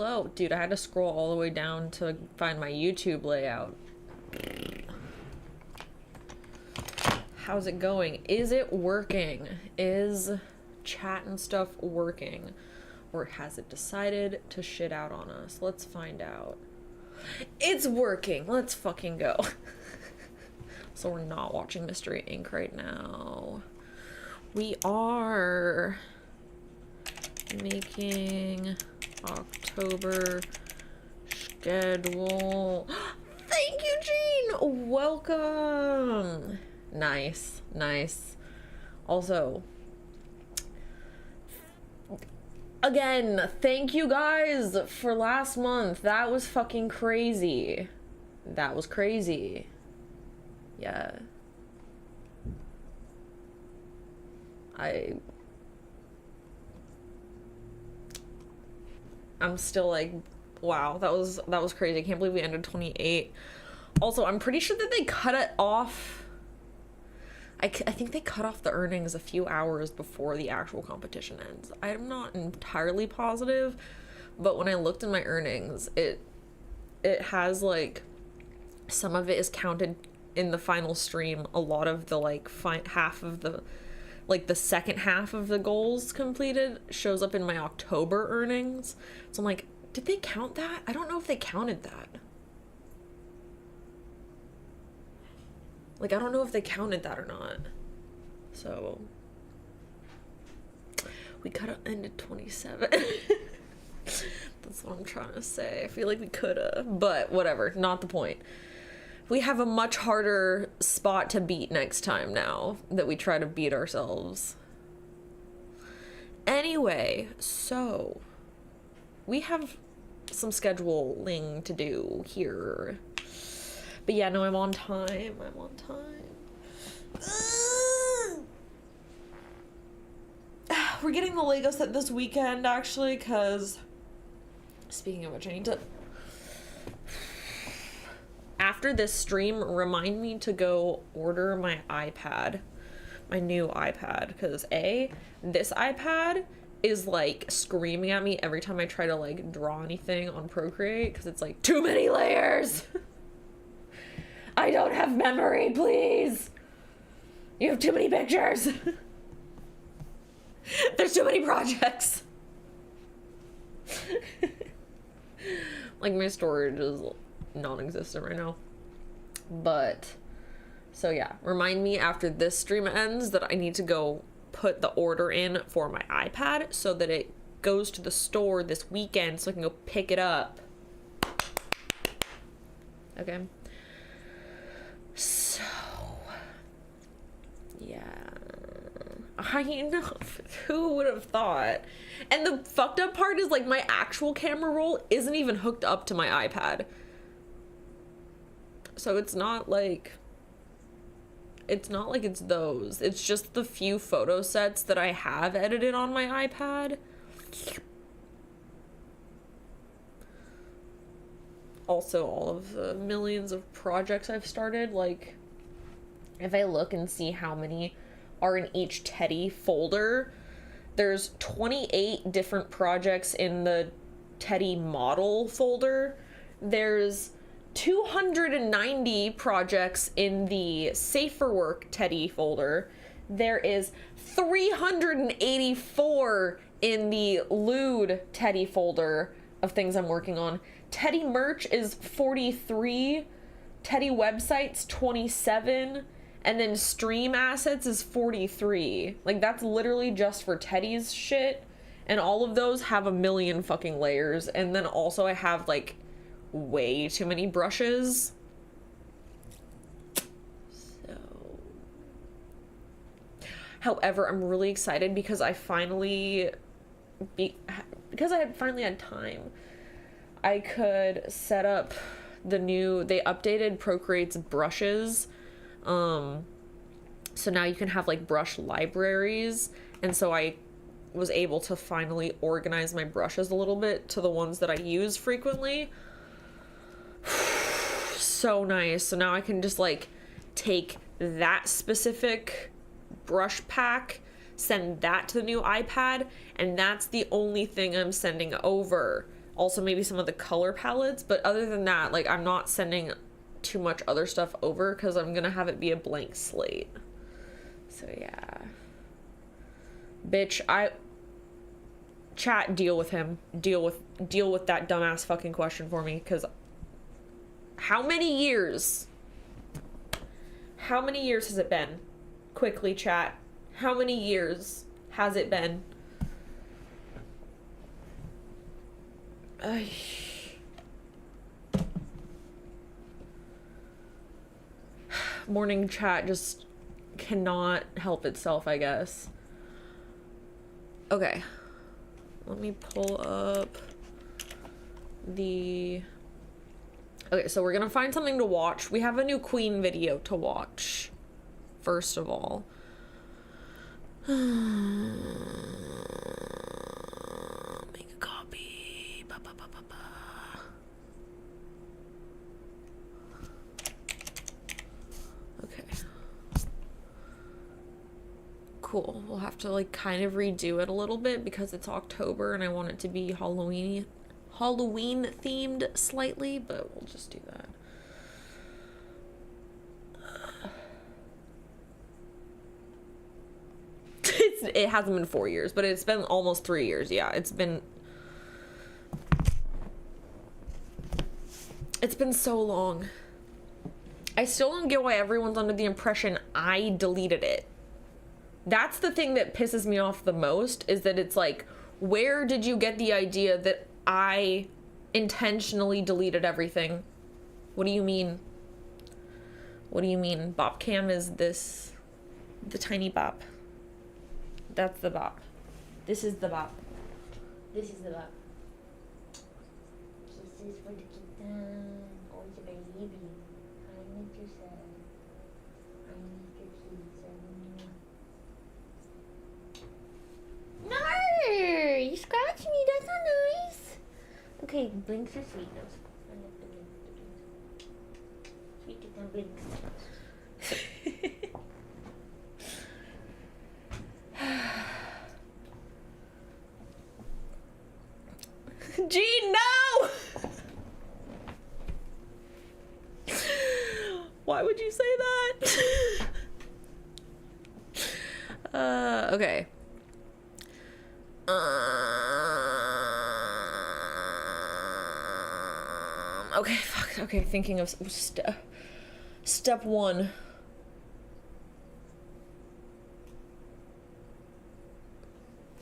hello. Dude, I had to scroll all the way down to find my YouTube layout. How's it going? Is it working? Is chat and stuff working? Or has it decided to shit out on us? Let's find out. It's working. Let's fucking go. So we're not watching Mystery Inc. right now. We are making October schedule. Thank you, Jean! Welcome! Nice, nice. Also, again, thank you guys for last month. That was fucking crazy. That was crazy. Yeah. I'm still like, wow, that was crazy. I can't believe we ended 28. Also, I'm pretty sure that they cut it off. I think they cut off the earnings a few hours before the actual competition ends. I'm not entirely positive, but when I looked in my earnings, it has like, some of it is counted in the final stream. A lot of the like half of the, like the second half of the goals completed shows up in my October earnings. So I'm like, did they count that? I don't know if they counted that. Like, I don't know if they counted that or not. So we could have ended 27. That's what I'm trying to say. I feel like we could have, but whatever, not the point. We have a much harder spot to beat next time now that we try to beat ourselves. Anyway, so we have some scheduling to do here. But yeah, no, I'm on time. I'm on time. We're getting the Lego set this weekend, actually, because speaking of which, I need to... After this stream, remind me to go order my iPad, my new iPad, because this iPad is like screaming at me every time I try to like draw anything on Procreate, because it's like, too many layers. I don't have memory, please. You have too many pictures. There's too many projects. Like, my storage is non-existent right now. But so yeah, remind me after this stream ends that I need to go put the order in for my iPad so that it goes to the store this weekend so I can go pick it up. Okay, so yeah, I know, who would have thought? And the fucked up part is, like, my actual camera roll isn't even hooked up to my iPad. So it's not like it's those. It's just the few photo sets that I have edited on my iPad. Also, all of the millions of projects I've started, like, if I look and see how many are in each Teddy folder, there's 28 different projects in the Teddy model folder. There's 290 projects in the Safer Work Teddy folder. There is 384 in the Lewd Teddy folder of things I'm working on. Teddy merch is 43, Teddy websites 27, and then stream assets is 43. Like, that's literally just for Teddy's shit, and all of those have a million fucking layers. And then also I have like way too many brushes. So, however, I'm really excited because I finally had time, I could set up they updated Procreate's brushes. So now you can have like brush libraries, and so I was able to finally organize my brushes a little bit to the ones that I use frequently. So nice. So now I can just like take that specific brush pack, send that to the new iPad, and that's the only thing I'm sending over. Also maybe some of the color palettes, but other than that, like, I'm not sending too much other stuff over because I'm gonna have it be a blank slate. So yeah. Bitch, chat, deal with him. Deal with that dumbass fucking question for me, because how many years? How many years has it been? Quickly, chat. How many years has it been? Morning chat just cannot help itself, I guess. Okay. Let me pull up the... Okay, so we're gonna find something to watch. We have a new Queen video to watch, first of all. Make a copy. Ba, ba, ba, ba, ba. Okay. Cool. We'll have to like kind of redo it a little bit because it's October and I want it to be Halloween themed slightly, but we'll just do that. It hasn't been 4 years, but it's been almost 3 years. Yeah, it's been so long. I still don't get why everyone's under the impression I deleted it. That's the thing that pisses me off the most, is that it's like, where did you get the idea that I intentionally deleted everything? What do you mean? What do you mean? Bop cam is this, the tiny bop. That's the bop. This is the bop. This is the bop. Kisses for the kitten. Oh, it's a baby. I need to say. I need to kiss. No! You scratched me. That's not nice. Okay, blinks are sweet. No, I have to blink. Sweet kitten blinks. Gene, no! Why would you say that? Okay. Okay, fuck. Okay, thinking of step one.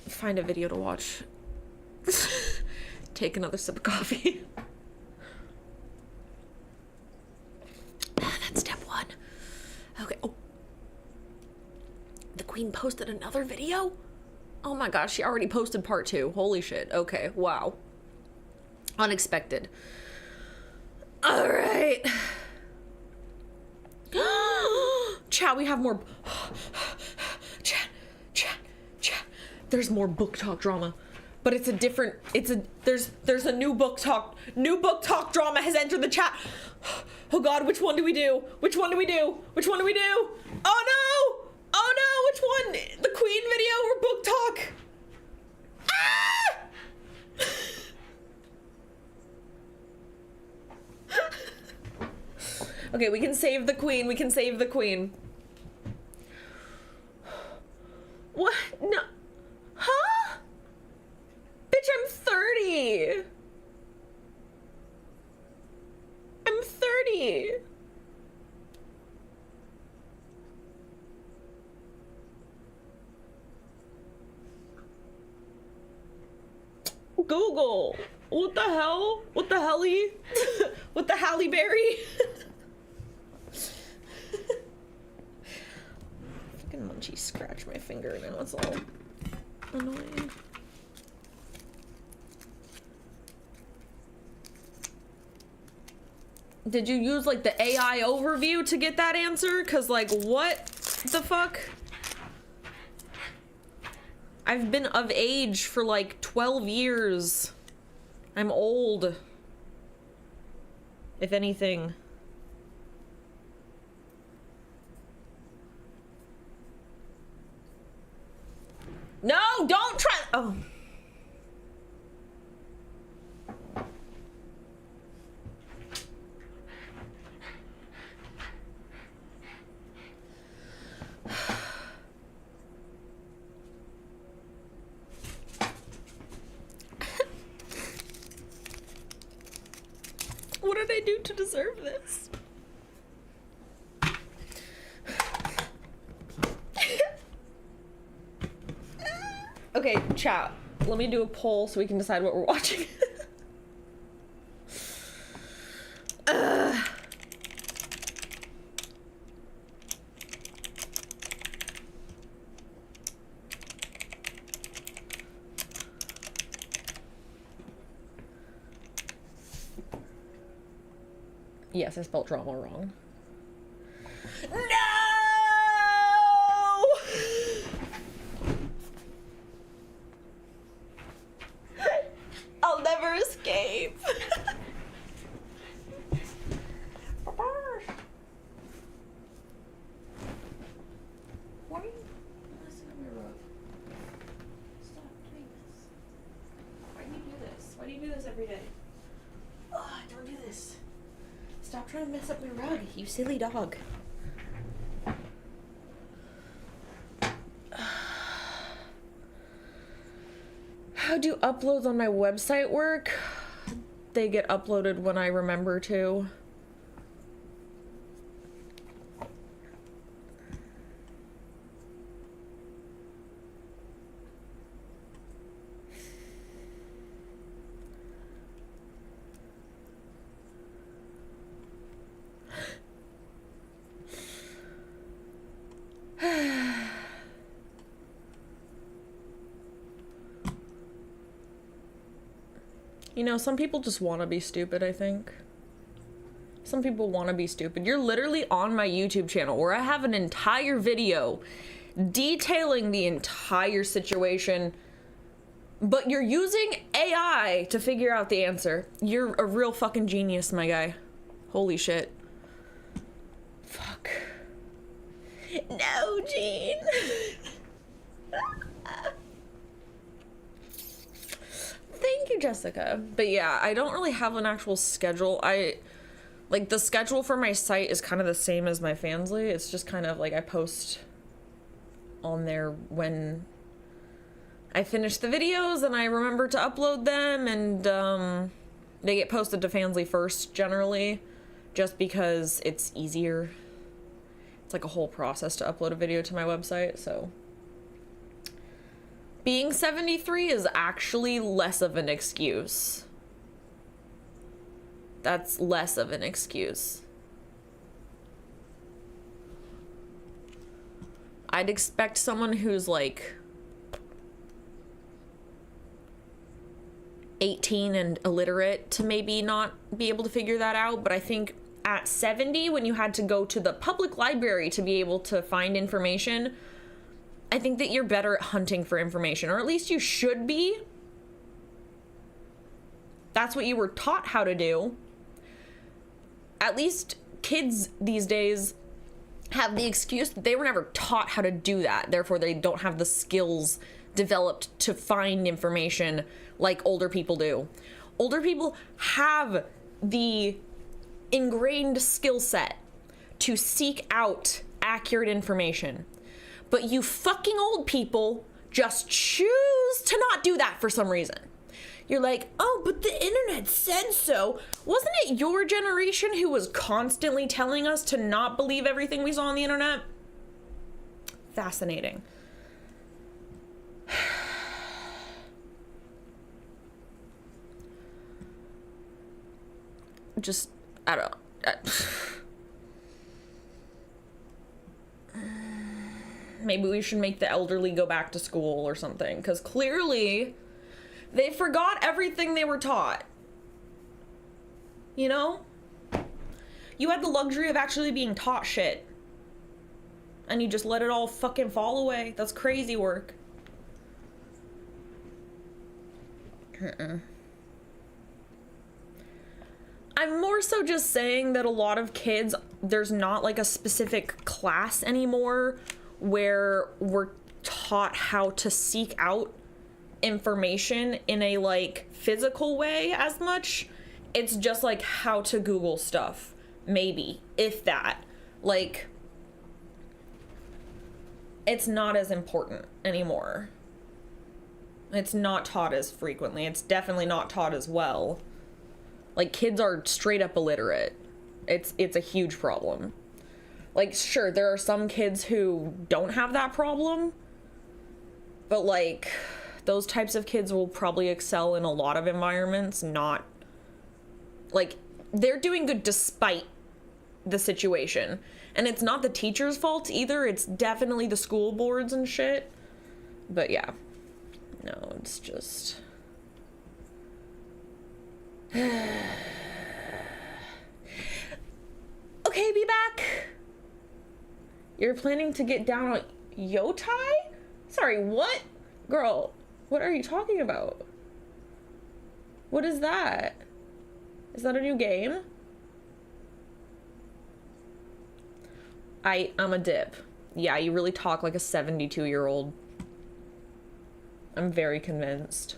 Find a video to watch. Take another sip of coffee. That's step one. Okay. Oh. The Queen posted another video? Oh my gosh, she already posted part 2. Holy shit. Okay, wow. Unexpected. Alright. Chat, we have more. Chat. There's more book talk drama. But it's a different, there's a new book talk drama has entered the chat. Oh God, which one do we do? Which one do we do? Which one do we do? Oh no! Oh no, which one? The Queen video or book talk? Ah! Okay, we can save the Queen, we can save the Queen. What? No. Huh? Bitch, I'm 30. I'm 30. Google. What the hell? What the helly? What the Halle Berry? Fucking Munchie scratched my finger now. It's all annoying. Did you use like the AI overview to get that answer? Cause like what the fuck? I've been of age for like 12 years. I'm old. If anything. No, don't try. Oh. deserve this. Okay, chat. Let me do a poll so we can decide what we're watching. Yes, I spelled drama wrong. No! I'll never escape. Why are you messing on your rug? Stop doing this. Why do you do this? Why do you do this every day? Ugh, don't do this. Stop trying to mess up my rug, you silly dog. How do uploads on my website work? They get uploaded when I remember to. You know, some people just want to be stupid, I think. Some people want to be stupid. You're literally on my YouTube channel where I have an entire video detailing the entire situation, but you're using AI to figure out the answer. You're a real fucking genius, my guy. Holy shit. Fuck. No, Gene. Thank you, Jessica. But yeah, I don't really have an actual schedule. Like, the schedule for my site is kind of the same as my Fansly. It's just kind of like I post on there when I finish the videos and I remember to upload them, and they get posted to Fansly first generally, just because it's easier. It's like a whole process to upload a video to my website, so. Being 73 is actually less of an excuse. That's less of an excuse. I'd expect someone who's like 18 and illiterate to maybe not be able to figure that out, but I think at 70, when you had to go to the public library to be able to find information, I think that you're better at hunting for information, or at least you should be. That's what you were taught how to do. At least kids these days have the excuse that they were never taught how to do that. Therefore, they don't have the skills developed to find information like older people do. Older people have the ingrained skill set to seek out accurate information. But you fucking old people just choose to not do that for some reason. You're like, oh, but the internet said so. Wasn't it your generation who was constantly telling us to not believe everything we saw on the internet? Fascinating. Just, I don't know. Maybe we should make the elderly go back to school or something, because clearly they forgot everything they were taught. You know? You had the luxury of actually being taught shit, and you just let it all fucking fall away. That's crazy work. I'm more so just saying that a lot of kids, there's not like a specific class anymore where we're taught how to seek out information in a like physical way as much. It's just like how to Google stuff, maybe, if that. Like, it's not as important anymore. It's not taught as frequently. It's definitely not taught as well. Like, kids are straight up illiterate. It's a huge problem. Like, sure, there are some kids who don't have that problem, but like those types of kids will probably excel in a lot of environments, not like they're doing good despite the situation. And it's not the teacher's fault either. It's definitely the school boards and shit. But yeah, no, it's just okay, be back. You're planning to get down on yotai? Sorry, what? Girl, what are you talking about? What is that? Is that a new game? I'm a dip. Yeah, you really talk like a 72-year-old. I'm very convinced.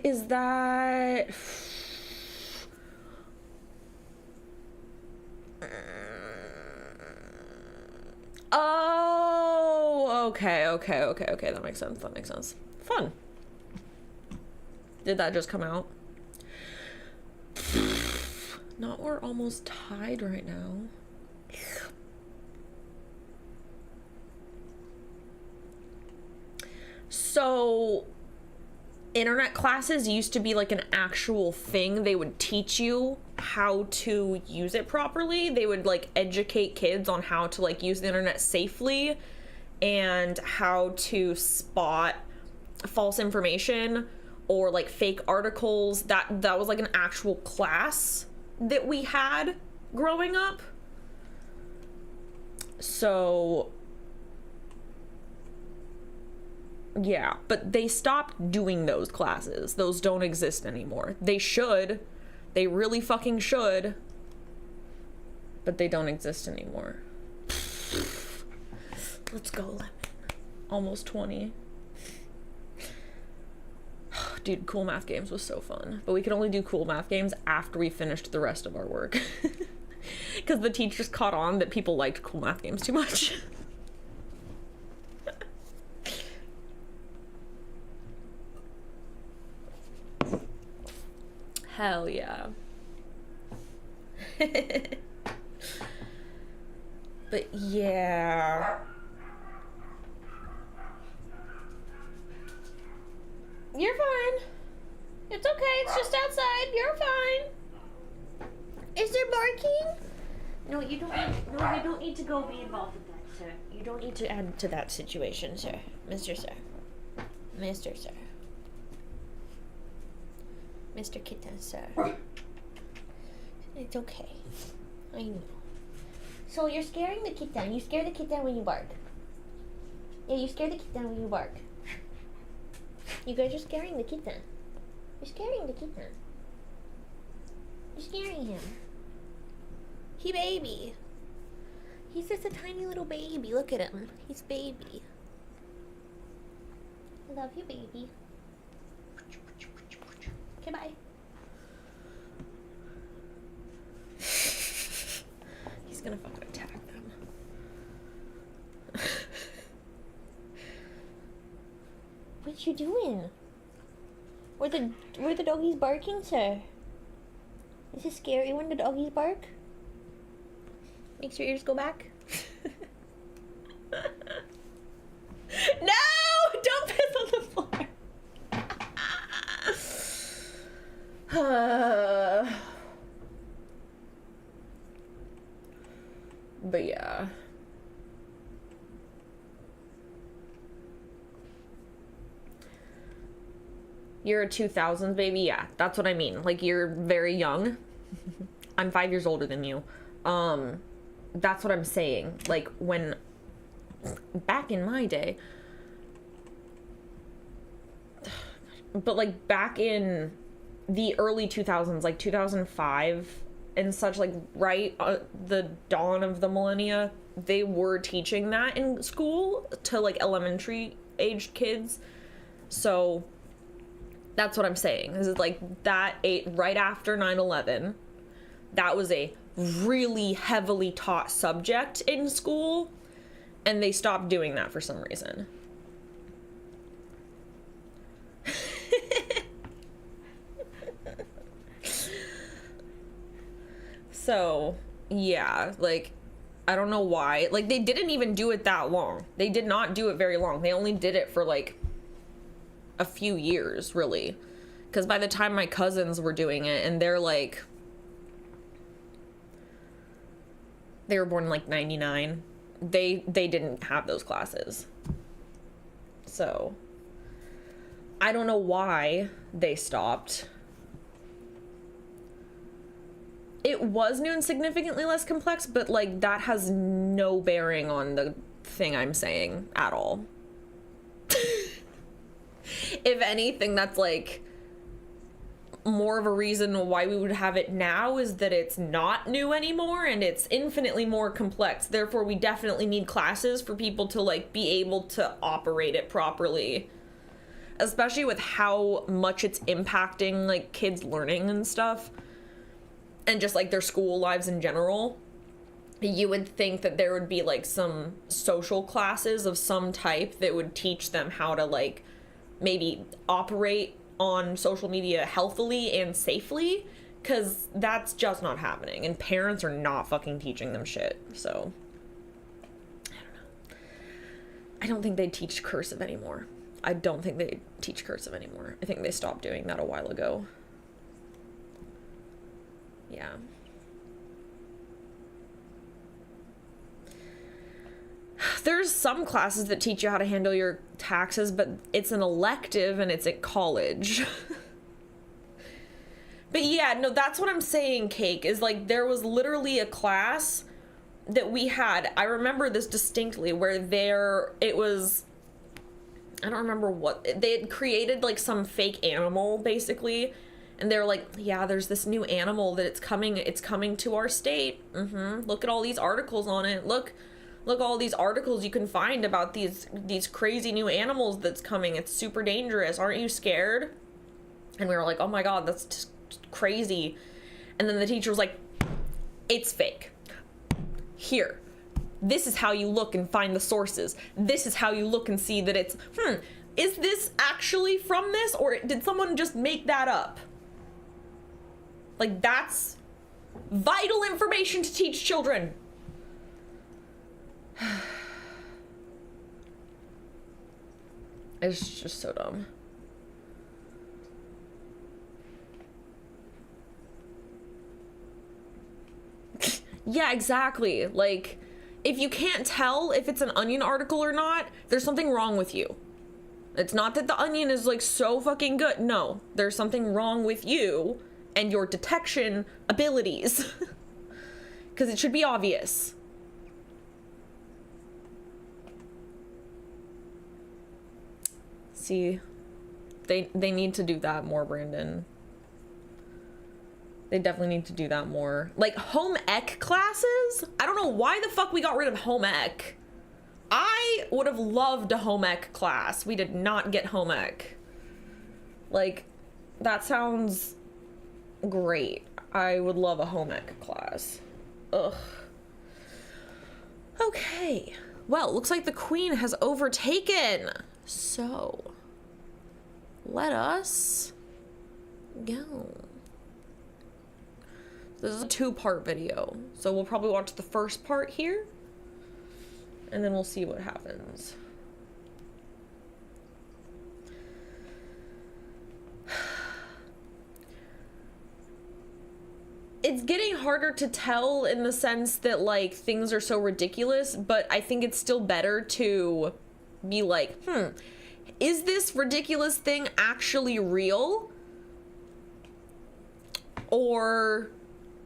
Is that... Oh, okay. That makes sense. Fun. Did that just come out? Not, we're almost tied right now. So, internet classes used to be like an actual thing. They would teach you how to use it properly. They would like educate kids on how to like use the internet safely and how to spot false information or like fake articles. That was like an actual class that we had growing up. So yeah, but they stopped doing those classes. Those don't exist anymore. They should. They really fucking should. But they don't exist anymore. Let's go, Lemon. Almost 20. Dude, cool math games was so fun. But we could only do cool math games after we finished the rest of our work. Because the teachers caught on that people liked cool math games too much. Hell yeah. But yeah. You're fine. It's okay, it's just outside. You're fine. Is there barking? No, you don't need to go be involved with that, sir. You don't need to add to that situation, sir. Mr. Sir. Mr. Sir. Mr. Kitten, sir. It's okay. I know. So you're scaring the kitten. You scare the kitten when you bark. Yeah, you scare the kitten when you bark. You guys are scaring the kitten. You're scaring the kitten. You're scaring him. He baby. He's just a tiny little baby. Look at him. He's baby. I love you, baby. Okay, bye. He's gonna fucking attack them. What you doing? Were the doggies barking, sir? Is it scary when the doggies bark? Makes your ears go back? No! Don't piss on the floor! But yeah. You're a 2000s baby? Yeah, that's what I mean. Like, you're very young. I'm 5 years older than you. That's what I'm saying. Like, when... Back in my day... But, like, back in the early 2000s, like 2005 and such, like, right the dawn of the millennia, they were teaching that in school to, like, elementary aged kids. So... That's what I'm saying. This is like that right after 9/11. That was a really heavily taught subject in school, and they stopped doing that for some reason. So, yeah, like, I don't know why. Like, they didn't even do it that long. They did not do it very long. They only did it for, like, a few years, really. Because by the time my cousins were doing it, and they're, like... They were born in, like, 99. They didn't have those classes. So... I don't know why they stopped. It was new and significantly less complex, but, like, that has no bearing on the thing I'm saying at all. If anything, that's, like, more of a reason why we would have it now is that it's not new anymore and it's infinitely more complex. Therefore, we definitely need classes for people to, like, be able to operate it properly. Especially with how much it's impacting, like, kids' learning and stuff. And just, like, their school lives in general. You would think that there would be, like, some social classes of some type that would teach them how to, like, maybe operate on social media healthily and safely. Because that's just not happening. And parents are not fucking teaching them shit. So, I don't know. I don't think they teach cursive anymore. I don't think they teach cursive anymore. I think they stopped doing that a while ago. Yeah. There's some classes that teach you how to handle your taxes, but it's an elective and it's at college. But yeah, no, that's what I'm saying, Cake, is like there was literally a class that we had. I remember this distinctly where it was, I don't remember what, they had created like some fake animal basically. And they're like, yeah, there's this new animal that it's coming to our state. Look at all these articles on it. Look all these articles you can find about these crazy new animals that's coming. It's super dangerous. Aren't you scared? And we were like, oh my God, that's just crazy. And then the teacher was like, it's fake. Here, this is how you look and find the sources. This is how you look and see that it's, is this actually from this, or did someone just make that up? Like, that's vital information to teach children. It's just so dumb. Yeah, exactly. Like, if you can't tell if it's an Onion article or not, there's something wrong with you. It's not that the Onion is like so fucking good. No, there's something wrong with you and your detection abilities. Because it should be obvious. See, they need to do that more, Brandon. They definitely need to do that more. Like, home ec classes? I don't know why the fuck we got rid of home ec. I would have loved a home ec class. We did not get home ec. Like, that sounds great. I would love a home ec class. Ugh. Okay. Well, looks like the queen has overtaken. So, let us go. This is a 2-part video, so we'll probably watch the first part here, and then we'll see what happens. It's getting harder to tell in the sense that, like, things are so ridiculous, but I think it's still better to be like, is this ridiculous thing actually real? Or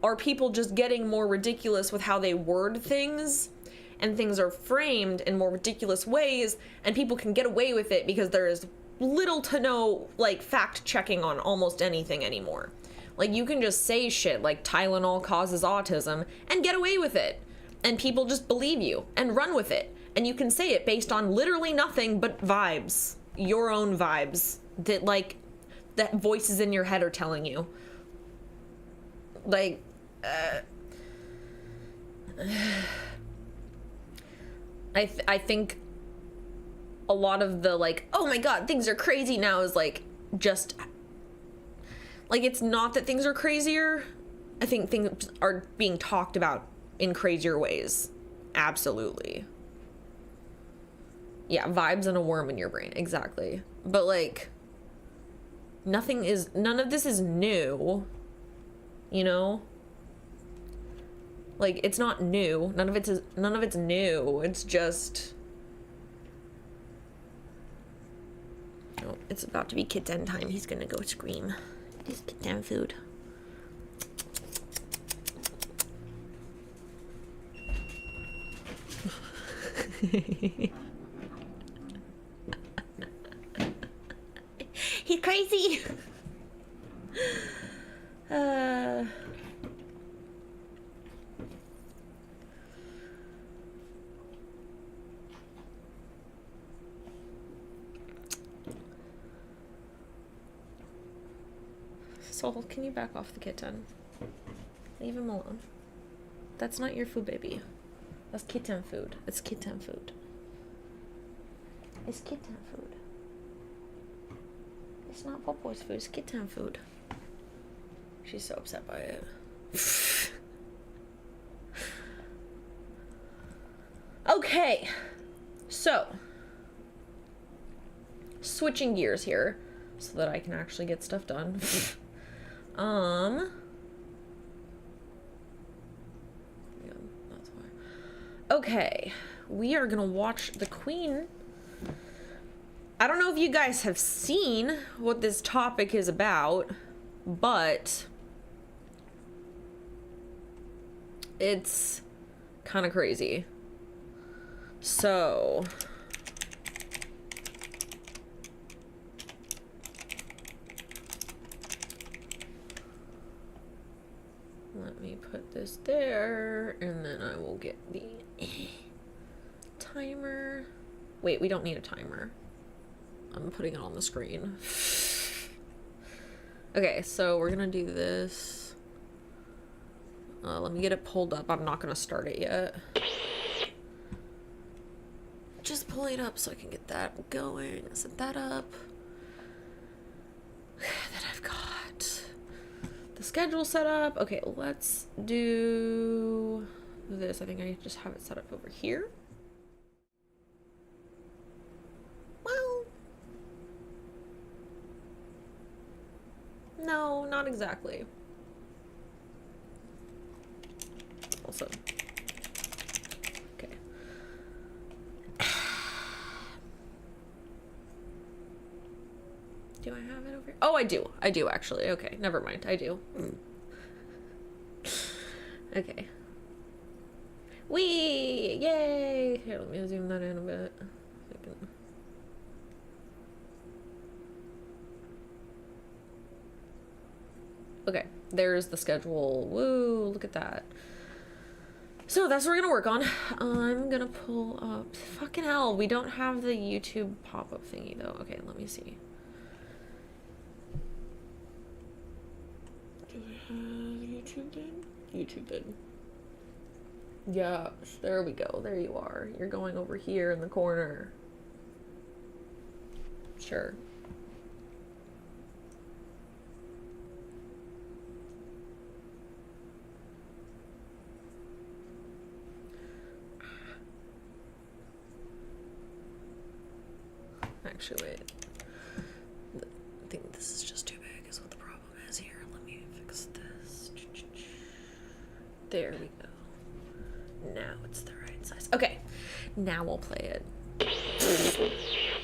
are people just getting more ridiculous with how they word things, and things are framed in more ridiculous ways, and people can get away with it because there is little to no, like, fact checking on almost anything anymore. Like, you can just say shit like Tylenol causes autism and get away with it, and people just believe you and run with it, and you can say it based on literally nothing but vibes, your own vibes that, like, that voices in your head are telling you. Like, I think a lot of the, like, oh my God, things are crazy now is, like, just, like, it's not that things are crazier, I think things are being talked about in crazier ways. Absolutely. Yeah, vibes and a worm in your brain. Exactly. But like, none of this is new, you know? Like, it's not new. None of it's new. It's just, oh, it's about to be kitten time. He's gonna go scream. It's kitten food. He's crazy. Soul, can you back off the kitten? Leave him alone. That's not your food, baby. That's kitten food. It's kitten food. It's kitten food. It's not Popo's food. It's kitten food. She's so upset by it. Okay. So, switching gears here so that I can actually get stuff done. Yeah, that's why. Okay, we are gonna watch The Queen. I don't know if you guys have seen what this topic is about, but it's kind of crazy. So, let me put this there, and then I will get the timer. Wait, we don't need a timer. I'm putting it on the screen. Okay, so we're gonna do this. Let me get it pulled up. I'm not gonna start it yet. Just pull it up so I can get that going. Set that up. Then I've got the schedule set up. Okay, let's do this. I think I just have it set up over here. Well, no, not exactly. Also, okay. Do I have it over here? Oh, I do. I do, actually. Okay, never mind. I do. Okay. Whee! Yay! Here, let me zoom that in a bit. Okay, there's the schedule. Woo, look at that. So that's what we're gonna work on. I'm gonna pull up, fucking hell, we don't have the YouTube pop-up thingy though. Okay, let me see. Do I have YouTube did? YouTube did. Yes, there we go. There you are. You're going over here in the corner. Sure. Actually, wait. I think this is just too big is what the problem is here. Let me fix this. There we go. Now it's the right size. Okay, now we'll play it.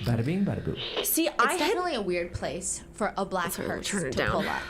Bada bing, bada boo. See, It's definitely a weird place for a black hearse turn it to down. pull up.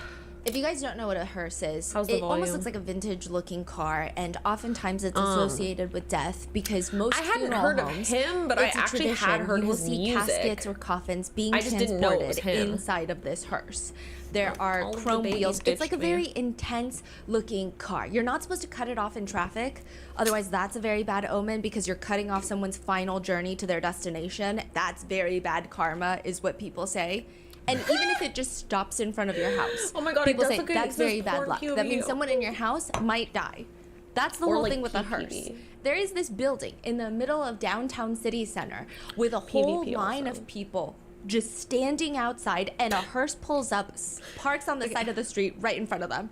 If you guys don't know what a hearse is, How's the it almost volume? looks like a vintage-looking car, and oftentimes it's associated with death because most I hadn't funeral heard of homes, him, but I it's a actually had tradition. heard you will his see music. caskets or coffins being I just didn't know it was transported him. inside of this hearse. There are All of the chrome babies wheels. It's like a ditched me. very intense-looking car. You're not supposed to cut it off in traffic, otherwise that's a very bad omen because you're cutting off someone's final journey to their destination. That's very bad karma, is what people say. And even if it just stops in front of your house, Oh my God, it people does say look like that's this very bad porn luck. POV. That means someone in your house might die. That's the Or whole like thing with a hearse. PPV. There is this building in the middle of downtown city center with a whole PvP line also. of people just standing outside, and a hearse pulls up, parks on the side of the street right in front of them.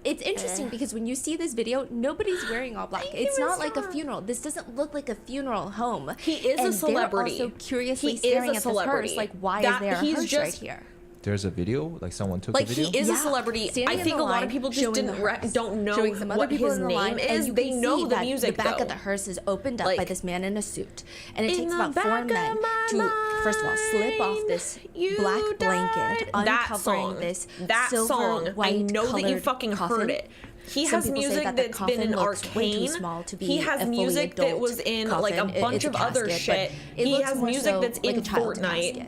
it's interesting because when you see this video, nobody's wearing all black. It's not like a funeral. This doesn't look like a funeral home. He is a celebrity. They're also curiously He staring is a at this celebrity. hearse. Like, why is there a hearse right here? There's a video, like someone took a Like, video. he is a celebrity. Standing I in think the a lot of line, people just showing the hearse, don't know showing some other what people his in the line, name and is. you They can know see the that music, the back though. of the hearse is opened up by Like, this man in a suit, and it in takes the about 4 back men of my to, first of all, slip off mind, this you black died. blanket, That uncovering song. this That silver song. white I know that you colored fucking coffin. heard it. He Some has people say music that the that's been coffin in looks way too Arcane. small to be He has a fully music that adult was in like a coffin. bunch It's of a other casket, shit. but it He looks has more music so that's like in a child's Fortnite. casket.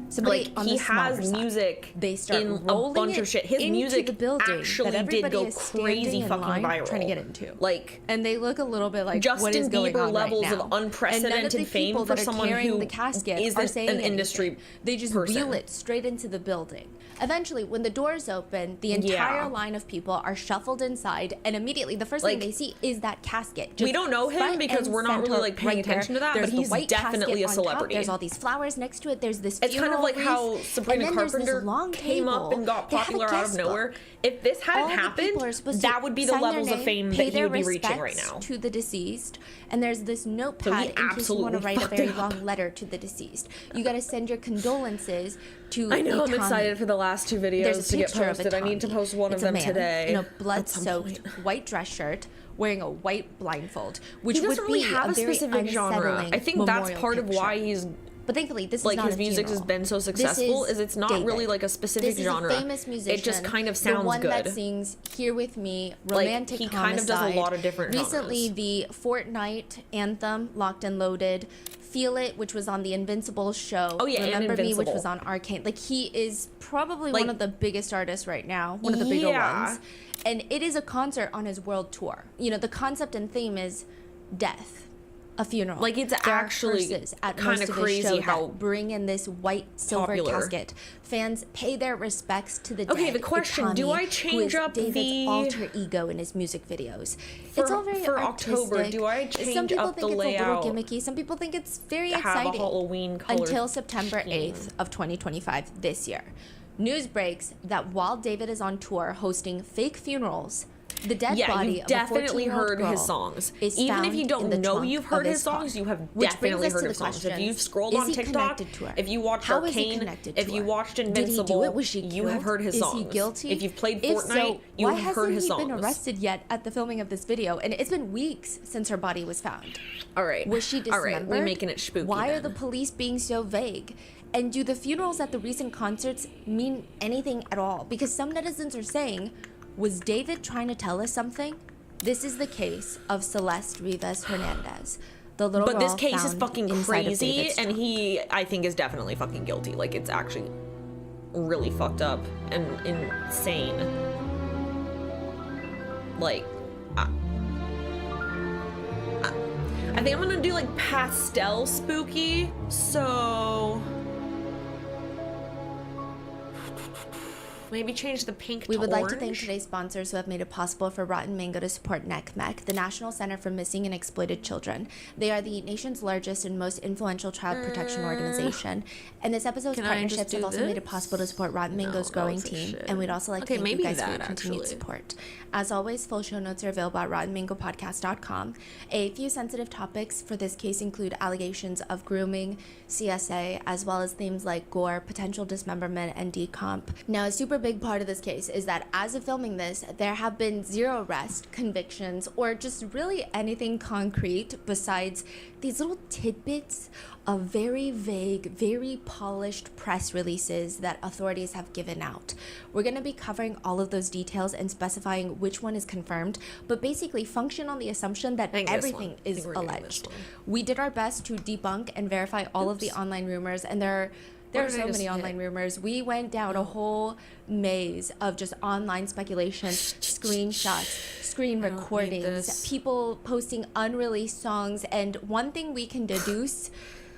Somebody Like, on he the smaller has side. music They start in a rolling bunch it of shit. His into music the building actually that did everybody go is crazy standing in fucking line viral. trying to get into. Like, And they look a little bit like Justin what is going Bieber on levels right now. of unprecedented and none of the fame people for that are someone carrying who the casket isn't are saying an anything. industry They just person. wheel it straight into the building. Eventually, when the doors open, the entire Yeah. line of people are shuffled inside, and immediately the first thing Like, they see is that casket. we Just don't know him front because and we're not really, center like, paying right there. attention to that, There's but the he's white definitely casket a on top. celebrity. There's all these flowers next to it. There's this It's kind of like wreath, how and Sabrina then there's this Carpenter long came up and got table. They have a popular out of guest nowhere. book. If this hadn't All the happened, people are supposed that to would be the sign their levels of name, fame pay that he their would be reaching right respects now. to the deceased, and there's this notepad So he in case you want to absolutely write a fucked very it up. long letter to the deceased. You got to send your condolences to I know, I'm Itani. excited for the last 2 There's videos a to get picture of posted. I need to Itani. post one It's of a them man today. in a at some blood-soaked point. white dress shirt, wearing a white blindfold, which He would doesn't really be have a very specific genre. unsettling I think that's memorial part of picture. why he's But thankfully, this is like not his a music has funeral. been so This successful is it's not David. really like a specific This genre. Is a famous musician. It just kind of sounds the one good. that sings "Here with Me," Like, romantic he kind of does a homicide. lot of different Recently, genres. the Fortnite anthem, "Locked and Loaded," "Feel It," which was on the Invincible show. Oh, yeah, and "Remember Me," which Invincible. was on Arcane. Like, he is probably Like, one of the biggest artists right now, one of the bigger yeah. ones. And it is a concert on his world tour. You know, the concept and theme is death. A funeral. Like, it's There are actually hearses at kinda most of his crazy show how that bring in this white silver popular. casket. Fans pay their respects to the dead. Okay, the question, do Itani, I who change is up David's the- alter ego in his music videos? For- It's all very for October, artistic. do I Some change people up think the it's layout a little gimmicky. Some people think it's very to have a exciting. Halloween color Until September scheme? 8th of 2025 this year. News breaks that while David is on tour hosting fake funerals, the dead Yeah, body you've of definitely a 14-year-old heard girl his songs. is Even if found you in don't the know trunk you've of heard his car. songs, you have Which definitely brings us heard to his the songs. If question, you've scrolled is on he TikTok, connected to her? if you watched How is he Arcane, connected if to you her? watched Did he do Invincible, it? Was she you have killed? heard his Is songs. he guilty? If you've played If Fortnite, so, you why have hasn't heard his he songs. been arrested yet at the filming of this video? And it's been weeks since her body was found. All right. Was she All dismembered? right, we're making it spooky. Why are then. the police being so vague? And do the funerals at the recent concerts mean anything at all? Because some netizens are saying, was David trying to tell us something? This is the case of Celeste Rivas Hernandez, the little But girl this case is found fucking inside of crazy, David's and trunk. he, I think, is definitely fucking guilty. Like, it's actually really fucked up and insane. Like, I think I'm gonna do like pastel spooky. So maybe change the pink We to would orange. like to thank today's sponsors who have made it possible for Rotten Mango to support NECMEC, the National Center for Missing and Exploited Children. They are the nation's largest and most influential child protection organization. And this episode's Can I just partnerships have do also made it this? possible to support Rotten No, Mango's that growing looks like team. shit. And we'd also like Okay, to thank you maybe guys for that, your continued actually. support. As always, full show notes are available at RottenMangoPodcast.com. A few sensitive topics for this case include allegations of grooming, CSA, as well as themes like gore, potential dismemberment, and decomp. Now, a super big part of this case is that as of filming this, there have been 0 arrests, convictions, or just really anything concrete besides these little tidbits of very vague, very polished press releases that authorities have given out. We're going to be covering all of those details and specifying which one is confirmed, but basically function on the assumption that think this everything one. I is think we're getting this alleged. one. We did our best to debunk and verify all of the online rumors, and there are did I so just many hit? online rumors. We went down a whole maze of just online speculation, screenshots, screen I don't need recordings, this. people posting unreleased songs, and one thing we can deduce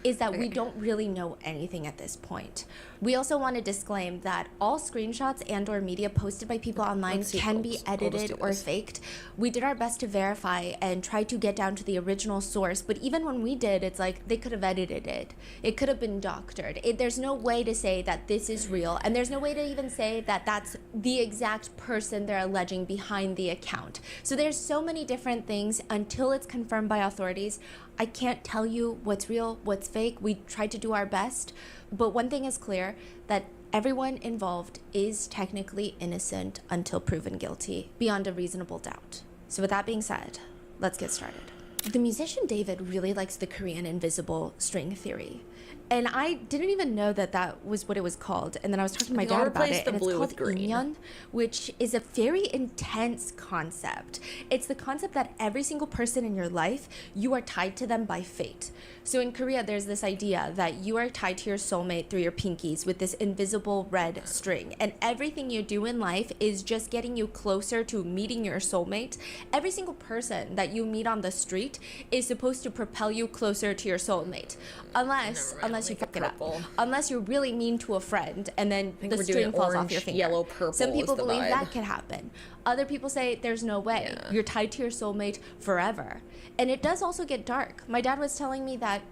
is that we don't really know anything at this point. We also want to disclaim that all screenshots and or media posted by people online can be edited or faked. We did our best to verify and try to get down to the original source, but even when we did, it's like they could have edited it. It could have been doctored. There's no way to say that this is real, and there's no way to even say that that's the exact person they're alleging behind the account. So there's so many different things. Until it's confirmed by authorities, I can't tell you what's real, what's fake. We tried to do our best, but one thing is clear, that everyone involved is technically innocent until proven guilty beyond a reasonable doubt. So with that being said, let's get started. The musician David really likes the Korean invisible string theory. And I didn't even know that that was what it was called. And then I was talking to my dad about it, and it's called Inyon, which is a very intense concept. It's the concept that every single person in your life, you are tied to them by fate. So in Korea, there's this idea that you are tied to your soulmate through your pinkies with this invisible red string. And everything you do in life is just getting you closer to meeting your soulmate. Every single person that you meet on the street is supposed to propel you closer to your soulmate. Unless you fuck it up. Unless you're really mean to a friend and then the string falls off your finger. Yellow, purple. Some people believe that could happen. Other people say there's no way. Yeah. You're tied to your soulmate forever. And it does also get dark. My dad was telling me that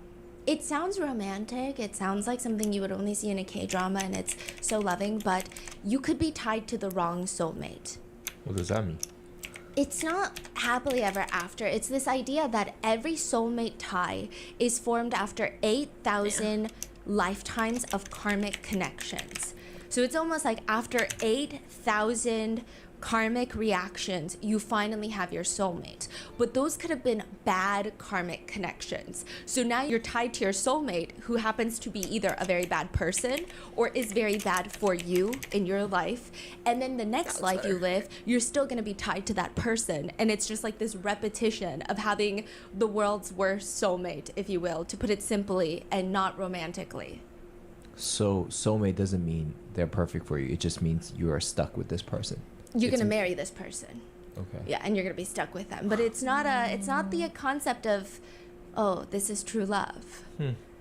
it sounds romantic. It sounds like something you would only see in a K-drama, and it's so loving, but you could be tied to the wrong soulmate. What does that mean? It's not happily ever after. It's this idea that every soulmate tie is formed after 8,000 lifetimes of karmic connections. So it's almost like after 8,000 karmic reactions, you finally have your soulmate. But those could have been bad karmic connections. So now you're tied to your soulmate, who happens to be either a very bad person or is very bad for you in your life. And then the next life you live, you're still going to be tied to that person. And it's just like this repetition of having the world's worst soulmate, if you will, to put it simply and not romantically. So soulmate doesn't mean they're perfect for you. It just means you are stuck with this person. You're going to marry this person. Okay. Yeah, and you're going to be stuck with them. But it's not the concept of, oh, this is true love.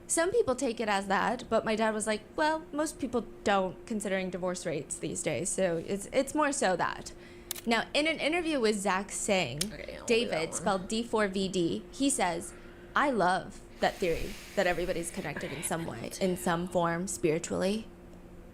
Some people take it as that, but my dad was like, well, most people don't, considering divorce rates these days. So it's more so that. Now, in an interview with Zach Sang, David, spelled D4VD, he says, I love that theory that everybody's connected in some way, in some form, spiritually.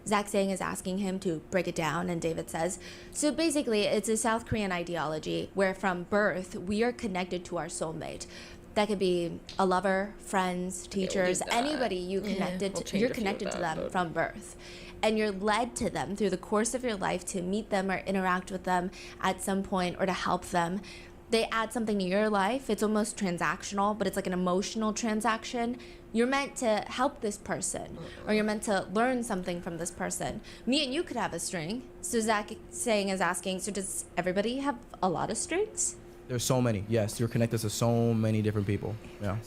Zach Sang is asking him to break it down, and David says, so basically it's a South Korean ideology where from birth we are connected to our soulmate. That could be a lover, friends, teachers, anybody you're connected to them from birth. And you're led to them through the course of your life to meet them or interact with them at some point or to help them. They add something to your life. It's almost transactional, but it's like an emotional transaction. You're meant to help this person, or you're meant to learn something from this person. Me and you could have a string. So Zach Sang is asking, so does everybody have a lot of strings? There's so many. Yes, you're connected to so many different people. Yeah.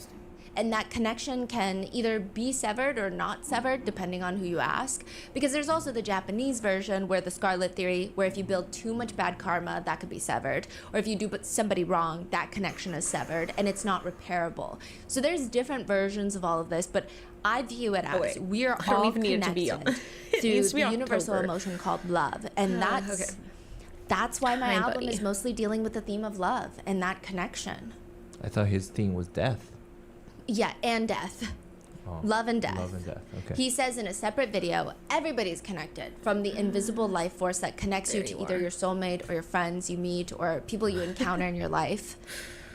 And that connection can either be severed or not severed, depending on who you ask. Because there's also the Japanese version where the Scarlet Theory, where if you build too much bad karma, that could be severed. Or if you do somebody wrong, that connection is severed and it's not repairable. So there's different versions of all of this, but I view it as we are all connected to the universal emotion called love. And that's why my album is mostly dealing with the theme of love and that connection. I thought his theme was death. Yeah, and death. Oh, love and death. Love and death. Okay. He says in a separate video, everybody's connected from the invisible life force that connects you to either your soulmate or your friends you meet or people you encounter in your life.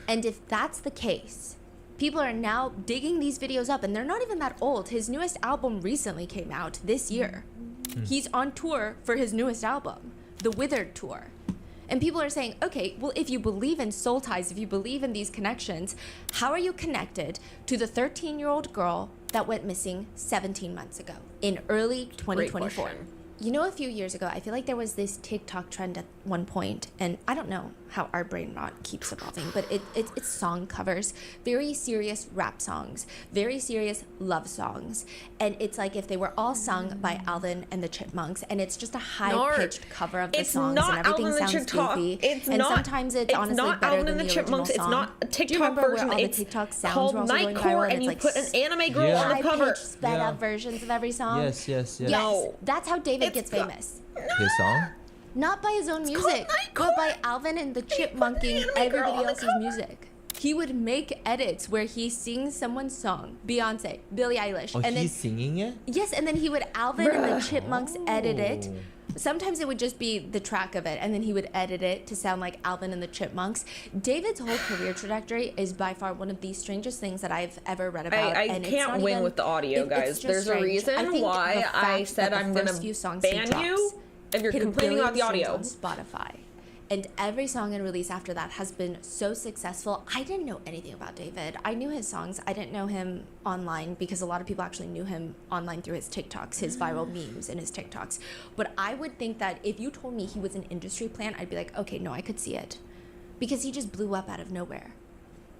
And if that's the case, people are now digging these videos up, and they're not even that old. His newest album recently came out this year. He's on tour for his newest album, the Withered Tour. And people are saying, okay, well, if you believe in soul ties, if you believe in these connections, how are you connected to the 13-year-old girl that went missing 17 months ago in early 2024? You know, a few years ago, I feel like there was this TikTok trend at one point, and I don't know how our brain rot keeps evolving, but it's song covers, very serious rap songs, very serious love songs, and it's like if they were all sung by Alvin and the Chipmunks, and it's just a high-pitched cover of the songs, and everything sounds goofy, and sometimes it's honestly better than the original song. It's not a Do you TikTok remember version. where all the It's TikTok sounds called were also going viral, Nightcore, and and it's you like put an anime girl Yeah. on the cover. high-pitched, sped up Yeah. versions of every song. Yes, yes, yes. Yes, No. that's how David It's gets got- famous. His song? Not by his own music, but by Alvin and the Chipmunking anime girl everybody on the else's cover. music. He would make edits where he sings someone's song, Beyonce, Billie Eilish, Oh, and then he's singing it? yes, and then he would Alvin and the Chipmunks edit it. Oh. Sometimes it would just be the track of it, and then he would edit it to sound like Alvin and the Chipmunks. David's whole career trajectory is by far one of the strangest things that I've ever read about. I and it's can't not win even- with the audio, it's guys. just There's a strange. I reason think why the I fact said that the I'm gonna first few songs he ban drops you if you're hit a complaining about the billion audio. streams on Spotify. And every song and release after that has been so successful. I didn't know anything about David. I knew his songs. I didn't know him online because a lot of people actually knew him online through his TikToks, his viral memes and his TikToks. But I would think that if you told me he was an industry plant, I'd be like, okay, no, I could see it. Because he just blew up out of nowhere.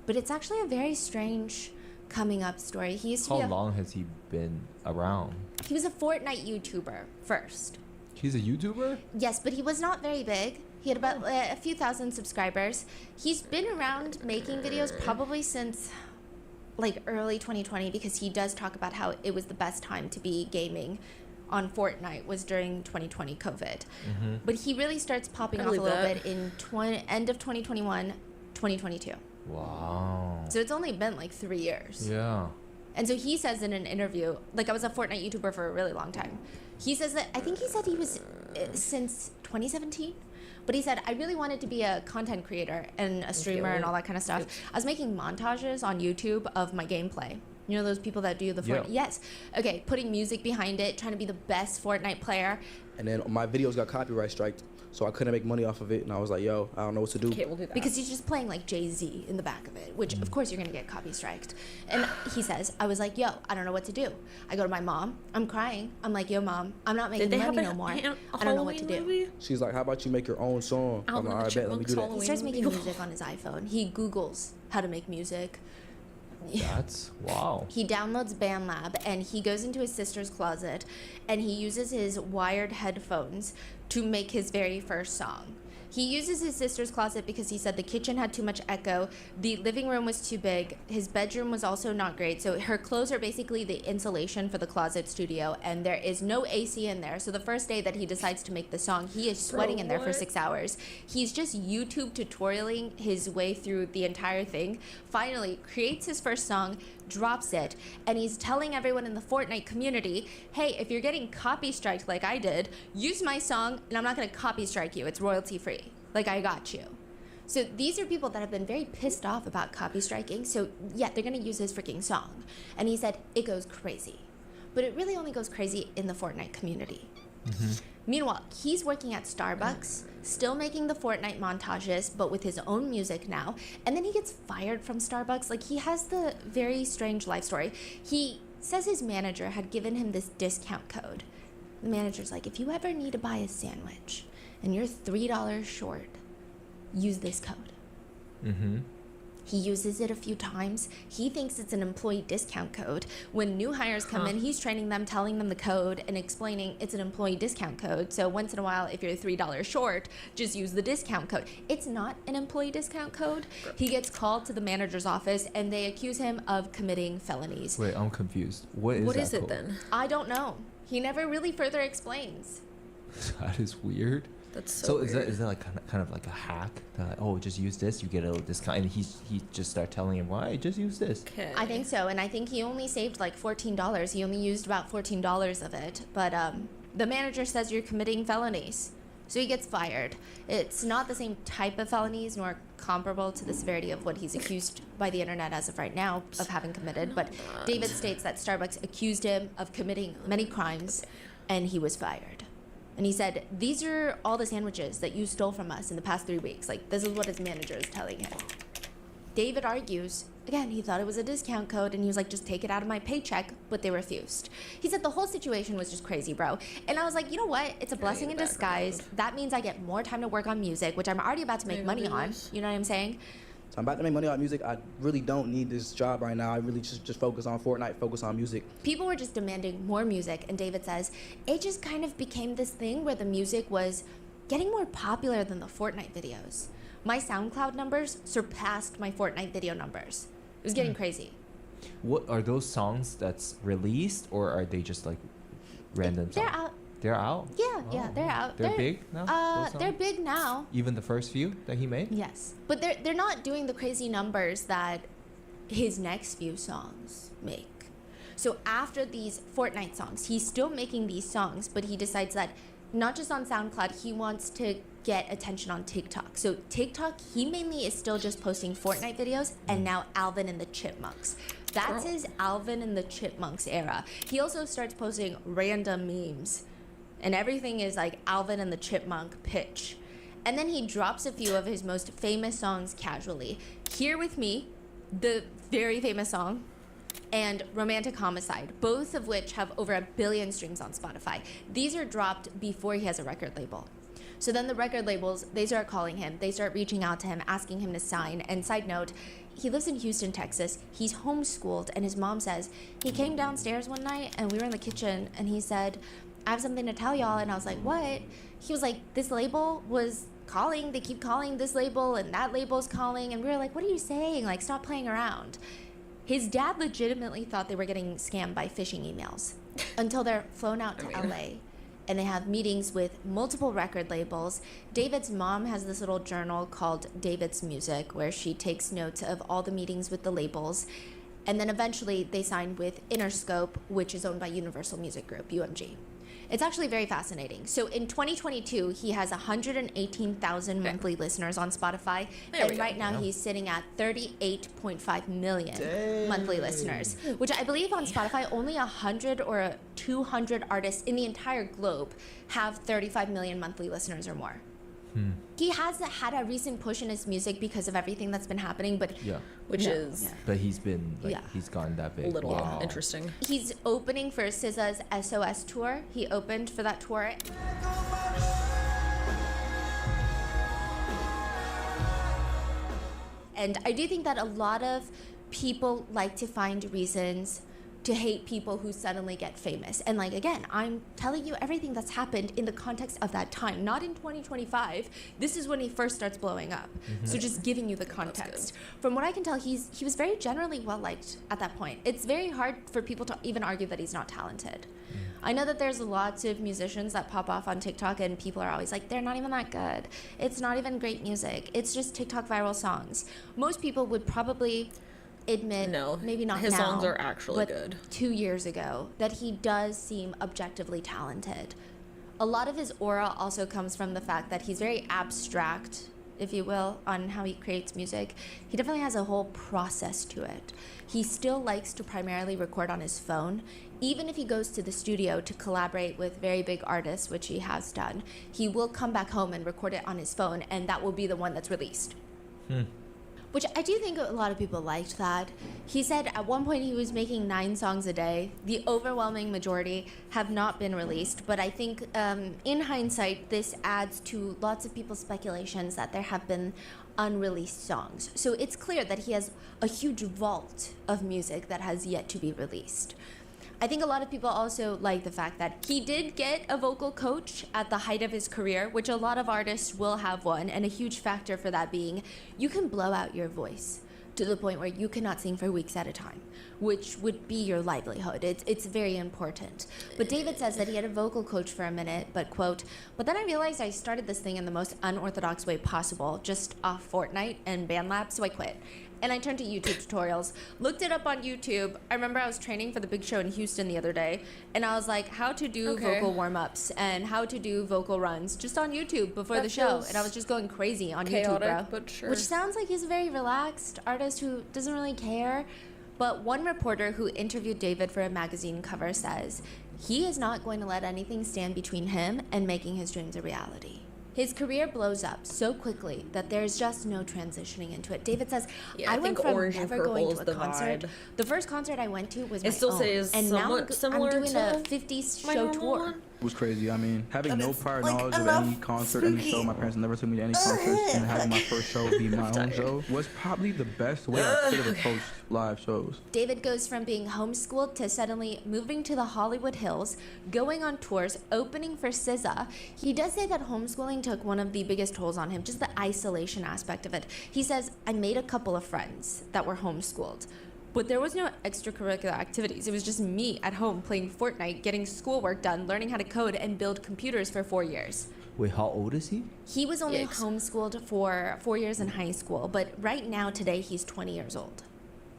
But it's actually a very strange coming up story. He used to How be long has he been around? he was a Fortnite YouTuber first. He's a YouTuber? Yes, but he was not very big. He had about a few thousand subscribers. He's been around making videos probably since like early 2020 because he does talk about how it was the best time to be gaming on Fortnite was during 2020 COVID. But he really starts popping I off a believe little that. bit in end of 2021, 2022. Wow. So it's only been like 3 years. Yeah. And so he says in an interview, like I was a Fortnite YouTuber for a really long time. He says that, I think he said he was since 2017. But he said, I really wanted to be a content creator and a streamer and all that kind of stuff. I was making montages on YouTube of my gameplay. You know those people that do the Fortnite? Yeah. Yes. Okay, putting music behind it, trying to be the best Fortnite player. And then my videos got copyright striked, so I couldn't make money off of it. And I was like, yo, I don't know what to do. Okay, we'll do that. Because he's just playing like Jay-Z in the back of it, which of course you're gonna get copy striked. And he says, I was like, yo, I don't know what to do. I go to my mom, I'm crying. I'm like, yo mom, I'm not making Did they have money a, no more. a I don't know what to do. Halloween movie? She's like, how about you make your own song? I'm Alvin like, all and the right, bet, let me do Chipmunks that. Halloween He starts making movie. music on his iPhone. He Googles how to make music. That's wow. He downloads BandLab and he goes into his sister's closet and he uses his wired headphones to make his very first song. He uses his sister's closet because he said the kitchen had too much echo, the living room was too big, his bedroom was also not great. So her clothes are basically the insulation for the closet studio and there is no AC in there. So the first day that he decides to make the song, he is sweating in there for what? 6 hours. He's just YouTube tutorialing his way through the entire thing. Finally, creates his first song, drops it, and he's telling everyone in the Fortnite community, hey, if you're getting copy striked like I did, use my song and I'm not gonna copy strike you. It's royalty free. Like I got you. So these are people that have been very pissed off about copy striking. So yeah, they're gonna use his freaking song. And he said it goes crazy. But it really only goes crazy in the Fortnite community. Meanwhile, he's working at Starbucks, still making the Fortnite montages, but with his own music now. And then he gets fired from Starbucks. Like, he has the very strange life story. He says his manager had given him this discount code. The manager's like, if you ever need to buy a sandwich and you're $3 short, use this code. Mm-hmm. He uses it a few times. He thinks it's an employee discount code. When new hires come in, he's training them, telling them the code, and explaining it's an employee discount code. So once in a while, if you're $3 short, just use the discount code. It's not an employee discount code. He gets called to the manager's office, and they accuse him of committing felonies. Wait, I'm confused. What is What that is it code? then? I don't know. He never really further explains. That is weird. That's So so, is weird. that like kind of like a hack? That like, oh, just use this, you get a little discount, and he just start telling him why just use this. Okay. I think so, and I think he only saved like $14. He only used about $14 of it, but the manager says you're committing felonies, so he gets fired. It's not the same type of felonies, nor comparable to the severity of what he's accused by the internet as of right now of having committed, but David states that Starbucks accused him of committing many crimes, and he was fired. And he said, these are all the sandwiches that you stole from us in the past 3 weeks. Like, this is what his manager is telling him. David argues, again, he thought it was a discount code and he was like, just take it out of my paycheck, but they refused. He said the whole situation was just crazy, bro. And I was like, you know what? It's a blessing in disguise. That means I get more time to work on music, which I'm already about to make money on. You know what I'm saying? So I'm about to make money on music. I really don't need this job right now. I really just focus on Fortnite, focus on music. People were just demanding more music, and David says it just kind of became this thing where the music was getting more popular than the Fortnite videos. My SoundCloud numbers surpassed my Fortnite video numbers. It was getting crazy. What are those songs that's released, or are they just like random songs? They're out. They're out? Yeah, they're out. They're big now? Those They're songs? big now. Even the first few that he made? Yes, but they're not doing the crazy numbers that his next few songs make. So after these Fortnite songs, he's still making these songs, but he decides that not just on SoundCloud, he wants to get attention on TikTok. So TikTok, he mainly is still just posting Fortnite videos, and now Alvin and the Chipmunks. That's his Alvin and the Chipmunks era. He also starts posting random memes, and everything is like Alvin and the Chipmunk pitch. And then he drops a few of his most famous songs casually. Here With Me, the very famous song, and Romantic Homicide, both of which have over 1 billion streams on Spotify. These are dropped before he has a record label. So then the record labels, they start calling him, they start reaching out to him, asking him to sign. And side note, he lives in Houston, Texas. He's homeschooled, and his mom says he came downstairs one night and we were in the kitchen and he said, I have something to tell y'all. And I was like, what? He was like, this label was calling, they keep calling this label and that label's calling. And we were like, what are you saying? Like, stop playing around. His dad legitimately thought they were getting scammed by phishing emails until they're flown out to LA and they have meetings with multiple record labels. David's mom has this little journal called David's Music where she takes notes of all the meetings with the labels. And then eventually they signed with Interscope, which is owned by Universal Music Group, UMG. It's actually very fascinating. So in 2022, he has 118,000 monthly listeners on Spotify. And right now he's sitting at 38.5 million monthly listeners, which I believe on Spotify, only 100 or 200 artists in the entire globe have 35 million monthly listeners or more. He has had a recent push in his music because of everything that's been happening, but but he's been he's gone that big. A little interesting. He's opening for SZA's SOS tour. He opened for that tour. And I do think that a lot of people like to find reasons to hate people who suddenly get famous. And like, again, I'm telling you everything that's happened in the context of that time, not in 2025. This is when he first starts blowing up. So just giving you the context. From what I can tell, he was very generally well-liked at that point. It's very hard for people to even argue that he's not talented. I know that there's lots of musicians that pop off on TikTok and people are always like, they're not even that good. It's not even great music. It's just TikTok viral songs. Most people would probably admit, no, maybe not his now, songs are actually but good. 2 years ago, that he does seem objectively talented. A lot of his aura also comes from the fact that he's very abstract, if you will, on how he creates music. He definitely has a whole process to it. He still likes to primarily record on his phone. Even if he goes to the studio to collaborate with very big artists, which he has done, he will come back home and record it on his phone, and that will be the one that's released. Which I do think a lot of people liked that. He said at one point he was making 9 songs a day. The overwhelming majority have not been released, but I think in hindsight, this adds to lots of people's speculations that there have been unreleased songs. So it's clear that he has a huge vault of music that has yet to be released. I think a lot of people also like the fact that he did get a vocal coach at the height of his career, which a lot of artists will have one, and a huge factor for that being you can blow out your voice to the point where you cannot sing for weeks at a time, which would be your livelihood. It's very important. But David says that he had a vocal coach for a minute, but quote, but then I realized I started this thing in the most unorthodox way possible, just off Fortnite and BandLab, so I quit. And I turned to YouTube tutorials, looked it up on YouTube. I remember I was training for the big show in Houston the other day, and I was like, how to do vocal warm-ups and how to do vocal runs just on YouTube before the show. And I was just going crazy on YouTube, bro. But sure. Which sounds like he's a very relaxed artist who doesn't really care. But one reporter who interviewed David for a magazine cover says he is not going to let anything stand between him and making his dreams a reality. His career blows up so quickly that there's just no transitioning into it. David says, Yeah, I I went think from orange and never going purple to is a the concert. vibe. The first concert I went to was It my still own. says And now somewhat similar I'm doing to a 50s my show normal tour. one. It was crazy. I mean, having no prior like, knowledge of any concert, any show, my parents never took me to any concerts, and having my first show be my own show was probably the best way I could have approached live shows. David goes from being homeschooled to suddenly moving to the Hollywood Hills, going on tours, opening for SZA. He does say that homeschooling took one of the biggest tolls on him, just the isolation aspect of it. He says, I made a couple of friends that were homeschooled, but there was no extracurricular activities. It was just me at home playing Fortnite, getting schoolwork done, learning how to code and build computers for 4 years. Wait, how old is he? He was only Yikes. homeschooled for 4 years in high school, but right now, today, he's 20 years old.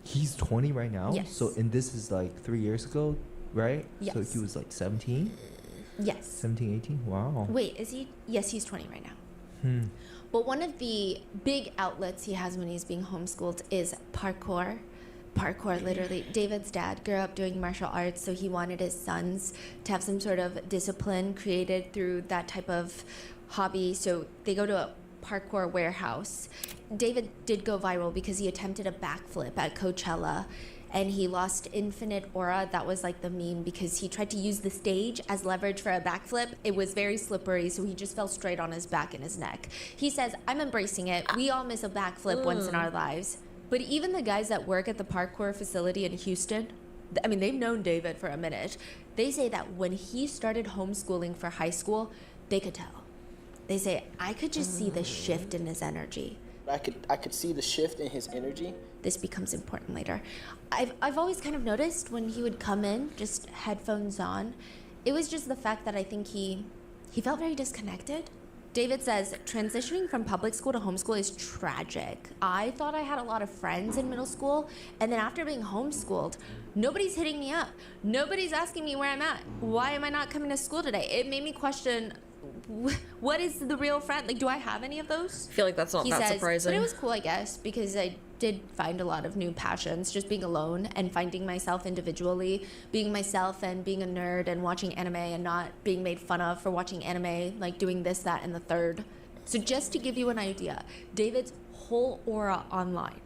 He's 20 right now? Yes. So, and this is like 3 years ago, right? So Yes. he was like 17? Yes. 17, 18? Wow. Wait, is he? Yes, he's 20 right now. Hmm. But one of the big outlets he has when he's being homeschooled is parkour. Parkour, literally. David's dad grew up doing martial arts, so he wanted his sons to have some sort of discipline created through that type of hobby. So they go to a parkour warehouse. David did go viral because he attempted a backflip at Coachella and he lost infinite aura. That was like the meme because he tried to use the stage as leverage for a backflip. It was very slippery, so he just fell straight on his back and his neck. He says, I'm embracing it. We all miss a backflip once in our lives. But even the guys that work at the parkour facility in Houston, I mean, they've known David for a minute. They say that when he started homeschooling for high school, they could tell. They say, I could just see the shift in his energy. I could see the shift in his energy. This becomes important later. I've always kind of noticed when he would come in, just headphones on, it was just the fact that I think he felt very disconnected. David says, transitioning from public school to homeschool is tragic. I thought I had a lot of friends in middle school, and then after being homeschooled, nobody's hitting me up. Nobody's asking me where I'm at. Why am I not coming to school today? It made me question, what is the real friend? Like, do I have any of those? I feel like that's not that surprising. But it was cool, I guess, because I did find a lot of new passions, just being alone and finding myself individually, being myself and being a nerd and watching anime and not being made fun of for watching anime, like doing this, that, and the third. So just to give you an idea, David's whole aura online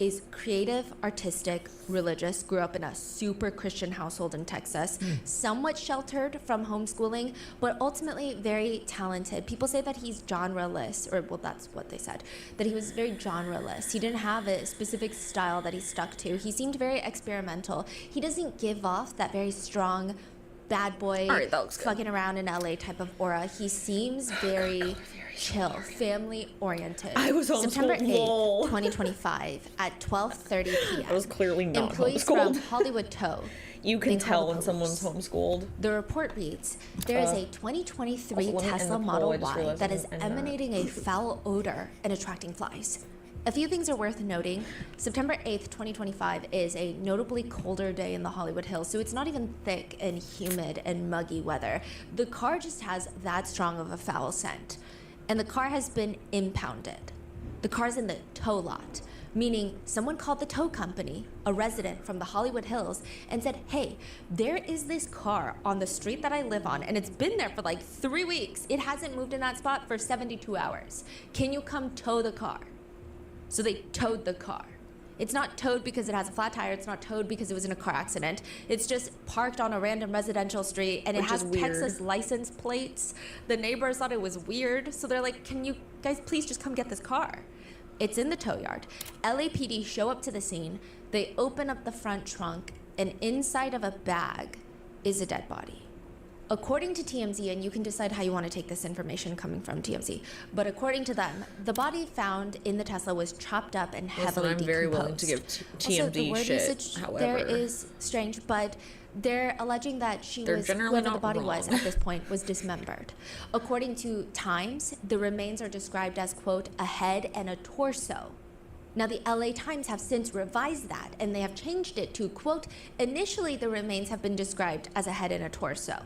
is creative, artistic, religious, grew up in a super Christian household in Texas, somewhat sheltered from homeschooling, but ultimately very talented. People say that he's genreless, or well, that's what they said, that he was very genreless. He didn't have a specific style that he stuck to. He seemed very experimental. He doesn't give off that very strong bad boy, All right, that looks good. fucking around in LA type of aura. He seems very chill, family oriented. I was September homeschooled. 8th, Lol. 2025 at 12:30 p.m. I was clearly not Employees homeschooled. from Hollywood Tow. You can they call tell the when someone's police. homeschooled. The report reads, there is a 2023 also, let me end Tesla the Model poll. I just Y realized that I is didn't end that. emanating a foul odor and attracting flies. A few things are worth noting. September 8th, 2025 is a notably colder day in the Hollywood Hills, so it's not even thick and humid and muggy weather. The car just has that strong of a foul scent. And the car has been impounded. The car's in the tow lot, meaning someone called the tow company, a resident from the Hollywood Hills, and said, hey, there is this car on the street that I live on, and it's been there for like 3 weeks. It hasn't moved in that spot for 72 hours. Can you come tow the car? So they towed the car. It's not towed because it has a flat tire. It's not towed because it was in a car accident. It's just parked on a random residential street, and it Which has is weird. Texas license plates. The neighbors thought it was weird, so they're like, can you guys please just come get this car? It's in the tow yard. LAPD show up to the scene. They open up the front trunk, and inside of a bag is a dead body. According to TMZ, and you can decide how you want to take this information coming from TMZ, but according to them, the body found in the Tesla was chopped up and heavily I'm very willing to give decomposed. Also, the TMZ word shit, usage however. there is strange, but they're alleging that They're was generally whoever the not body was wrong. at this point was dismembered. According to Times, the remains are described as, quote, a head and a torso. Now, the LA Times have since revised that, and they have changed it to, quote, initially the remains have been described as a head and a torso.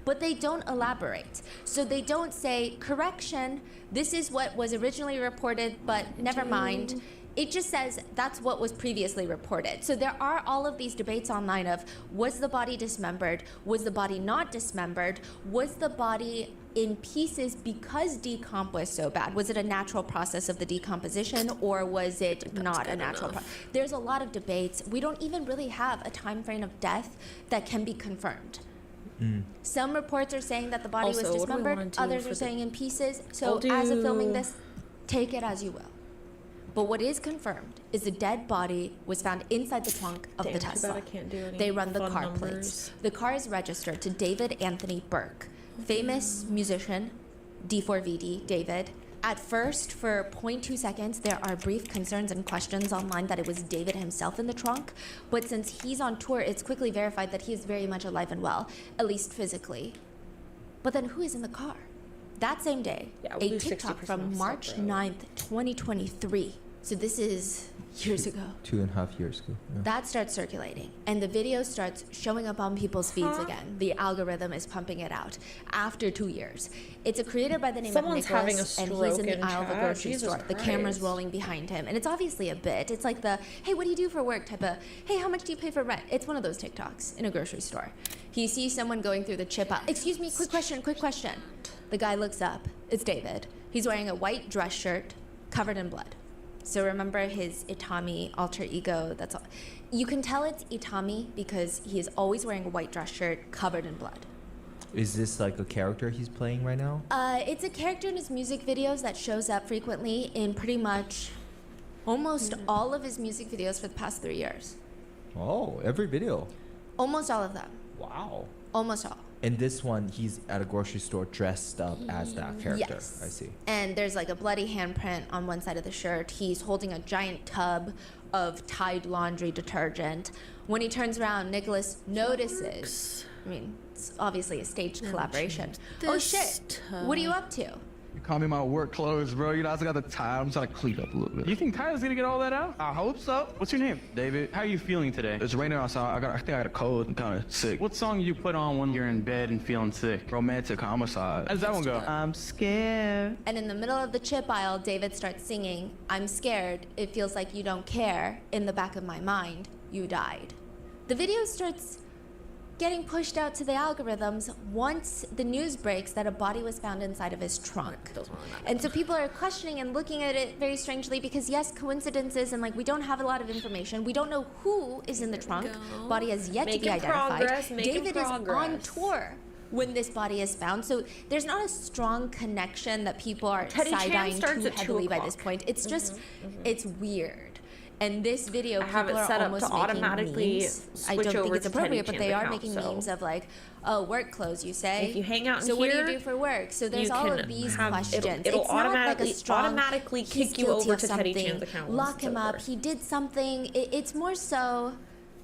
But they don't elaborate. So they don't say, correction, this is what was originally reported, but never mind. It just says that's what was previously reported. So there are all of these debates online of, was the body dismembered? Was the body not dismembered? Was the body in pieces because decomp was so bad? Was it a natural process of the decomposition, or was it not a natural process? There's a lot of debates. We don't even really have a time frame of death that can be confirmed. Some reports are saying that the body Also, was what do we dismembered. wanna do Others for are the- saying in pieces. So I'll as of do- filming this, take it as you will. But what is confirmed is the dead body was found inside the trunk of Damn, the too bad Tesla. I can't do any They run the fun car numbers. plates. The car is registered to David Anthony Burke, famous musician, D4VD, David. At first, for 0.2 seconds, there are brief concerns and questions online that it was David himself in the trunk. But since he's on tour, it's quickly verified that he is very much alive and well, at least physically. But then who is in the car? That same day, Yeah, we'll a do TikTok 60% from off March separate. 9th, 2023. So this is years ago. 2.5 years ago. Yeah. That starts circulating, and the video starts showing up on people's feeds again. The algorithm is pumping it out after 2 years. It's a creator by the name Someone's of Nicholas, having a and he's stroke in the in aisle of a chat. grocery Jesus store. The camera's Christ. rolling behind him, and it's obviously a bit. It's like the, hey, what do you do for work type of, hey, how much do you pay for rent? It's one of those TikToks in a grocery store. He sees someone going through the chip aisle. Excuse me, quick question. The guy looks up. It's David. He's wearing a white dress shirt covered in blood. So remember his Itami alter ego. That's all. You can tell it's Itami because he is always wearing a white dress shirt covered in blood. Is this like a character he's playing right now? It's a character in his music videos that shows up frequently in pretty much almost all of his music videos for the past 3 years. Oh, every video. Almost all of them. Wow. Almost all. In this one, he's at a grocery store dressed up as that character. Yes. I see. And there's like a bloody handprint on one side of the shirt. He's holding a giant tub of Tide laundry detergent. When he turns around, Nicholas notices. I mean, it's obviously a staged collaboration. Oh shit! What are you up to? You call me my work clothes, bro. You know, I still got the tie. I'm trying to clean up a little bit. You think Tyler's gonna get all that out? I hope so. What's your name? David, How are you feeling today? it's raining outside. I think I got a cold. I'm kind of sick. What song do you put on when you're in bed and feeling sick? Romantic homicide. How does that one go? I'm scared. And in the middle of the chip aisle, David starts singing, "I'm scared, it feels like you don't care, in the back of my mind, you died." The video starts getting pushed out to the algorithms once the news breaks that a body was found inside of his trunk. Doesn't really matter. And so people are questioning and looking at it very strangely because yes, coincidences and like we don't have a lot of information. We don't know who is in the trunk. go. Body has yet to be Making identified. progress, making David is on progress. tour when this body is found. So there's not a strong connection that people are Teddy Chan side-eyeing starts too at 2 heavily by this o'clock. point. It's just, it's weird. And this video, I have people it are set up almost to making automatically memes. I switch don't think over it's to appropriate, Teddy but they Chan's are account, making so- memes of like, oh, work clothes, you say? If you hang out in so what do here, you do for work? So there's you all can of these have- questions. it'll It's not like a automatically- strong, automatically he's kick you guilty over of to Teddy something, Chan's account lock once him it's up, over. he did something. It's more so,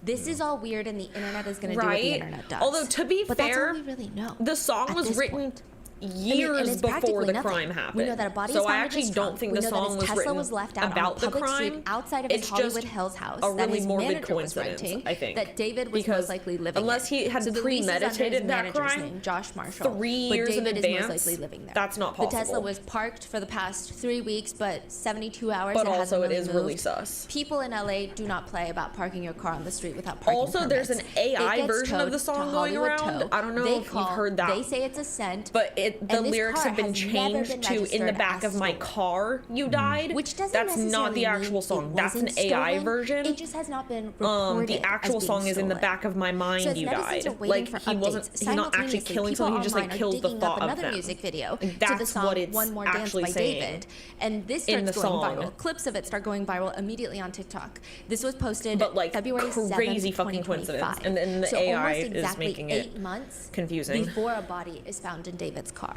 this is all weird and the internet is going to do what the Right? internet does. Although, to be but fair, that's all we really know. the song at was this written point. years and it's before practically the nothing. crime happened. We know that a body so is found I in actually his don't trunk. think We the know that song his was Tesla written was left out about on the public street crime. outside of his It's Hollywood just Hills house a that really his morbid manager was coincidence, renting, I think. that David was Because most likely living unless in. he had So the lease is under his premeditated that manager's crime, name, Josh Marshall, 3 but years in David is most advance, likely living there. that's not The Tesla possible. was parked for the past 3 weeks, but 72 hours But it also hasn't it really is moved. really sus. People in LA do not play about parking your car on the street without parking Also, there's an permits. AI It gets version of towed the to song going Hollywood around. Tow. I don't know They if you've call, heard that. They say it's a scent. But the And this lyrics car have been has never changed been to "in the registered back as of my stolen. car, you died." Which doesn't That's not the necessarily actual mean song. it That's an wasn't AI stolen. version. It just has not been reported The actual as being song is "in the stolen. back of my mind, So as you netizens died." are waiting Like for he wasn't. updates, He's not actually simultaneously, killing people someone. He just like online are kills the digging thought up of another them. music video Like, to the that's song what it's "One More Dance" actually by saying David, and this in starts the going song. viral. Clips of it start going viral immediately on TikTok. This was posted But, like, February 7th, crazy fucking coincidence. 2025. And then the so AI almost is exactly making it 8 months confusing. before a body is found in David's car.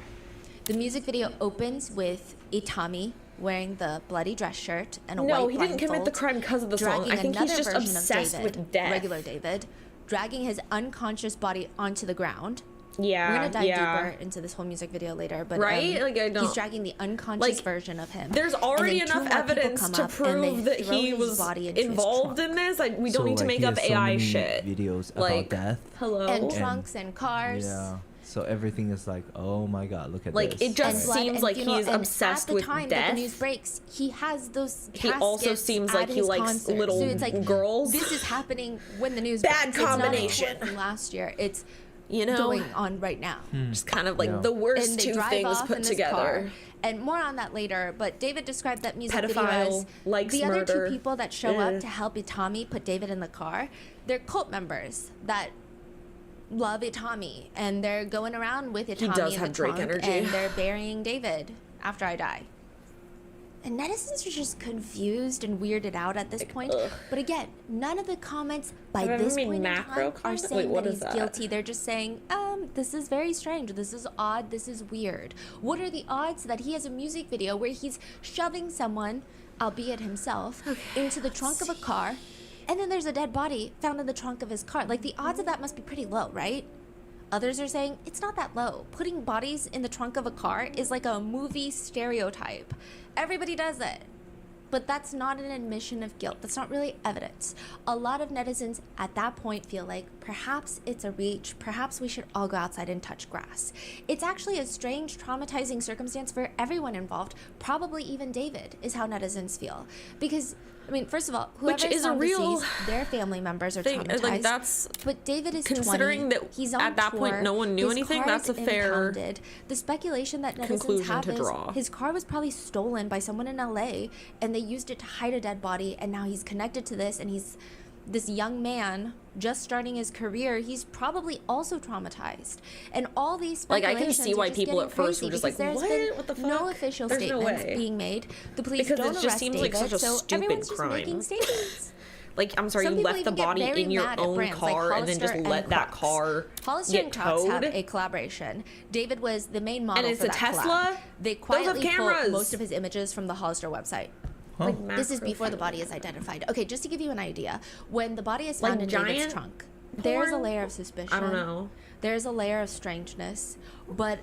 The music video opens with Itami wearing the bloody dress shirt and a white No, he didn't commit the blindfold, crime because of the song. dragging I think he's another just version of obsessed David, with death. regular David, dragging his unconscious body onto the ground. Yeah, We're gonna dive yeah. deeper into this whole music video later, but Right? Like, I don't- he's dragging the unconscious like, version of him. There's already And then two enough more people evidence come to up and they prove that throw he his was body into his involved trunk. in this. Like, we don't So, need to like, make he up has so AI many shit. videos Like, about death. hello. And trunks and cars. Yeah. So everything is like, oh my god, look at Like, this. it just blood seems and like funeral, he's and obsessed at the with time that death. the news breaks, he has those He also caskets seems at like he his likes concert. little so it's like, girls. This is happening when the news Bad breaks. combination. It's not from last year. It's You know, going on right now. just kind of like Yeah. the worst And they two drive things off put in this together. car. And more on that later, but David described that music video Pedophile, as likes the other murder. two people that show Eh. up to help Itami put David in the car. They're cult members that love Itami, and they're going around with Itami does in have the Drake trunk, energy. and they're burying David after I die. And netizens are just confused and weirded out at this point. ugh. But again, none of the comments by Have I ever this made point in macro time are comments? saying Wait, what that is he's that? guilty. They're just saying, this is very strange. This is odd. This is weird. What are the odds that he has a music video where he's shoving someone, albeit himself, into the trunk of a car, and then there's a dead body found in the trunk of his car? Like, the odds of that must be pretty low, right? Others are saying it's not that low. Putting bodies in the trunk of a car is like a movie stereotype. Everybody does it. But that's not an admission of guilt. That's not really evidence. A lot of netizens at that point feel like perhaps it's a reach. Perhaps we should all go outside and touch grass. It's actually a strange, traumatizing circumstance for everyone involved. Probably even David is how netizens feel. Because, I mean, first of all, whoever Which is a found real deceased, their family members are thing. traumatized. Like, that's but David is considering 20. that He's on at that tour. point no one knew His anything, car that's is a fair impounded. The speculation that netizens conclusion have to is draw. his car was probably stolen by someone in LA, and they used it to hide a dead body, and now he's connected to this, and he's this young man just starting his career. He's probably also traumatized, and all these Like, I speculations can see why are just people getting at first crazy were just because like, there's "What? been What the no fuck? official There's no statements way." being made. The police Because don't it just arrest seems David, like such a so stupid everyone's just crime. making statements. Like, I'm sorry, Some you people left the even get body very in your mad at own brands like car and then just Hollister and let that Crocs. car Hollister get and Crocs have towed. a collaboration. David was the main model And it's for a that Tesla? collab. They Those have quietly pulled cameras. most of his images from the Hollister website. Huh? This is Macro before the porn. body is identified. Okay, just to give you an idea, when the body is Like found in David's giant trunk, there's a porn? layer of suspicion. I don't know. There's a layer of strangeness, but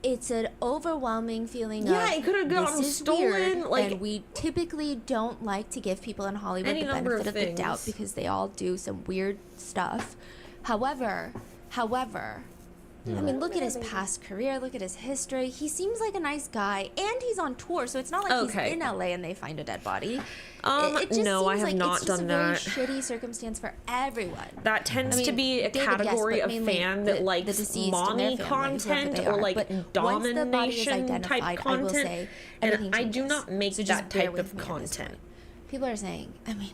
it's an overwhelming feeling Yeah, of it could've gotten this is stolen, weird, like- and we typically don't like to give people in Hollywood Any the number benefit of of the doubt things. because they all do some weird stuff. However, I mean, look at his past career. Look at his history. He seems like a nice guy, and he's on tour, so it's not like Okay. he's in LA and they find a dead body. It just no, I seems have like not it's just done a very that. shitty circumstance for everyone. That tends I mean, to be a David, yes, category but of mainly fan the that likes deceased and their mommy family, whoever content they or are. like But once the body is domination identified, type I will content, say and everything I do changes. not make So just that bear type with of me at this content. point. People are saying, I mean,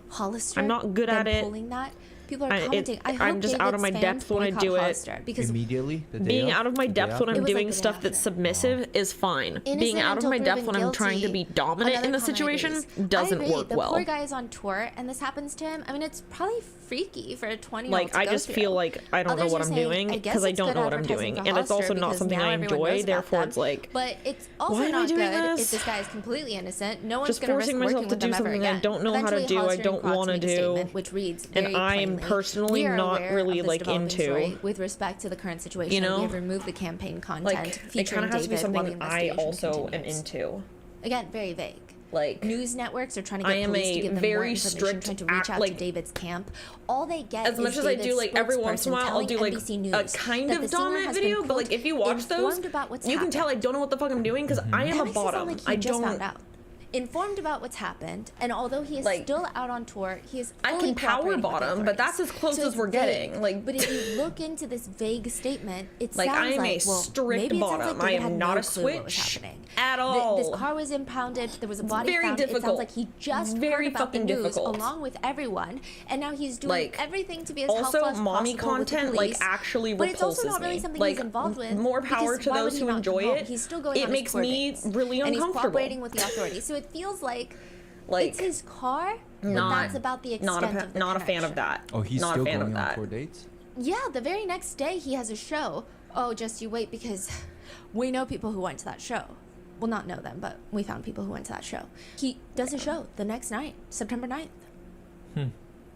Hollister. I'm not good at them it. Pulling that. People are I- it- commenting. I hope I'm just out of my David's depth fans when I boycott do it. Hollister because Immediately, the day Being of? out of my The day depth when after? I'm It was doing like the day stuff that's after. submissive is fine. Being Innocent out of until my depth proven when I'm trying to guilty. be dominant in Another the comment situation agrees. doesn't I agree. work the well. poor guy is on tour, and this happens to him. I mean, it's probably freaky for a 20-year-old Like, to I go just through. feel like I don't know Others what are I'm saying, doing I guess because I it's don't good know what I'm advertising doing. for And it's also Hollister not because something now I everyone enjoy, knows about therefore them. it's like, But it's why also am I not doing good if this? this guy is completely innocent. No one's just going to risk forcing working myself to with do them ever something I again. don't know how to Eventually, do, I Hollister and don't Crocs wanna made a do. statement, which reads And very I'm plainly, personally "We are not aware really, of this like, developing into- story with respect to the current situation. You know? We have removed the campaign content like it featuring kind of has to be David while the something I investigation also am continues." into. Again, very vague. Like, News networks are trying to I get am police a to give them very more information, strict trying to reach act- out like, to David's camp. All they get as is much as I do, David's like, every once in a spokesperson while, I'll telling do, like, NBC a News kind that of the singer dominant has video, been, but, like, quote, if you watch those, informed about what's you can tell I happened. don't know what the fuck I'm doing because I am That a makes it sound bottom. like he I just found don't. out. Informed about what's happened, and although he is Like, still out on tour, he is I fully can power cooperating with the bottom, but that's authorities. as close So as it's we're vague. getting. Like, but if you look into this vague statement, it Like, sounds I am a like, well, strict maybe it sounds bottom. like I David am had not no a clue what was switch happening. at all. This car was impounded. There was a body very found. It difficult. sounds like he just Very heard about the fucking news difficult. along with everyone, and now he's doing Like, everything to be as also, helpful as mommy possible with the content, like, police. actually But it's also repulses not really me. something Like, he's involved with. more power because to why would those he who not enjoy come home? it. He's still going It on his makes tour me dates, really and he's uncomfortable. cooperating with the authorities. So it feels like Like, it's his car, but not- that's about the extent of the not a fan of connection. that. Oh, he's not still a fan going of on that. tour dates? Yeah, the very next day he has a show. Oh, just you wait, because we know people who went to that show. Well, not know them, but we found people who went to that show. He does a show the next night, September 9th.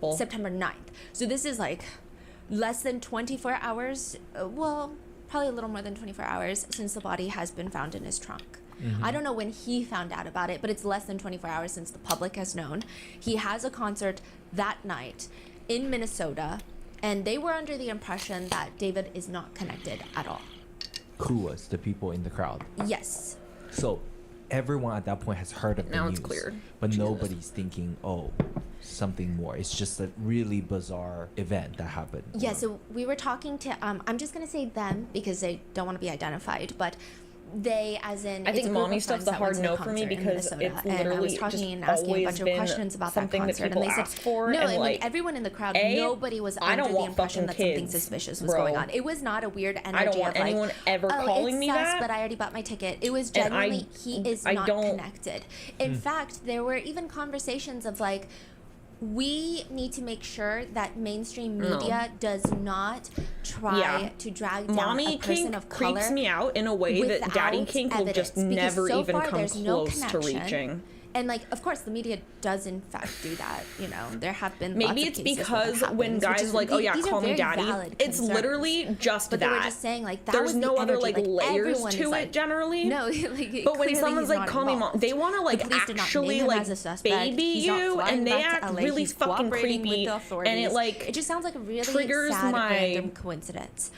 example. September 9th. So this is like less than 24 hours. Well, probably a little more than 24 hours since the body has been found in his trunk. I don't know when he found out about it, but it's less than 24 hours since the public has known. He has a concert that night in Minnesota, and they were under the impression that David is not connected at all. Who was the people in the crowd? Yes. So everyone at that point has heard of the Now news, it's cleared. but nobody's thinking, oh, something more. It's just a really bizarre event that happened. Yeah, so we were talking to, I'm just going to say them because they don't want to be identified, but they, as in, I it's think a group mommy of stuff's friends a that went hard to the no for me concert in because Minnesota, it's and I was literally talking just and asking a always bunch of been questions about that something that concert, and people they said, ask for, no, and, and like like, everyone in the crowd, A, nobody was I under don't the want impression that fucking something kids, suspicious was bro. going on. It was not a weird energy I don't want of like, anyone ever oh, calling it's me sus, that. but I already bought my ticket. It was And I- genuinely, he is I not don't- connected. In fact, there were even conversations of like, we need to make sure that mainstream media does not try to drag down Mommy a person kink of color creeps me out in a way that daddy without kink will just evidence, because never so even far come there's no close to connection. reaching. And like, of course, the media does in fact do that. You know, there have been Maybe lots of it's cases because where that when happens, which guys is- are like, oh yeah, these are call me very daddy, valid it's concerns. literally just But that. they were just saying like that There's was no the other energy. like layers everyone to is, it like, generally. No, like, But when clearly someone's he's like, not call me mom, involved. they want to like The police did not actually name him like as a suspect. baby He's not you, flying and they back to act LA. really He's fucking cooperating with creepy, the authorities. and it like it just sounds like a really triggers sad my random coincidence.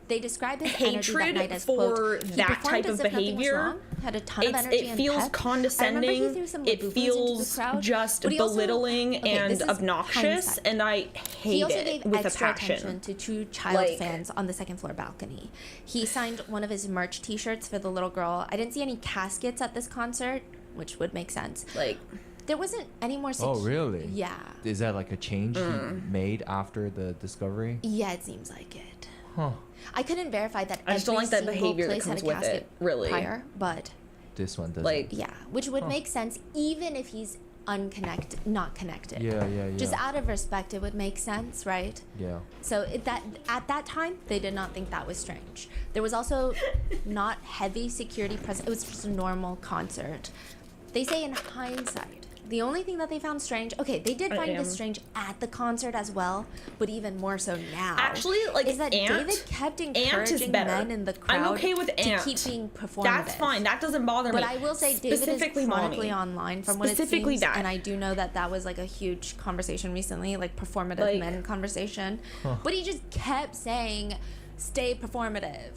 They describe his energy that hatred night as, for quote, he that performed type as of if nothing was behavior. wrong, had a ton of energy It and feels pep. I remember he condescending. threw some It Labubus into the feels crowd, just but he also- belittling okay, and this is obnoxious, hindsight. and I He hate also it gave with a extra attention passion. to two child Like- fans on the second floor balcony. He signed one of his merch T-shirts for the little girl. I didn't see any caskets at this concert, which would make sense. Like, There wasn't any more. Oh, really? Yeah. Is that like a change he made after the discovery? Yeah, it seems like it. Huh. I couldn't verify that. I just don't every like that single behavior that place had comes a with it, casket really. prior, but This one doesn't. Like- yeah, which would make sense even if he's unconnected, not connected. Yeah. Just out of respect, it would make sense, right? Yeah. So that at that time, they did not think that was strange. There was also not heavy security present. It was just a normal concert. They say in hindsight, the only thing that they found strange, okay, they did find this strange at the concert as well, but even more so now. Actually, like, is that Ant- David kept Ant is encouraging better. men in the crowd I'm okay with to Ant. keep being performative. That's fine. That doesn't bother me. But I will say David Specifically is chronically mommy. online from what it Specifically seems, that. and I do know that that was like a huge conversation recently, like performative Like- men conversation. But he just kept saying, "Stay performative,"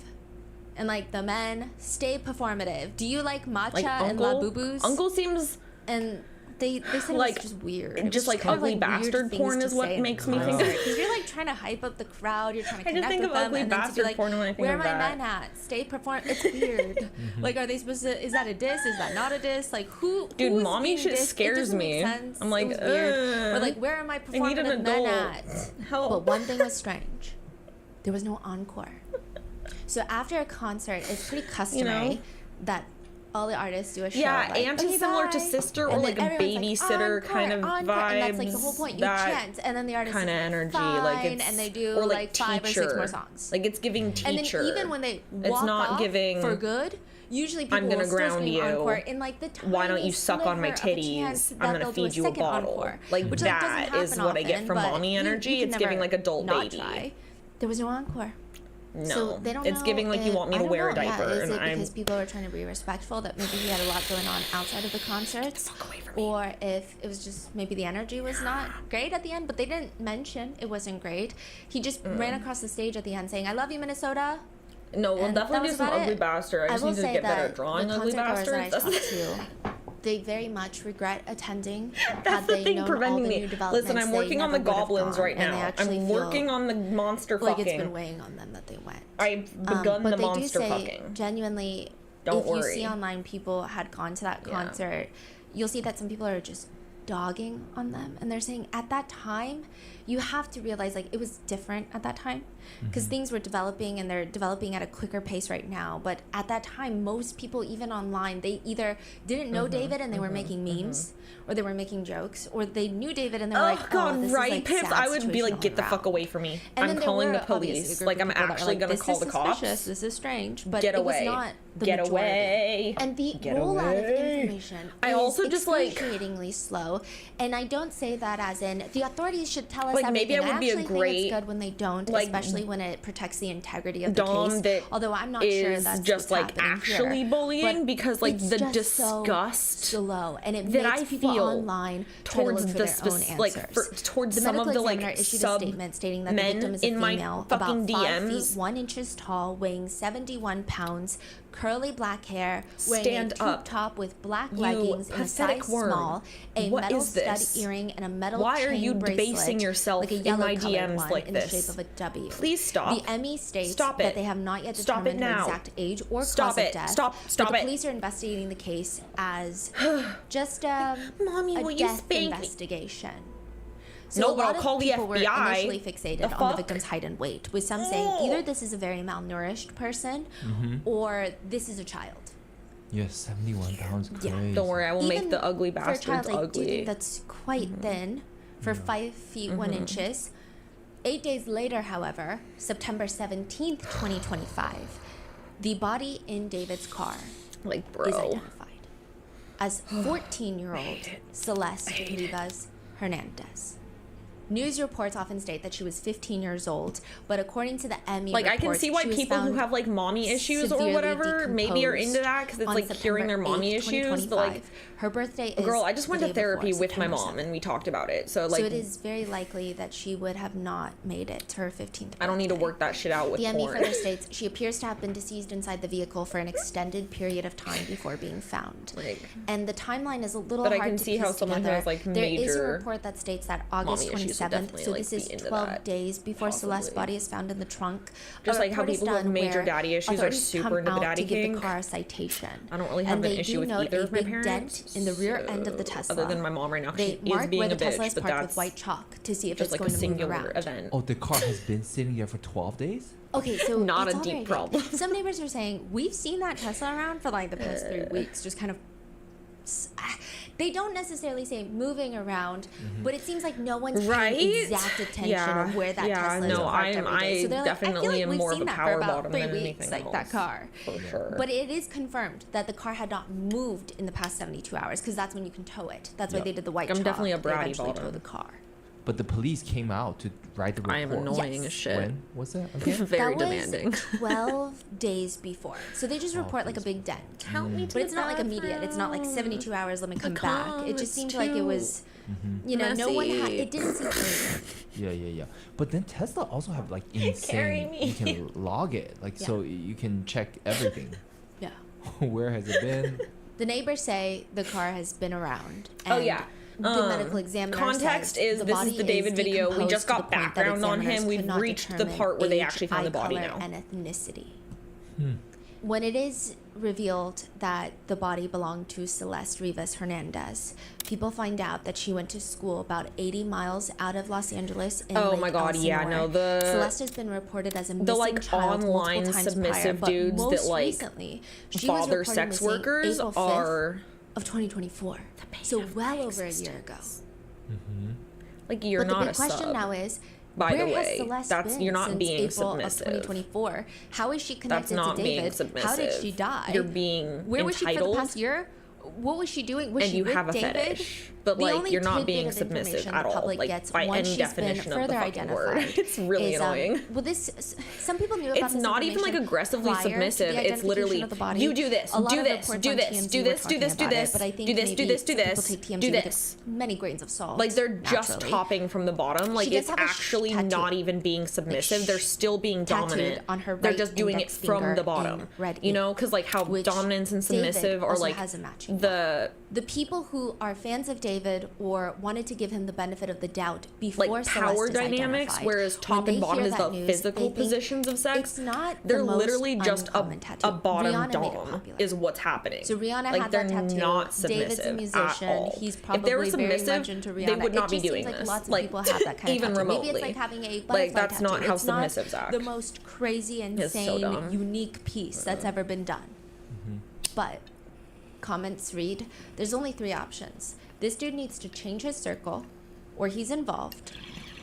and like the men, "Stay performative." Do you like matcha like and labubus? Uncle seems And they said like- it was just weird. It was just like kind of, ugly weird bastard things porn to is what say in makes a me think concert. of. Because you're like trying to hype up the crowd, you're trying to I just connect think with of them, ugly and then to be bastard like, porn when I think where of are my that. men at? Stay perform. It's weird. Like, are they supposed to? Is that a diss? Is that not a diss? Like, Dude, who's mommy being shit dissed? It scares doesn't make me. sense. I'm like, it was weird. Or ugh. like, where are my I need an performative men adult. at? Help. But one thing was strange. There was no encore. So after a concert, it's pretty customary that all the artists do a show. Yeah, like, Aunt okay, is similar to bye. Sister or And like then a everyone's like, babysitter encore, kind of encore, vibes. and that's like the whole point. You that chant, and then the artist kind of is energy, fine, like it's and they do or like 5 or 6 teacher. more songs. Like it's giving And teacher. then even when they It's walk not off giving, for good, usually people I'm gonna will still ground scream you. encore in like the Why don't you tiny suck on my sliver of a chance titties? that I'm gonna they'll do feed you a second bottle. encore, Like which, that doesn't is happen what I get often, from but mommy you energy. can It's giving never like adult not baby. try. There was no encore. No, So they don't it's know giving like you if- want me I to don't wear a know, diaper, yeah, is and it I'm because people are trying to be respectful that maybe he had a lot going on outside of the concerts, or if it was just maybe the energy was not great at the end, but they didn't mention it wasn't great. He just ran across the stage at the end saying, "I love you, Minnesota." no, we'll And that definitely do was some about ugly it. bastard. I just will need to say get better that at drawing the ugly concert goers that I bastards. talked to, they very much regret attending. That's had the they thing known preventing all the me. new developments, Listen, I'm they working on the never would have goblins gone, right and they now. actually I'm feel working on the monster like fucking. it's been weighing on them that they went. I've begun But the they do monster say, fucking. genuinely, Don't if you worry. see online people had gone to that Yeah. concert, you'll see that some people are just dogging on them, and they're saying at that time you have to realize like it was different at that time because things were developing, and they're developing at a quicker pace right now, but at that time most people, even online, they either didn't know David and they were making memes, or they were making jokes, or they knew David and they're Oh like, god, oh, this right, is like Pips? sad I would be like, situational get the route. fuck away from me. And I'm then there calling were the obviously a police. group Like of I'm people that were actually like, gonna this call is the cops. suspicious, this is strange, but Get it away. was not the Get majority. away. And the Get rollout of away. information I is also just, like- excruciatingly slow. And I don't say that as in the authorities should tell us Like, everything. maybe I would be a actually think great, it's good when they don't, like, especially when it protects the integrity of the Dom case. that Although I'm not sure is that's just what's like happening actually here. bullying, But because like it's the just so disgust slow, and it that makes I people feel online try to towards look for the their own like answers. towards The some of medical the examiner like issued a sub statement stating that the men victim is a in my female, fucking about 5 DMs. feet 1 inches tall, weighing 71 pounds, curly black hair, wearing Stand a tube up. top with black You leggings in a pathetic size worm. small, a What metal is this? stud earring, and a metal Why are chain you bracelet, debasing yourself like a in yellow my colored DMs one like in this? the shape of a W. Please stop. The ME states Stop that it. they have not yet Stop it determined her now. exact age or Stop cause it. of death. Stop but it. the police are investigating the case as just Mommy, a will you death spank me? investigation. So No, a but lot I'll call of the people were FBI. initially fixated The on the fuck? victim's height and weight, with some saying either this is a very malnourished person or this is a child. Yes, 71 pounds. Yeah. Crazy. Don't worry, I will make Even the ugly for a bastards child, I do ugly. think that's quite thin for 5 feet 1 inches. 8 days later, however, September 17th, 2025, the body in David's car Like, is bro. identified as 14-year-old Celeste Rivas Hernandez. News reports often state that she was 15 years old, but according to the ME Like, I can reports, see why she was people who found have like mommy issues or severely whatever maybe are into decomposed that because it's on like September curing their mommy 8th, issues. But like, 2025. Her birthday is girl, I just went the to day therapy before, with my September mom 7th. and we talked about it. So like, So it is very likely that she would have not made it to her 15th birthday. I don't need to work that shit out with The ME porn. further states she appears to have been deceased inside the vehicle for an extended period of time before being found. Like, And the timeline is a little But I hard can to see how piece someone who together. has, like, There is a major report that states that August mommy issues would 27th, definitely, so like, this is be into 12 that, days before Celeste's possibly. body is found in the trunk. Just A like how report is people who have done major where daddy issues are authorities super come into the out daddy to give kink. the car a citation. I don't really have And an they issue do with note either a of my big parents. dent in the rear end of the so- Tesla. Other than my mom right now, They she is mark being where the a Tesla bitch, is but parked with that's white chalk to see if just it's like a going to move singular around. event. Oh, the car has been sitting there for 12 days? Okay, so Not it's a all deep very vague. problem. Some neighbors are saying we've seen that Tesla around for like the past 3 weeks, just kind of. They don't necessarily say moving around, but it seems like no one's Right? paying exact attention Yeah. of where that Yeah, Tesla is no, parked I'm- every day. So I they're like, I feel definitely like am we've more of seen a that power for about bottom 3 than weeks, anything like that else. car. For sure. But it is confirmed that the car had not moved in the past 72 hours because that's when you can tow it. That's why Yeah. they did the white I'm chalk. definitely a They bratty eventually bottom. towed the car. But the police came out to write the report. I am annoying Yes. as shit. When was that? Again? Very that demanding. was 12 days before. So they just report like a big dent. Count me to But it's the not like immediate. It's not like bathroom. 72 hours, let me come The back. calm, It just it's seemed like it too was, you know, no one had, messy. it didn't seem urgent. Yeah. But then Tesla also have like Carry insane. me. You can log it, like so you can check everything. Yeah. Where has it been? The neighbors say the car has been around. Oh, and yeah. The medical examiner Context says is the this body is the David video. We decomposed just to the got point that background on examiners him. could We've not reached the determine part where they age, actually found the eye body color, now. and ethnicity. When it is revealed that the body belonged to Celeste Rivas Hernandez, people find out that she went to school about 80 miles out of Los Angeles in Oh Lake my God, yeah, Elsinore. no, the- Celeste has been reported as a missing like, child online multiple times submissive prior, but dudes that, most like, recently, she was Father reported sex missing workers April 5th are of 2024. So well over a year ago. like you're But the not big a question sub. now is, By the where way, has Celeste that's- been you're not since being April submissive. of 2024? How is she That's connected not to being David? submissive. How did she die? You're being Where was she for the entitled. past year? What was she doing? Was And she you with have a David? fetish, but The like only you're not tidbit being of submissive information at the all, public like gets by once any she's been definition of the further fucking word. identified It's really is, annoying. Well, this some people knew about It's this not even like information aggressively prior to the submissive. It's identification literally of the body. you do this, A lot do of this, reports do on this, TMZ do were this, do talking this, do about it, this, but I think do this, do maybe this, do people this, take TMZ do with this. many grains of salt. Like they're just naturally. topping from the bottom. Like She does it's have a actually tattoo. not even being submissive. They're still being tattooed dominant. on her They're right just doing it index from finger the in bottom. red You know, ink, because like how which dominance and David submissive are also like has a matching the The people who are fans of David or wanted to give him the benefit of the doubt before like Celeste power is dynamics, identified, whereas when top they and bottom hear is that the news, physical they think positions of sex. It's not They're the most literally just uncommon tattoo. a bottom Rihanna made it dom popular. is what's happening. So Rihanna like, had they're that tattoo. not submissive David's a at musician. all. He's If they were probably very submissive, much into Rihanna. they would not it be just doing seems like this. lots of Like, people have that kind even of tattoo. Maybe remotely. it's like having a Like, butterfly that's tattoo. not how It's not submissives act. the most crazy, It's so insane, dumb. unique piece that's ever been done. But comments read, there's only 3 options. This dude needs to change his circle, or he's involved,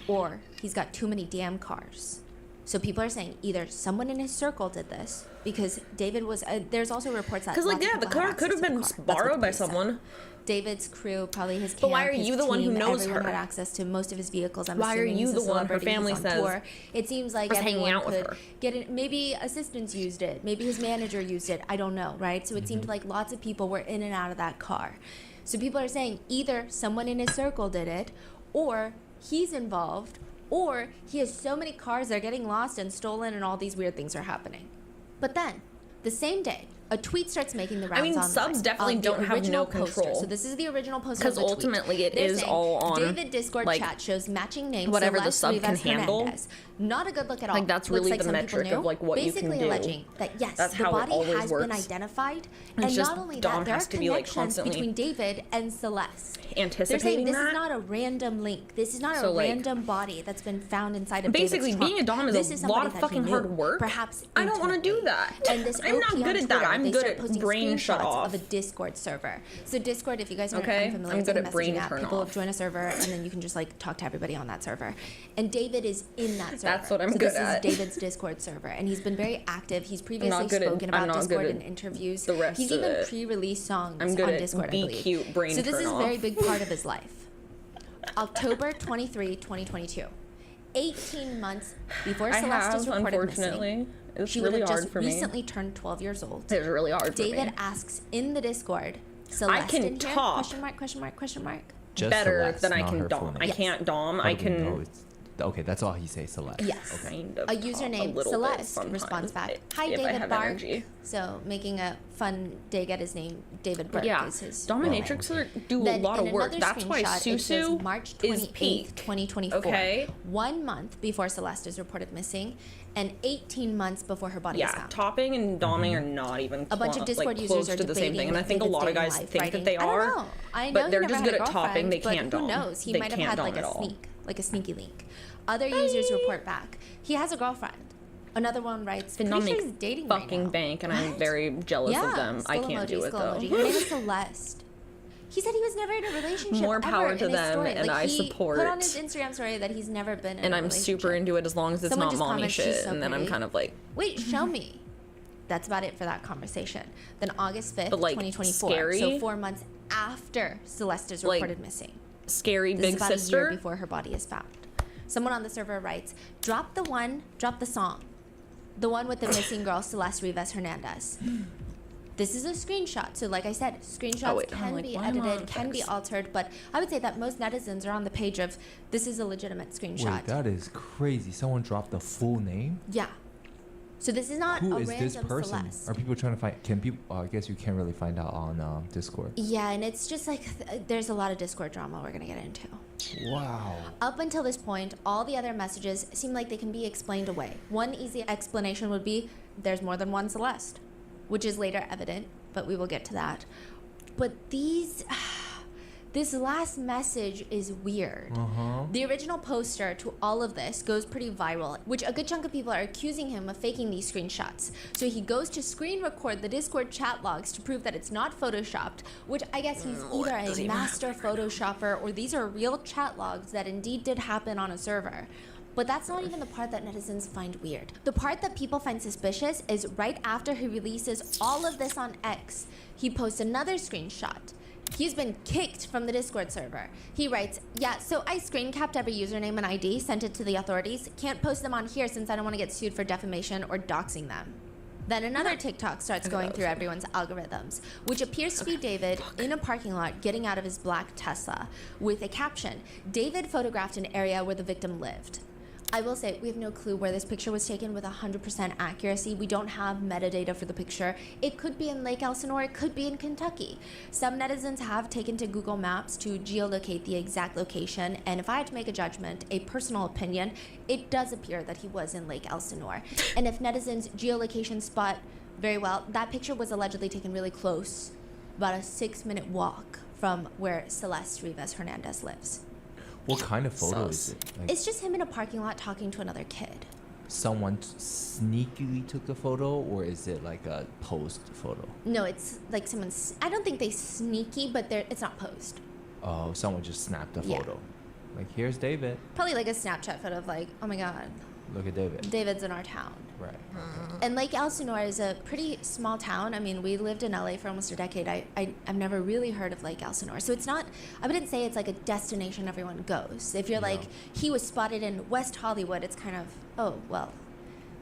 or he's got too many damn cars. So people are saying either someone in his circle did this, because David was, there's also reports that Because, like, lots of yeah, the people had car could access have to the been car. That's what borrowed by police said. someone. David's crew, probably his camp, But why are his you the one who team, knows everyone her? had access to most of his vehicles. I'm Why are assuming you he's the a one her celebrity, family he's on says tour. It seems like was hanging everyone out with could her? get it. Maybe assistants used it. Maybe his manager used it. I don't know, right? So it seemed like lots of people were in and out of that car. So people are saying either someone in his circle did it, or he's involved, or he has so many cars that are getting lost and stolen and all these weird things are happening. But then, the same day, a tweet starts making the rounds mean, online. subs definitely The don't have original no poster. control. So this is the original poster. Because of the tweet. ultimately it They're is saying, all on, David Discord like, chat shows matching names. whatever the Celeste sub can Rivas handle. Hernandez. Not a good look at all. Like, that's Looks really like the some people metric of, knew. like, what you can Basically do. alleging that yes, That's the how it body always has been works. identified, It's and just not only Dom that, there are has to be, like, connections constantly between David and Celeste. anticipating They're saying this that. is not a random link. This is not So, a like, random body that's been found inside of basically, David's trunk. being a Dom is This a lot somebody of that fucking he hard knew, work. Perhaps I don't want to do intimately. that. And this I'm not OP on good at that. Twitter, I'm they good start at posting brain shut screenshots off. of a Discord server. So Discord, if you guys are Okay, unfamiliar, I'm it's good like a at brain messaging app. turn People off. join a server and then you can just like talk to everybody on that server. And David is in that server. That's what I'm so good this at. is David's Discord server, and he's been very active. He's previously good at- spoken I'm about not Discord good in at interviews. the rest He's of even it. pre-released songs I'm good on at Discord, be I believe. cute brain so this turn is a very off. big part of his life. October 23, 2022. 18 months before I Celeste is have, reported unfortunately. missing. It's She would really have hard just for me. recently turned 12 years old. It's really hard for David me. asks in the Discord, Celeste can in here? talk. Question mark, question mark, question mark. Just Better Celeste, than I not can her full dom. name. I Yes. can't dom. How I do we know can it's- Okay, that's all he says, Celeste. Yes. Okay. kind of A talk username, little bit Celeste, sometimes responds back. if Hi, I David have Bark. energy. So making a fun dig at his name, David Burke Yeah, is his real name. dominatrix do a Then lot in of work. another That's why screenshot, it says Susu March is 28th, peak. 2024. Okay. 1 month before Celeste is reported missing, and 18 months before her body is Yeah, found. topping and doming are not even A bunch of Discord like, users close are to the same thing, debating and I think a David's lot of dating guys life, think writing, that they I don't are. know. I know but he they're never just had good a at topping. They girlfriend, can't but dom. who knows? He They might have can't had dom like at a all. sneak, like a sneaky link. Other users report back. He has a girlfriend. Another one writes, Did pretty not sure make he's dating fucking right now. bank, and I'm What? very jealous Yeah, of them. I skull can't emoji, do it skull though. emoji. Her name is Celeste. He said he was never in a relationship. More power ever to in his them, story. and Like, I he support. put on his Instagram story that he's never been in And a I'm relationship. super into it as long as it's Someone not just mommy comments, "She's shit. so And then I'm pretty." kind of like, Wait, show me. That's about it for that conversation. Then August 5th, But, like, 2024. scary? So 4 months after Celeste is Like, reported missing. scary This big is about a year sister. before her body is found. Someone on the server writes, drop the song. The one with the missing girl, Celeste Rivas Hernandez. This is a screenshot. So like I said, screenshots wait, I'm can like, be why am I on edited, can be text? altered, but I would say that most netizens are on the page of, this is a legitimate screenshot. Wait, that is crazy. Someone dropped the full name? Yeah. So this is not Who a is random this person? Celeste. Are people trying to find? Can people? I guess you can't really find out on Discord. Yeah, and it's just like there's a lot of Discord drama we're gonna get into. Wow. Up until this point, all the other messages seem like they can be explained away. One easy explanation would be there's more than one Celeste, which is later evident, but we will get to that. But this last message is weird. The original poster to all of this goes pretty viral, which a good chunk of people are accusing him of faking these screenshots. So he goes to screen record the Discord chat logs to prove that it's not photoshopped, which I guess he's either a master photoshopper or these are real chat logs that indeed did happen on a server. But that's not even the part that netizens find weird. The part that people find suspicious is right after he releases all of this on X, he posts another screenshot. He's been kicked from the Discord server. He writes, yeah, so I screen capped every username and ID, sent it to the authorities. Can't post them on here since I don't want to get sued for defamation or doxing them. Then another TikTok starts going through everyone's algorithms, which appears to be David in a parking lot getting out of his black Tesla with a caption, David photographed an area where the victim lived. I will say, we have no clue where this picture was taken with 100% accuracy. We don't have metadata for the picture. It could be in Lake Elsinore, it could be in Kentucky. Some netizens have taken to Google Maps to geolocate the exact location, and if I had to make a judgment, a personal opinion, it does appear that he was in Lake Elsinore. And if netizens geolocation spot very well, that picture was allegedly taken really close, about a 6-minute walk from where Celeste Rivas Hernandez lives. What kind of photo Sus. is it? Like It's just him in a parking lot talking to another kid. someone sneakily took the photo, or is it like a post photo? No, it's like someone's. I don't think they sneaky, but it's not posed. Oh, someone just snapped a Yeah. photo. Like, here's David. Probably like a Snapchat photo of like, oh my god, Look at David. David's in our town. Right. And Lake Elsinore is a pretty small town. I mean, we lived in LA for almost a decade. I've never really heard of Lake Elsinore. So it's not, I wouldn't say it's like a destination everyone goes. If you're like, he was spotted in West Hollywood, it's kind of, oh, well,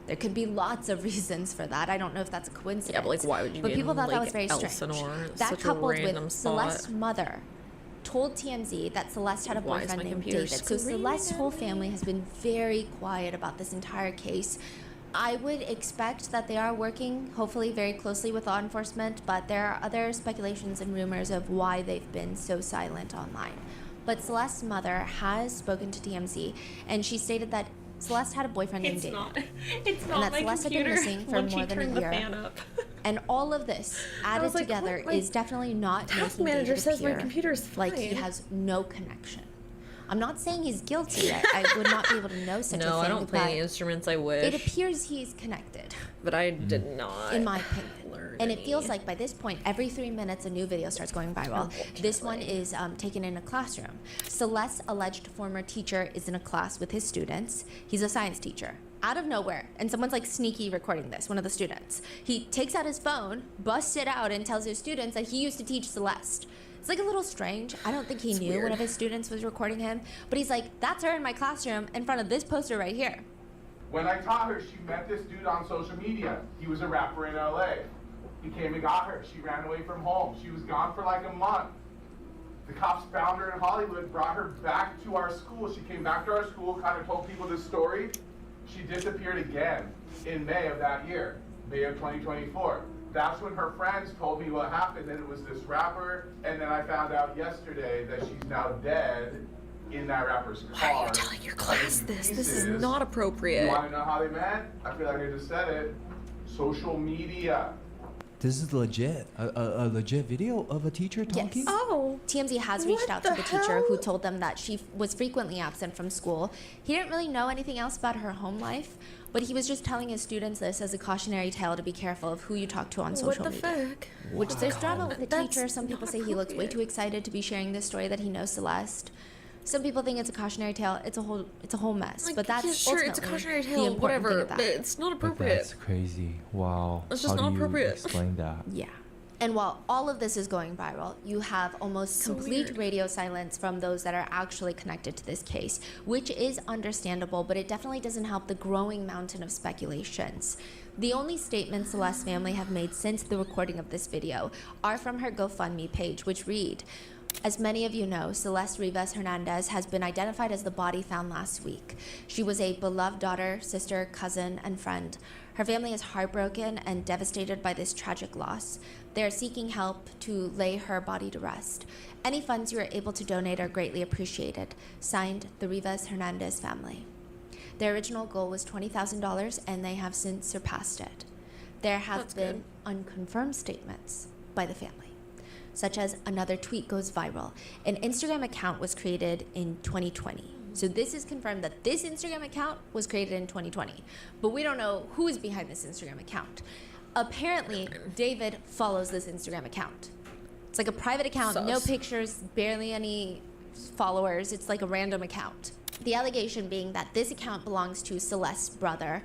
there could be lots of reasons for that. I don't know if that's a coincidence. Yeah, but like, why would you But be people in thought that Lake was very strange. Elsinore? It's That such a coupled random with spot. Celeste's mother told TMZ that Celeste had a Why is boyfriend my named computer David. So screaming Celeste's at whole me? family has been very quiet about this entire case. I would expect that they are working, hopefully, very closely with law enforcement, but there are other speculations and rumors of why they've been so silent online. But Celeste's mother has spoken to TMZ, and she stated that Celeste had a boyfriend named David. It's not and that my Celeste had been computer missing for once more you than a turn the year. fan up. And all of this added was like, together what? is definitely not Task making manager David says my appear computer's like he fine. has no connection. I'm not saying he's guilty. I would not be able to know such a thing. No, I don't play but any instruments. I wish. it appears he's connected, But I did not. in my opinion. learn And it feels any. like by this point, every 3 minutes, a new video starts going viral. This one is taken in a classroom. Celeste's alleged former teacher is in a class with his students. He's a science teacher. Out of nowhere, and someone's like sneaky recording this, one of the students. He takes out his phone, busts it out, and tells his students that he used to teach Celeste. It's like a little strange. I don't think he knew weird. one of his students was recording him, but he's like, that's her in my classroom in front of this poster right here. When I taught her, she met this dude on social media. He was a rapper in LA. He came and got her. She ran away from home. She was gone for like a month. The cops found her in Hollywood, brought her back to our school. She came back to our school, kind of told people this story. She disappeared again in May of that year, May of 2024. That's when her friends told me what happened, and it was this rapper, and then I found out yesterday that she's now dead in that rapper's car. Why are you telling your class cut into this? This is pieces. not appropriate. You want to know how they met? I feel like I just said it. Social media. This is legit. A legit video of a teacher talking? Yes. Oh. TMZ has reached What out to the the teacher who hell? told them that she was frequently absent from school. He didn't really know anything else about her home life, but he was just telling his students this as a cautionary tale to be careful of who you talk to on What social the media. fuck? Which there's drama with the That's teacher. Some people not say he looks way appropriate. too excited to be sharing this story that he knows Celeste. Some people think it's a cautionary tale. It's a whole mess. Like, but that's yeah, sure, it's a ultimately cautionary the tale, important whatever, thing about but it. it's not But appropriate. that's crazy. Wow. It's just How not do you appropriate. explain that? Yeah. And while all of this is going viral, you have almost So complete weird. radio silence from those that are actually connected to this case, which is understandable, but it definitely doesn't help the growing mountain of speculations. The only statements Celeste's family have made since the recording of this video are from her GoFundMe page, which read, as many of you know, Celeste Rivas Hernandez has been identified as the body found last week. She was a beloved daughter, sister, cousin, and friend. Her family is heartbroken and devastated by this tragic loss. They are seeking help to lay her body to rest. Any funds you are able to donate are greatly appreciated. Signed, the Rivas Hernandez family. Their original goal was $20,000, and they have since surpassed it. There have That's been unconfirmed statements by the family, such as another tweet goes viral. An Instagram account was created in 2020. So this is confirmed that this Instagram account was created in 2020, but we don't know who is behind this Instagram account. Apparently, David follows this Instagram account. It's like a private account, no Sus. pictures, barely any followers. It's like a random account. The allegation being that this account belongs to Celeste's brother,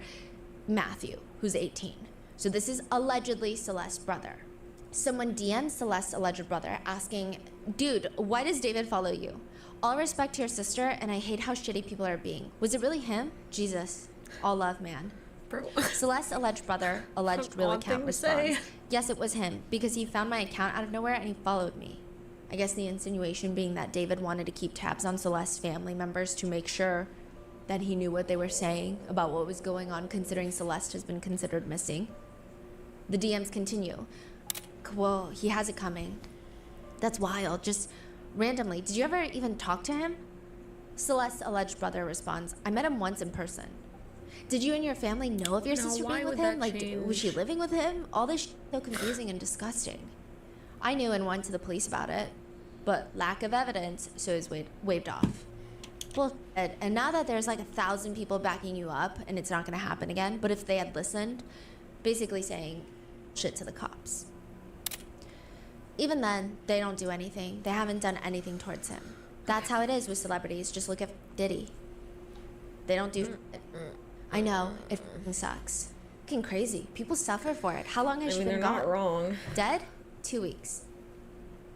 Matthew, who's 18. So this is allegedly Celeste's brother. Someone DM'd Celeste's alleged brother asking, dude, why does David follow you? All respect to your sister, and I hate how shitty people are being. Was it really him? Jesus. All love, man. Bro. Celeste's alleged brother, alleged An real odd account thing to say. responds, yes, it was him, because he found my account out of nowhere and he followed me. I guess the insinuation being that David wanted to keep tabs on Celeste's family members to make sure that he knew what they were saying about what was going on, considering Celeste has been considered missing. The DMs continue. Well, he has it coming. That's wild. Just randomly. Did you ever even talk to him? Celeste's alleged brother responds, I met him once in person. Did you and your family know of your No, sister why being with would him? that Like, was she change? living with him? All this is so confusing and disgusting. I knew and went to the police about it, but lack of evidence, so it's waved off. Well, and now that there's like 1,000 people backing you up and it's not going to happen again, but if they had listened, basically saying shit to the cops. Even then, they don't do anything. They haven't done anything towards him. That's how it is with celebrities. Just look at Diddy. They don't do shit. I know, it fucking sucks. Fucking crazy. People suffer for it. How long has I she mean, been they're gone? not wrong. Dead? 2 weeks.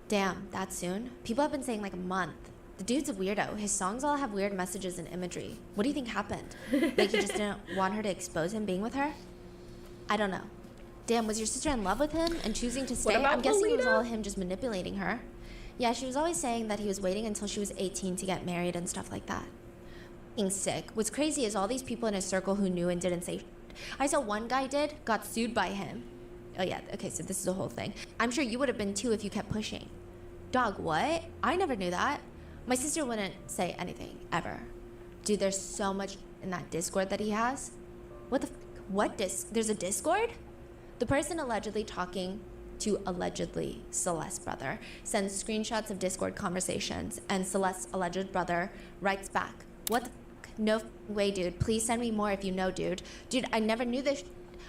Damn, that soon? People have been saying like a month. The dude's a weirdo. His songs all have weird messages and imagery. What do you think happened? Like he just didn't want her to expose him being with her? I don't know. Damn, was your sister in love with him and choosing to stay? about I'm guessing it was Lolita? all him just manipulating her. Yeah, she was always saying that he was waiting until she was 18 to get married and stuff like that. Being sick. What's crazy is all these people in his circle who knew and didn't say. I saw one guy got sued by him. Oh yeah, okay, so this is the whole thing. I'm sure you would have been too if you kept pushing. Dog, what? I never knew that. My sister wouldn't say anything, ever. Dude, there's so much in that Discord that he has. What there's a Discord? The person allegedly talking to allegedly Celeste's brother sends screenshots of Discord conversations, and Celeste's alleged brother writes back, what the no way, dude. Please send me more if you know, dude. Dude, I never knew this.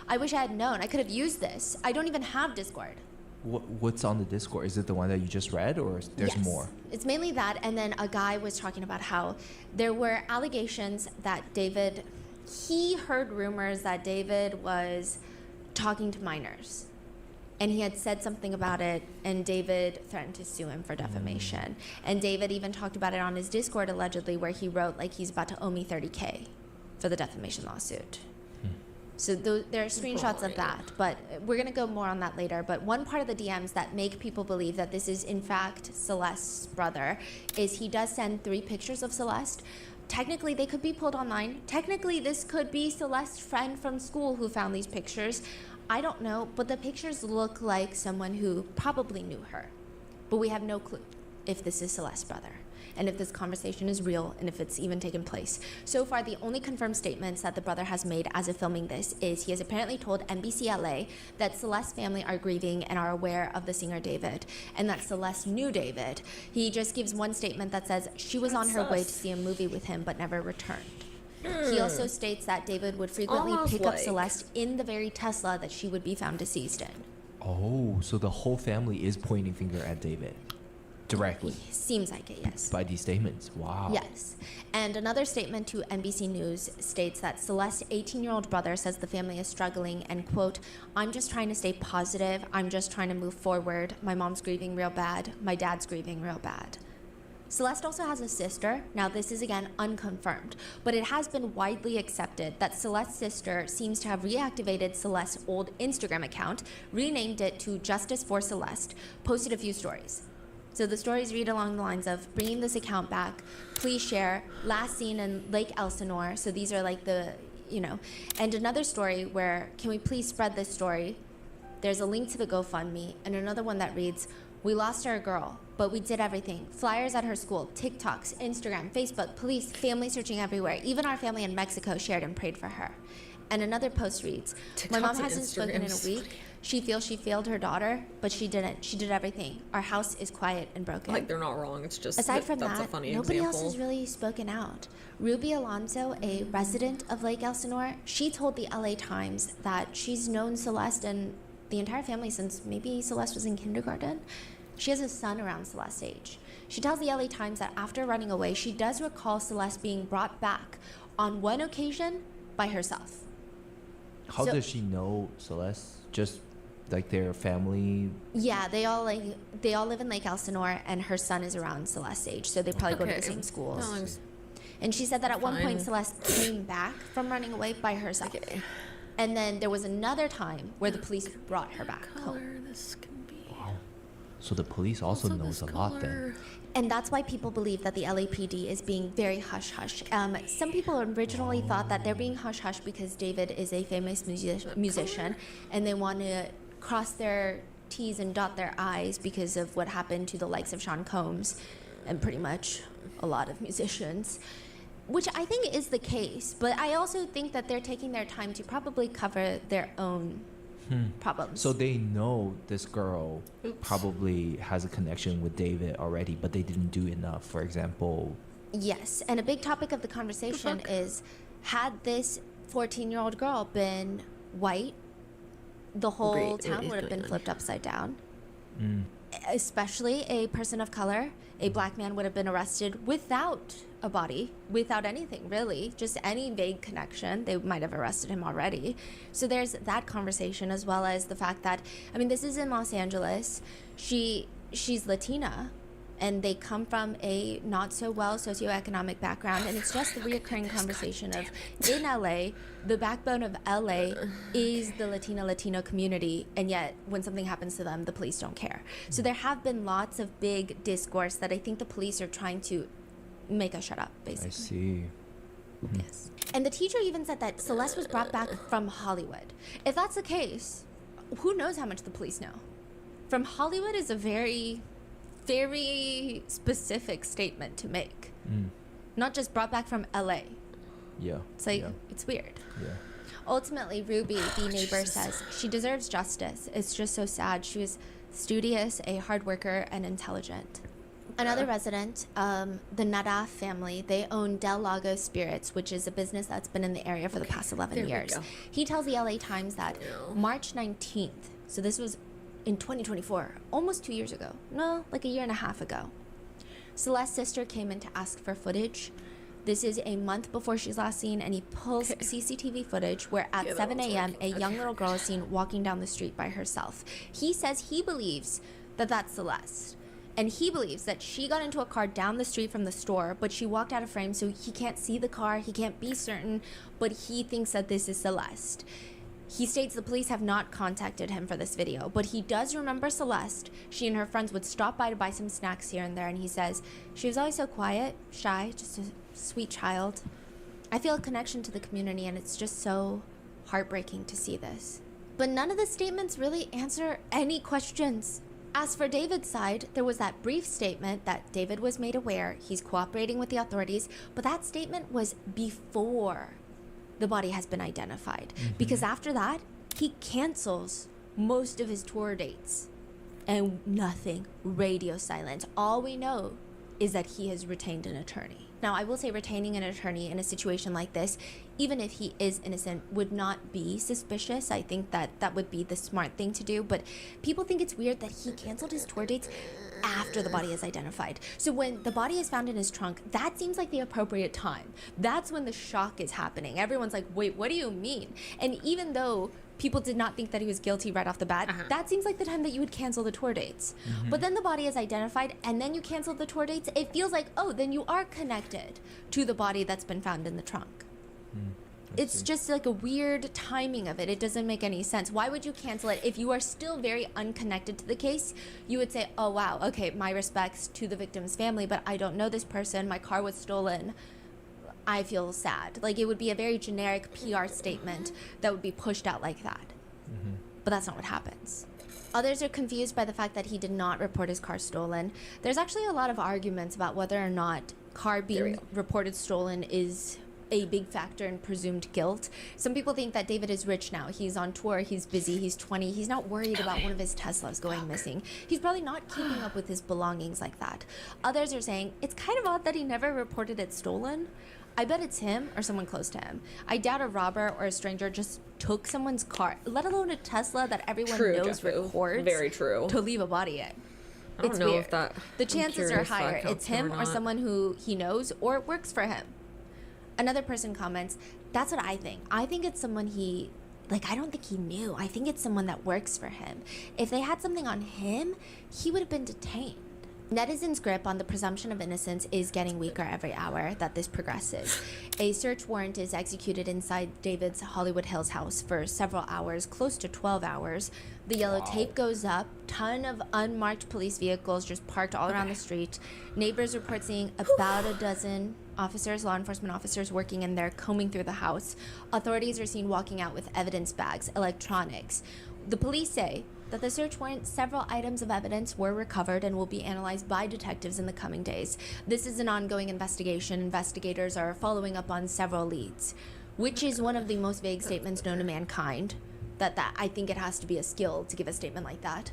I wish I had known. I could have used this. I don't even have Discord. What's on the Discord? Is it the one that you just read, or there's Yes. more? It's mainly that, and then a guy was talking about how there were allegations that he heard rumors that David was talking to minors. And he had said something about it, and David threatened to sue him for defamation. And David even talked about it on his Discord, allegedly, where he wrote, like, he's about to owe me $30K for the defamation lawsuit. So there are screenshots of that, but we're going to go more on that later. But one part of the DMs that make people believe that this is, in fact, Celeste's brother is he does send 3 pictures of Celeste. Technically, they could be pulled online. Technically, this could be Celeste's friend from school who found these pictures. I don't know, but the pictures look like someone who probably knew her. But we have no clue if this is Celeste's brother, and if this conversation is real, and if it's even taken place. So far, the only confirmed statements that the brother has made as of filming this is he has apparently told NBC LA that Celeste's family are grieving and are aware of the singer David, and that Celeste knew David. He just gives one statement that says she was on her way to see a movie with him but never returned. He also states that David would frequently Almost pick up like- Celeste in the very Tesla that she would be found deceased in. Oh, so the whole family is pointing finger at David directly Seems like it, yes. by these statements. Wow. Yes. And another statement to NBC News states that Celeste's 18-year-old brother says the family is struggling and, quote, I'm just trying to stay positive. I'm just trying to move forward. My mom's grieving real bad. My dad's grieving real bad. Celeste also has a sister. Now, this is, again, unconfirmed, but it has been widely accepted that Celeste's sister seems to have reactivated Celeste's old Instagram account, renamed it to Justice for Celeste, posted a few stories. So the stories read along the lines of bringing this account back, please share, last seen in Lake Elsinore. So these are like and another story where, can we please spread this story? There's a link to the GoFundMe, and another one that reads, we lost our girl, but we did everything. Flyers at her school, TikToks, Instagram, Facebook, police, family searching everywhere. Even our family in Mexico shared and prayed for her. And another post reads, my mom TikToks and hasn't spoken in a Instagrams. week. She feels she failed her daughter, but she didn't. She did everything. Our house is quiet and broken. Like, they're not wrong. It's just Aside from that's that, a funny nobody example. else has really spoken out. Ruby Alonso, a resident of Lake Elsinore, she told the LA Times that she's known Celeste and the entire family since maybe Celeste was in kindergarten. She has a son around Celeste's age. She tells the LA Times that after running away, she does recall Celeste being brought back on one occasion by herself. How So- does she know Celeste? Just like their family? Yeah, they all live in Lake Elsinore, and her son is around Celeste's age, so they probably go to the Okay. same schools. No, I'm And she said that at one point Fine. Celeste came back from running away by herself. Okay. And then there was another time where the police brought her back home. color this can be. So the police also knows this a lot then. color. And that's why people believe that the LAPD is being very hush-hush. Some people originally thought that they're being hush-hush because David is a famous musician, and they want to cross their T's and dot their I's because of what happened to the likes of Sean Combs and pretty much a lot of musicians, which I think is the case. But I also think that they're taking their time to probably cover their own problems. So they know this girl probably has a connection with David already, but they didn't do enough. For example, Yes, and a big topic of the conversation is, had this 14-year-old girl been white, the whole Great, what town is would have been going on? flipped upside down. especially a person of color. A black man would have been arrested without a body, without anything really, just any vague connection. They might have arrested him already. So there's that conversation, as well as the fact that, I mean, this is in Los Angeles. She's Latina, and they come from a not so well socioeconomic background, and it's just the reoccurring conversation of, in LA, the backbone of LA is the Latino community, and yet when something happens to them, the police don't care. So there have been lots of big discourse that I think the police are trying to make us shut up, basically. I see. Yes. And the teacher even said that Celeste was brought back from Hollywood. If that's the case, who knows how much the police know? From Hollywood is a very specific statement to make. Not just brought back from LA. Yeah. It's like, yeah. it's weird. Yeah. Ultimately, Ruby, the neighbor, says she deserves justice. It's just so sad. She was studious, a hard worker, and intelligent. Another resident, the Nada family, they own Del Lago Spirits, which is a business that's been in the area for the past 11 years. He tells the LA Times that March 19th, so this was in 2024, almost 2 years ago. No, like a year and a half ago. Celeste's sister came in to ask for footage. This is a month before she's last seen, and he pulls CCTV footage where at 7 a.m. a young little girl is seen walking down the street by herself. He says he believes that that's Celeste. And he believes that she got into a car down the street from the store, but she walked out of frame, so he can't see the car, he can't be certain, but he thinks that this is Celeste. He states the police have not contacted him for this video, but he does remember Celeste. She and her friends would stop by to buy some snacks here and there, and he says, she was always so quiet, shy, just a sweet child. I feel a connection to the community, and it's just so heartbreaking to see this. But none of the statements really answer any questions. As for David's side, there was that brief statement that David was made aware he's cooperating with the authorities, but that statement was before the body has been identified. Because after that, he cancels most of his tour dates. And nothing, radio silence. All we know is that he has retained an attorney. Now, I will say retaining an attorney in a situation like this, even if he is innocent, would not be suspicious. I think that that would be the smart thing to do, but people think it's weird that he canceled his tour dates after the body is identified. So when the body is found in his trunk, that seems like the appropriate time. That's when the shock is happening. Everyone's like, wait, what do you mean? And even though people did not think that he was guilty right off the bat, that seems like the time that you would cancel the tour dates. But then the body is identified and then you cancel the tour dates. It feels like, oh, then you are connected to the body that's been found in the trunk. It's just like a weird timing of it. It doesn't make any sense. Why would you cancel it if you are still very unconnected to the case? You would say, oh, wow, okay, my respects to the victim's family, but I don't know this person. My car was stolen. I feel sad. Like, it would be a very generic PR statement that would be pushed out like that. But that's not what happens. Others are confused by the fact that he did not report his car stolen. There's actually a lot of arguments about whether or not car being reported stolen is a big factor in presumed guilt. Some people think that David is rich now. He's on tour, he's busy, he's 20, he's not worried about one of his Teslas going missing. He's probably not keeping up with his belongings like that. Others are saying it's kind of odd that he never reported it stolen. I bet it's him or someone close to him. I doubt a robber or a stranger just took someone's car, let alone a Tesla that everyone knows records. Very true. To leave a body in. I don't know if that. The chances are higher it's him or someone who he knows or works for him. Another person comments, that's what I think. I think it's someone he, like, I don't think he knew. I think it's someone that works for him. If they had something on him, he would have been detained. Netizens' grip on the presumption of innocence is getting weaker every hour that this progresses. A search warrant is executed inside David's Hollywood Hills house for several hours, close to 12 hours. The yellow tape goes up, ton of unmarked police vehicles just parked all around the street. Neighbors report seeing about a dozen officers, law enforcement officers working in there, combing through the house. Authorities are seen walking out with evidence bags, electronics. The police say that the search warrant, several items of evidence were recovered and will be analyzed by detectives in the coming days. This is an ongoing investigation. Investigators are following up on several leads, which is one of the most vague statements known to mankind. That I think it has to be a skill to give a statement like that.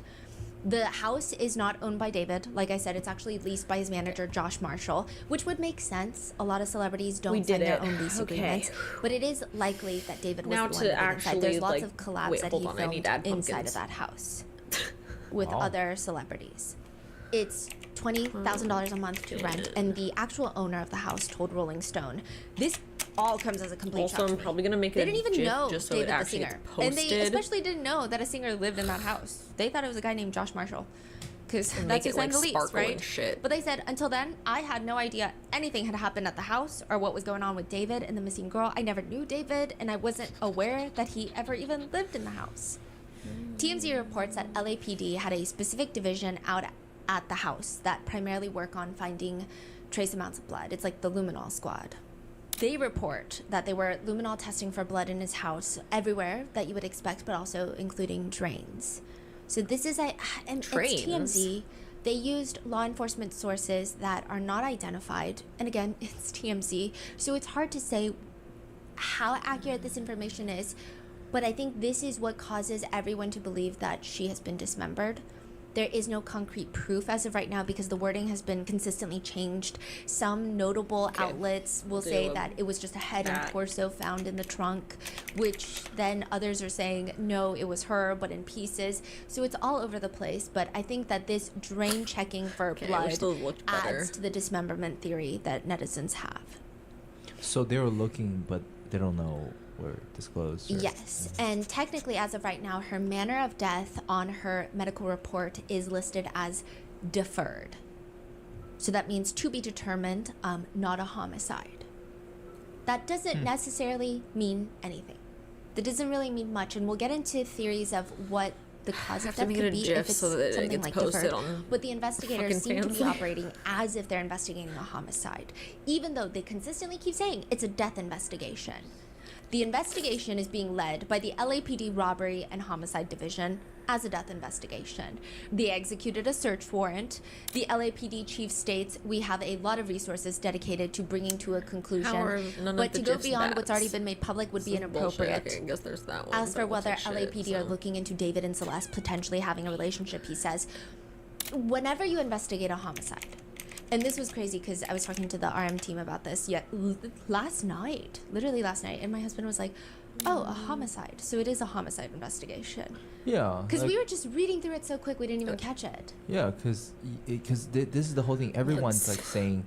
The house is not owned by David. Like I said, it's actually leased by his manager, Josh Marshall, which would make sense. A lot of celebrities don't sign their own lease agreements, but it is likely that David was the one living inside. There's lots of collabs that he filmed inside of that house. with Wow. other celebrities. It's $20,000 a month to rent, and the actual owner of the house told Rolling Stone, "This all comes as a complete shock Also, to I'm me." probably gonna make They a didn't even GIF know just so David it the actually singer, gets and they posted. especially didn't know that a singer lived in that house. They thought it was a guy named Josh Marshall, because And that's make who it, signed like, the lease, sparkle right? and shit. But they said, until then, I had no idea anything had happened at the house or what was going on with David and the missing girl. I never knew David, and I wasn't aware that he ever even lived in the house. TMZ reports that LAPD had a specific division out at the house that primarily work on finding trace amounts of blood. It's like the luminol squad. They report that they were luminol testing for blood in his house everywhere that you would expect, but also including drains. So this is and Drains? it's TMZ. They used law enforcement sources that are not identified. And again, it's TMZ. So it's hard to say how accurate this information is. But I think this is what causes everyone to believe that she has been dismembered. There is no concrete proof as of right now because the wording has been consistently changed. Some notable outlets will say that it was just a head and torso found in the trunk, which then others are saying, no, it was her, but in pieces. So it's all over the place. But I think that this drain checking for I wish blood those looked better. adds to the dismemberment theory that netizens have. So they were looking, but they don't know were disclosed. Or, Yes, and technically, as of right now, her manner of death on her medical report is listed as deferred. So that means to be determined, not a homicide. That doesn't necessarily mean anything. That doesn't really mean much, and we'll get into theories of what the cause of have to death make it could a be GIF if it's so that it something gets like posted deferred. on But the investigators fucking seem to be Fancy. operating as if they're investigating a homicide, even though they consistently keep saying it's a death investigation. The investigation is being led by the LAPD Robbery and Homicide Division as a death investigation. They executed a search warrant. The LAPD chief states, we have a lot of resources dedicated to bringing to a conclusion, How are none but of the to go GIFs beyond what's already bats? been made public would be This is bullshit. inappropriate. Okay, I guess there's that one. As for but whether what's the shit, LAPD are so- looking into David and Celeste potentially having a relationship, he says, whenever you investigate a homicide, and this was crazy because I was talking to the RM team about this last night, literally last night, and my husband was like, oh, a homicide. So it is a homicide investigation. Yeah. Because we were just reading through it so quick we didn't even catch it. Yeah, because this is the whole thing. Everyone's Let's- like saying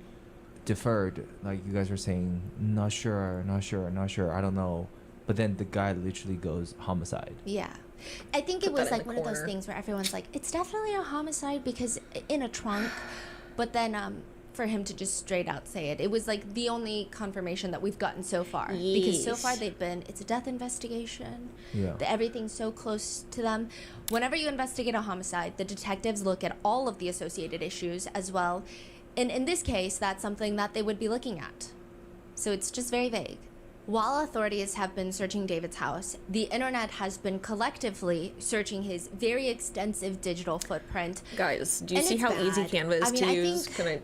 deferred. Like you guys are saying, not sure, not sure, not sure. I don't know. But then the guy literally goes homicide. Yeah. I think it Put was that in like the one of those corner. things where everyone's like, it's definitely a homicide because in a trunk. But then for him to just straight out say it, it was like the only confirmation that we've gotten so far. Because so far Yes. they've been, it's a death investigation. Yeah. Everything's so close to them. Whenever you investigate a homicide, the detectives look at all of the associated issues as well. And in this case, that's something that they would be looking at. So it's just very vague. While authorities have been searching David's house, the internet has been collectively searching his very extensive digital footprint. Guys, do you And see it's how easy bad. Canva is I mean, to I use? think- Can I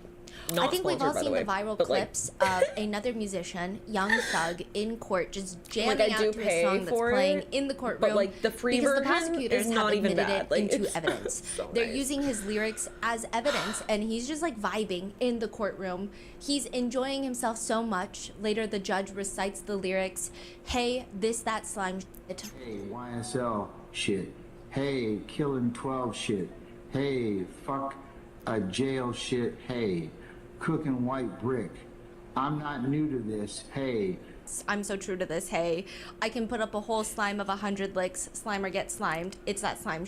not I think we've all sponsor, by seen the the way, viral but, like, clips of another musician, Young Thug, in court just jamming I do out to a pay song that's for playing it, in the courtroom. like, the free because version the prosecutors is not have even admitted bad. it Like, into it's evidence. so They're nice. using his lyrics as evidence, and he's just like vibing in the courtroom. He's enjoying himself so much. Later, the judge recites the lyrics. Hey, this, that, slime shit. Hey, YSL shit. Hey, killing 12 shit. Hey, fuck a jail shit. Hey, cooking white brick. I'm not new to this. Hey. I'm so true to this. Hey, I can put up a whole slime of 100 licks. Slimer gets slimed. It's that slime,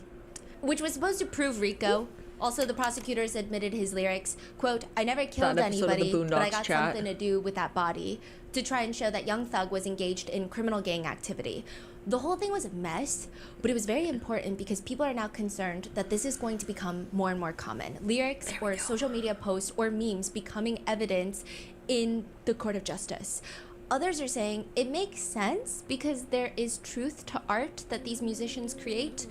which was supposed to prove Rico. Also, the prosecutors admitted his lyrics. Quote, I never killed episode of the anybody, but I Boondocks got chat. something to do with that body, to try and show that Young Thug was engaged in criminal gang activity. The whole thing was a mess, but it was very important because people are now concerned that this is going to become more and more common. Lyrics or social media posts or memes becoming evidence in the court of justice. Others are saying it makes sense because there is truth to art that these musicians create.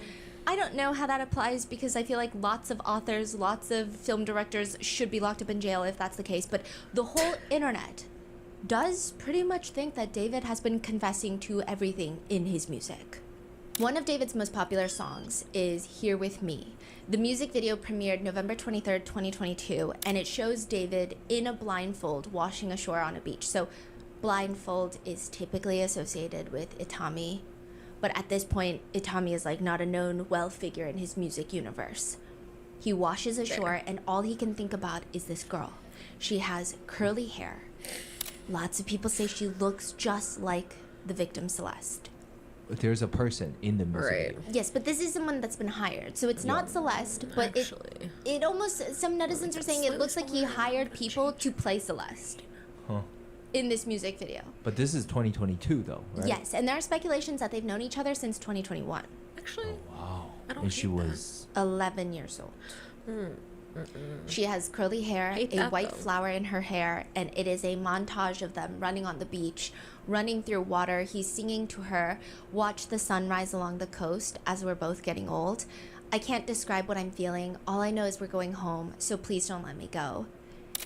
I don't know how that applies because I feel like lots of authors, lots of film directors should be locked up in jail if that's the case. But the whole internet does pretty much think that David has been confessing to everything in his music. One of David's most popular songs is Here With Me. The music video premiered November 23rd, 2022, and it shows David in a blindfold washing ashore on a beach. So blindfold is typically associated with Itami, But at this point, Itami is like not a known well figure in his music universe. He washes ashore and all he can think about is this girl. She has curly hair. Lots of people say she looks just like the victim Celeste. There's a person in the music Right. video. Yes, but this is someone that's been hired. So it's not Celeste, but Actually. it almost, some netizens are saying it looks like he hired people to play Celeste Huh. in this music video. But this is 2022 though, right? Yes, and there are speculations that they've known each other since 2021. Actually, Wow. I don't And she hate that. was 11 years old. She has curly hair, Hate a that, white though. flower in her hair, and it is a montage of them running on the beach, running through water. He's singing to her, "Watch the sunrise along the coast as we're both getting old. I can't describe what I'm feeling. All I know is we're going home, so please don't let me go."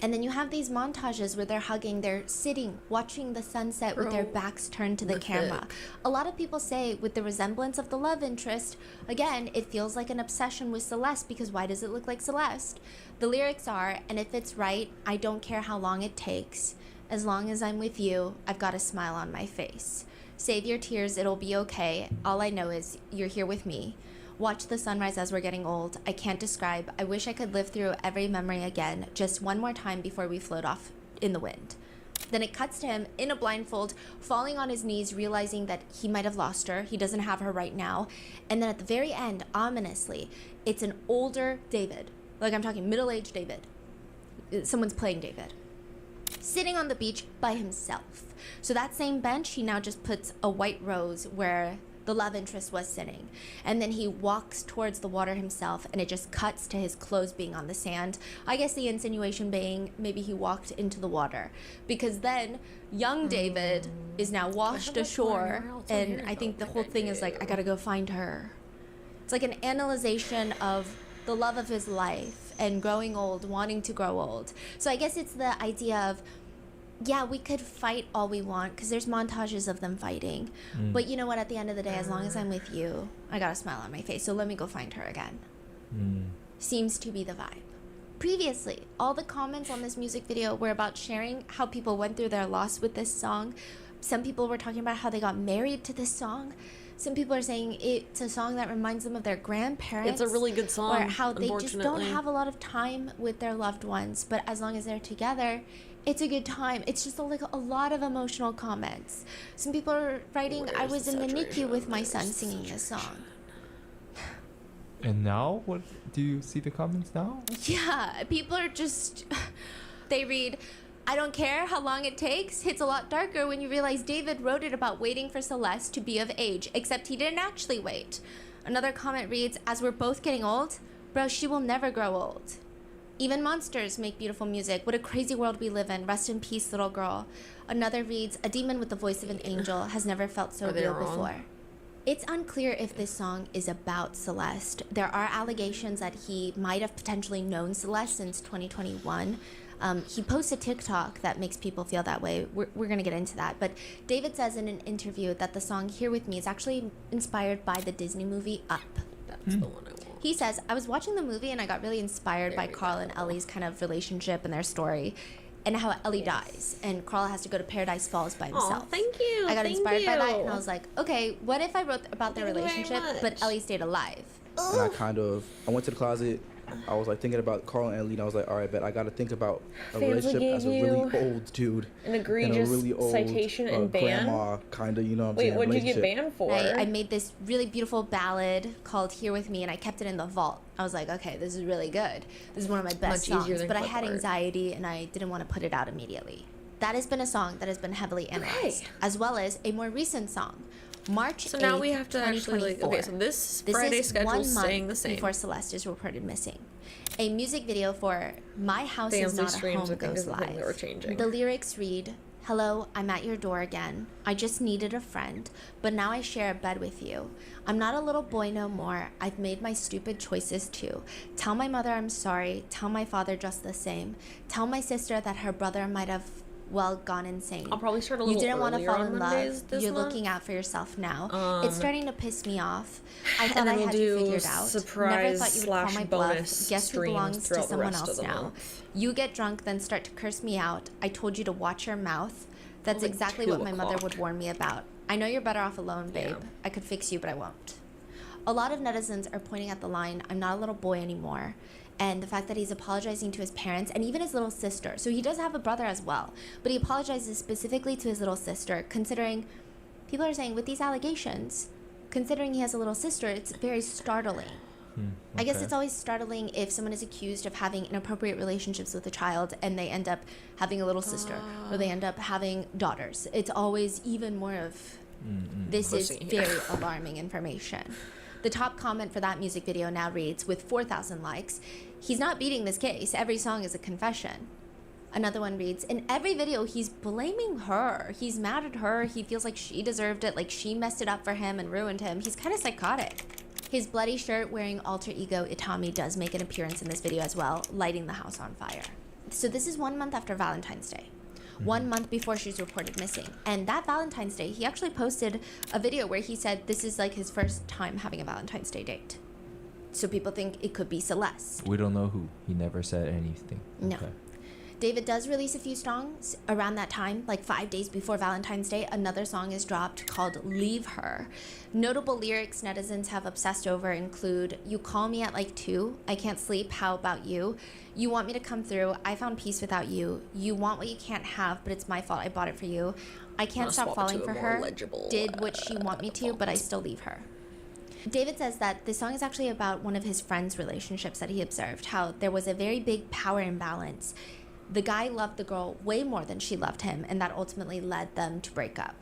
And then you have these montages where they're hugging, they're sitting, watching the sunset with their Bro, backs turned to the camera. thick. A lot of people say with the resemblance of the love interest, again, it feels like an obsession with Celeste because why does it look like Celeste? The lyrics are, "And if it's right, I don't care how long it takes. As long as I'm with you, I've got a smile on my face. Save your tears, it'll be okay. All I know is you're here with me. Watch the sunrise as we're getting old. I can't describe. I wish I could live through every memory again, just one more time before we float off in the wind." Then it cuts to him in a blindfold, falling on his knees, realizing that he might have lost her. He doesn't have her right now. And then at the very end, ominously, it's an older David. Like I'm talking middle-aged David. Someone's playing David. Sitting on the beach by himself. So that same bench, he now just puts a white rose where the love interest was sitting. And then he walks towards the water himself, and it just cuts to his clothes being on the sand. I guess the insinuation being maybe he walked into the water. Because then young David is now washed that ashore, far. It's and weird, I think though. the whole thing is like, I gotta go find her. It's like an analyzation of the love of his life and growing old, wanting to grow old. So I guess it's the idea of, yeah, we could fight all we want because there's montages of them fighting. But you know what? At the end of the day, as long as I'm with you, I got a smile on my face. So let me go find her again. Seems to be the vibe. Previously, all the comments on this music video were about sharing how people went through their loss with this song. Some people were talking about how they got married to this song. Some people are saying it's a song that reminds them of their grandparents. It's a really good song, Or how they just don't unfortunately. have a lot of time with their loved ones. But as long as they're together, it's a good time. It's just like a lot of emotional comments. Some people are writing, "I was in the NICU with my son singing this song." And now, what do you see the comments now? Yeah, people are just, they read, "I don't care how long it takes. Hits a lot darker when you realize David wrote it about waiting for Celeste to be of age, except he didn't actually wait." Another comment reads, "As we're both getting old, bro, she will never grow old. Even monsters make beautiful music. What a crazy world we live in. Rest in peace, little girl." Another reads, "A demon with the voice of an angel has never felt so Are they real wrong? before." It's unclear if this song is about Celeste. There are allegations that he might have potentially known Celeste since 2021. He posts a TikTok that makes people feel that way. We're going to get into that. But David says in an interview that the song Here With Me is actually inspired by the Disney movie Up. That's the one I want. He says, "I was watching the movie and I got really inspired by Carl and Ellie's kind of relationship and their story, and how Ellie dies and Carl has to go to Paradise Falls by himself." Aw, thank you. I got thank inspired by that, you. and I was like, okay, what if I wrote about their Thank you very relationship, but much. Ellie stayed alive? And I went to the closet. I was like thinking about Carl and Ellie, and I was like, all right, bet I got to think about a Family relationship gave as a really you old dude an and a egregious really old citation and ban? grandma, kind of, you know what I'm Wait, saying? what did you get relationship. banned for? I made this really beautiful ballad called Here With Me, and I kept it in the vault. I was like, okay, this is really good. This is one of my best Much easier songs, than but I had clipart. anxiety, and I didn't want to put it out immediately. That has been a song that has been heavily analyzed, as well as a more recent song, March 8th, So now we have to actually, like, 2024. okay, so this This Friday is schedule 1 is month staying the same. before Celeste is reported missing. A music video for My House Is Dansly Not a streams, Home I think, goes is the thing that we're live. changing. The lyrics read, "Hello, I'm at your door again. I just needed a friend, but now I share a bed with you. I'm not a little boy no more. I've made my stupid choices too. Tell my mother I'm sorry. Tell my father just the same. Tell my sister that her brother might have, well, gone insane. I'll probably start a You little didn't want to earlier fall on in Mondays love. this You're month. looking out for yourself now. It's starting to piss me off. I thought and I then we'll had you do figured out. Never surprise thought you would call slash my bonus bluff. Guess who streams belongs to throughout the someone rest of else the now. month. You get drunk, then start to curse me out. I told you to watch your mouth. That's Like exactly 2 what my mother o'clock. would warn me about. I know you're better off alone, babe. Yeah. I could fix you, but I won't. A lot of netizens are pointing at the line, I'm not a little boy anymore. And the fact that he's apologizing to his parents and even his little sister. So he does have a brother as well. But he apologizes specifically to his little sister, considering people are saying with these allegations, considering he has a little sister, it's very startling. I guess okay. it's always startling if someone is accused of having inappropriate relationships with a child and they end up having a little sister or they end up having daughters. It's always even more of this is Pussy. very alarming information. The top comment for that music video now reads, with 4,000 likes, he's not beating this case. Every song is a confession. Another one reads, in every video, he's blaming her. He's mad at her. He feels like she deserved it, like she messed it up for him and ruined him. He's kind of psychotic. His bloody shirt wearing alter ego Itami does make an appearance in this video as well, lighting the house on fire. So this is 1 month after Valentine's Day. 1 month before she's reported missing. And that Valentine's Day, he actually posted a video where he said this is like his first time having a Valentine's Day date. So people think it could be Celeste. We don't know who. He never said anything. No. Okay. David does release a few songs around that time, like 5 days before Valentine's Day. Another song is dropped called Leave Her. Notable lyrics netizens have obsessed over include, you call me at like 2, I can't sleep, how about you? You want me to come through, I found peace without you. You want what you can't have, but it's my fault, I bought it for you. I can't I'll stop swap it falling to a for more her, legible, did what she want me to, but I still leave her. David says that this song is actually about one of his friends' relationships that he observed, how there was a very big power imbalance. The guy loved the girl way more than she loved him, and that ultimately led them to break up.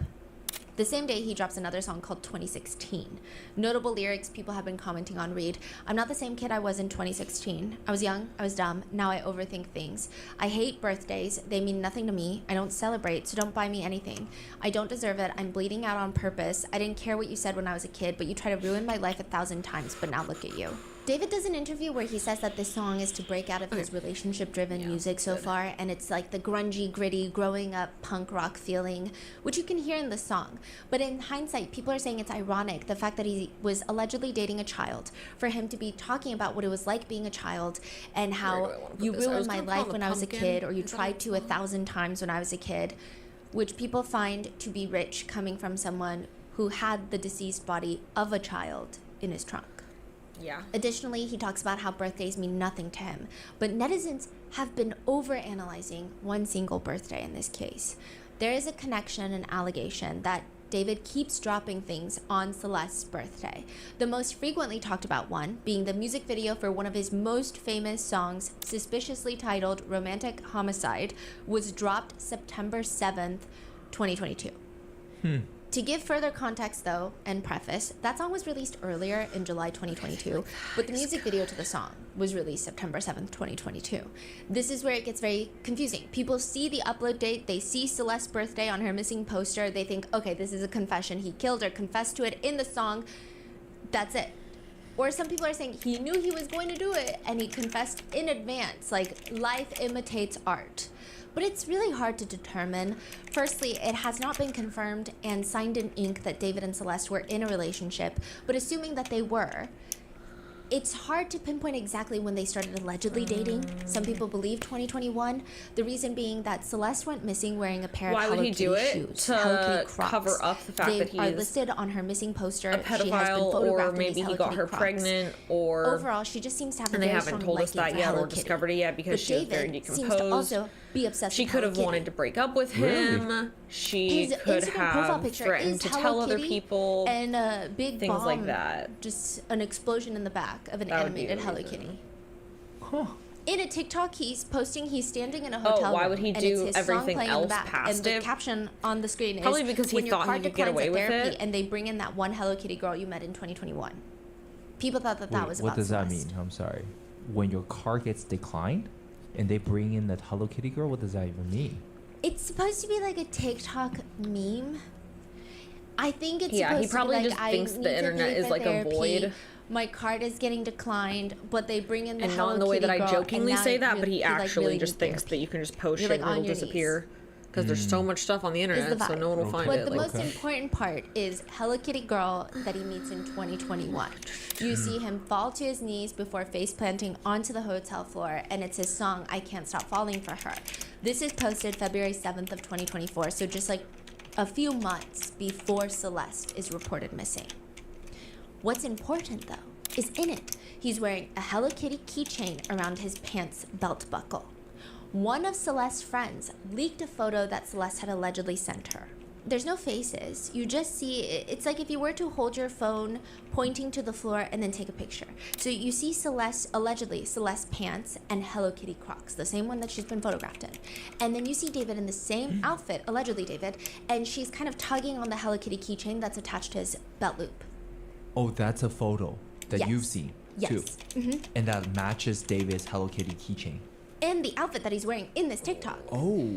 The same day, he drops another song called 2016. Notable lyrics people have been commenting on read, I'm not the same kid I was in 2016. I was young, I was dumb, now I overthink things. I hate birthdays, they mean nothing to me. I don't celebrate, so don't buy me anything. I don't deserve it, I'm bleeding out on purpose. I didn't care what you said when I was a kid, but you try to ruin my life 1,000 times, but now look at you. David does an interview where he says that this song is to break out of his relationship-driven music so far, and it's like the grungy, gritty, growing up punk rock feeling, which you can hear in the song. But in hindsight, people are saying it's ironic, the fact that he was allegedly dating a child, for him to be talking about what it was like being a child and Where how do I wanna put you this? I ruined was my gonna call life it when I was a pumpkin. kid, or you Is that tried to what it's 1,000 times when I was a kid, which people find to be rich coming from someone who had the deceased body of a child in his trunk. Yeah. Additionally, he talks about how birthdays mean nothing to him, but netizens have been overanalyzing one single birthday in this case. There is a connection and allegation that David keeps dropping things on Celeste's birthday. The most frequently talked about one being the music video for one of his most famous songs, suspiciously titled Romantic Homicide, was dropped September 7th, 2022. To give further context, though, and preface, that song was released earlier in July 2022, but the music video to the song was released September 7th, 2022. This is where it gets very confusing. People see the upload date, they see Celeste's birthday on her missing poster, they think, okay, this is a confession. He killed her, confessed to it in the song, that's it. Or some people are saying he knew he was going to do it and he confessed in advance, like life imitates art. But it's really hard to determine. Firstly, it has not been confirmed and signed in ink that David and Celeste were in a relationship, but assuming that they were, it's hard to pinpoint exactly when they started allegedly dating. Some people believe 2021. The reason being that Celeste went missing wearing a pair Why of would Hello he do Kitty it? shoes, To Hello Kitty Crocs. cover up the fact they that are he's listed on her missing poster. a She has been pedophile, or photographed in maybe these he Hello got Kitty her Crocs. pregnant, or Overall, she just seems to have a and they very haven't strong told us liking that for yet Hello or Kitty. discovered it yet because But she was very David seems to decomposed. also be obsessed She with could Hello have wanted Kitty. to break up with him. She His could Instagram profile have picture threatened is to Hello tell other Kitty people. and a big things bomb, like that. just an explosion in the back of an That would be animated the Hello reason. Kitty. Huh. In a TikTok, he's posting he's standing in a hotel why room, would he and do it's his song everything playing in the else back, past and the it? caption on the screen Probably is because he when your thought he card could get declines away at with therapy, it. and they bring in that one Hello Kitty girl you met in 2021. People thought that Wait, was what about does that Celeste. mean? I'm sorry. When your car gets declined and they bring in that Hello Kitty girl, what does that even mean? It's supposed to be like a TikTok meme. I think it's Yeah, he supposed probably to be just like, thinks I the need to internet pay is for like a therapy. void. My card is getting declined, but they bring in the And Hello not in the way that Kitty I girl, jokingly and now say it that, but he like, actually really just needs thinks therapy. that you can just post You're, shit like, and on it'll your knees. disappear. Because there's so much stuff on the Is internet, the so vibe. no one will find But it. the Like, most important part is Hello Kitty girl that he meets in 2021. You see him fall to his knees before face planting onto the hotel floor, and it's his song "I Can't Stop Falling for Her." This is posted February 7th of 2024, so just like a few months before Celeste is reported missing. What's important, though, is in it, he's wearing a Hello Kitty keychain around his pants belt buckle. One of Celeste's friends leaked a photo that Celeste had allegedly sent her. There's no faces. You just see, it's like if you were to hold your phone pointing to the floor and then take a picture. So you see allegedly Celeste pants and Hello Kitty Crocs, the same one that she's been photographed in. And then you see David in the same outfit, allegedly David, and she's kind of tugging on the Hello Kitty keychain that's attached to his belt loop. Oh, that's a photo that Yes. you've seen too. Yes. And that matches David's Hello Kitty keychain. And the outfit that he's wearing in this TikTok. Oh.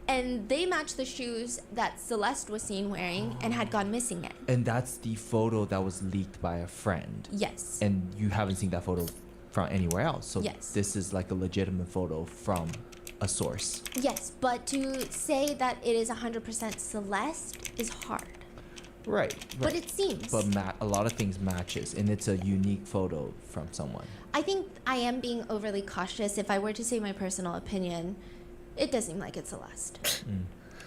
And they match the shoes that Celeste was seen wearing and had gone missing in. And that's the photo that was leaked by a friend. Yes. And you haven't seen that photo from anywhere else. So Yes. this is like a legitimate photo from a source. Yes, but to say that it is 100% Celeste is hard. Right. But it seems. But a lot of things matches, and it's a unique photo from someone. I think I am being overly cautious. If I were to say my personal opinion, it does seem like it's Celeste.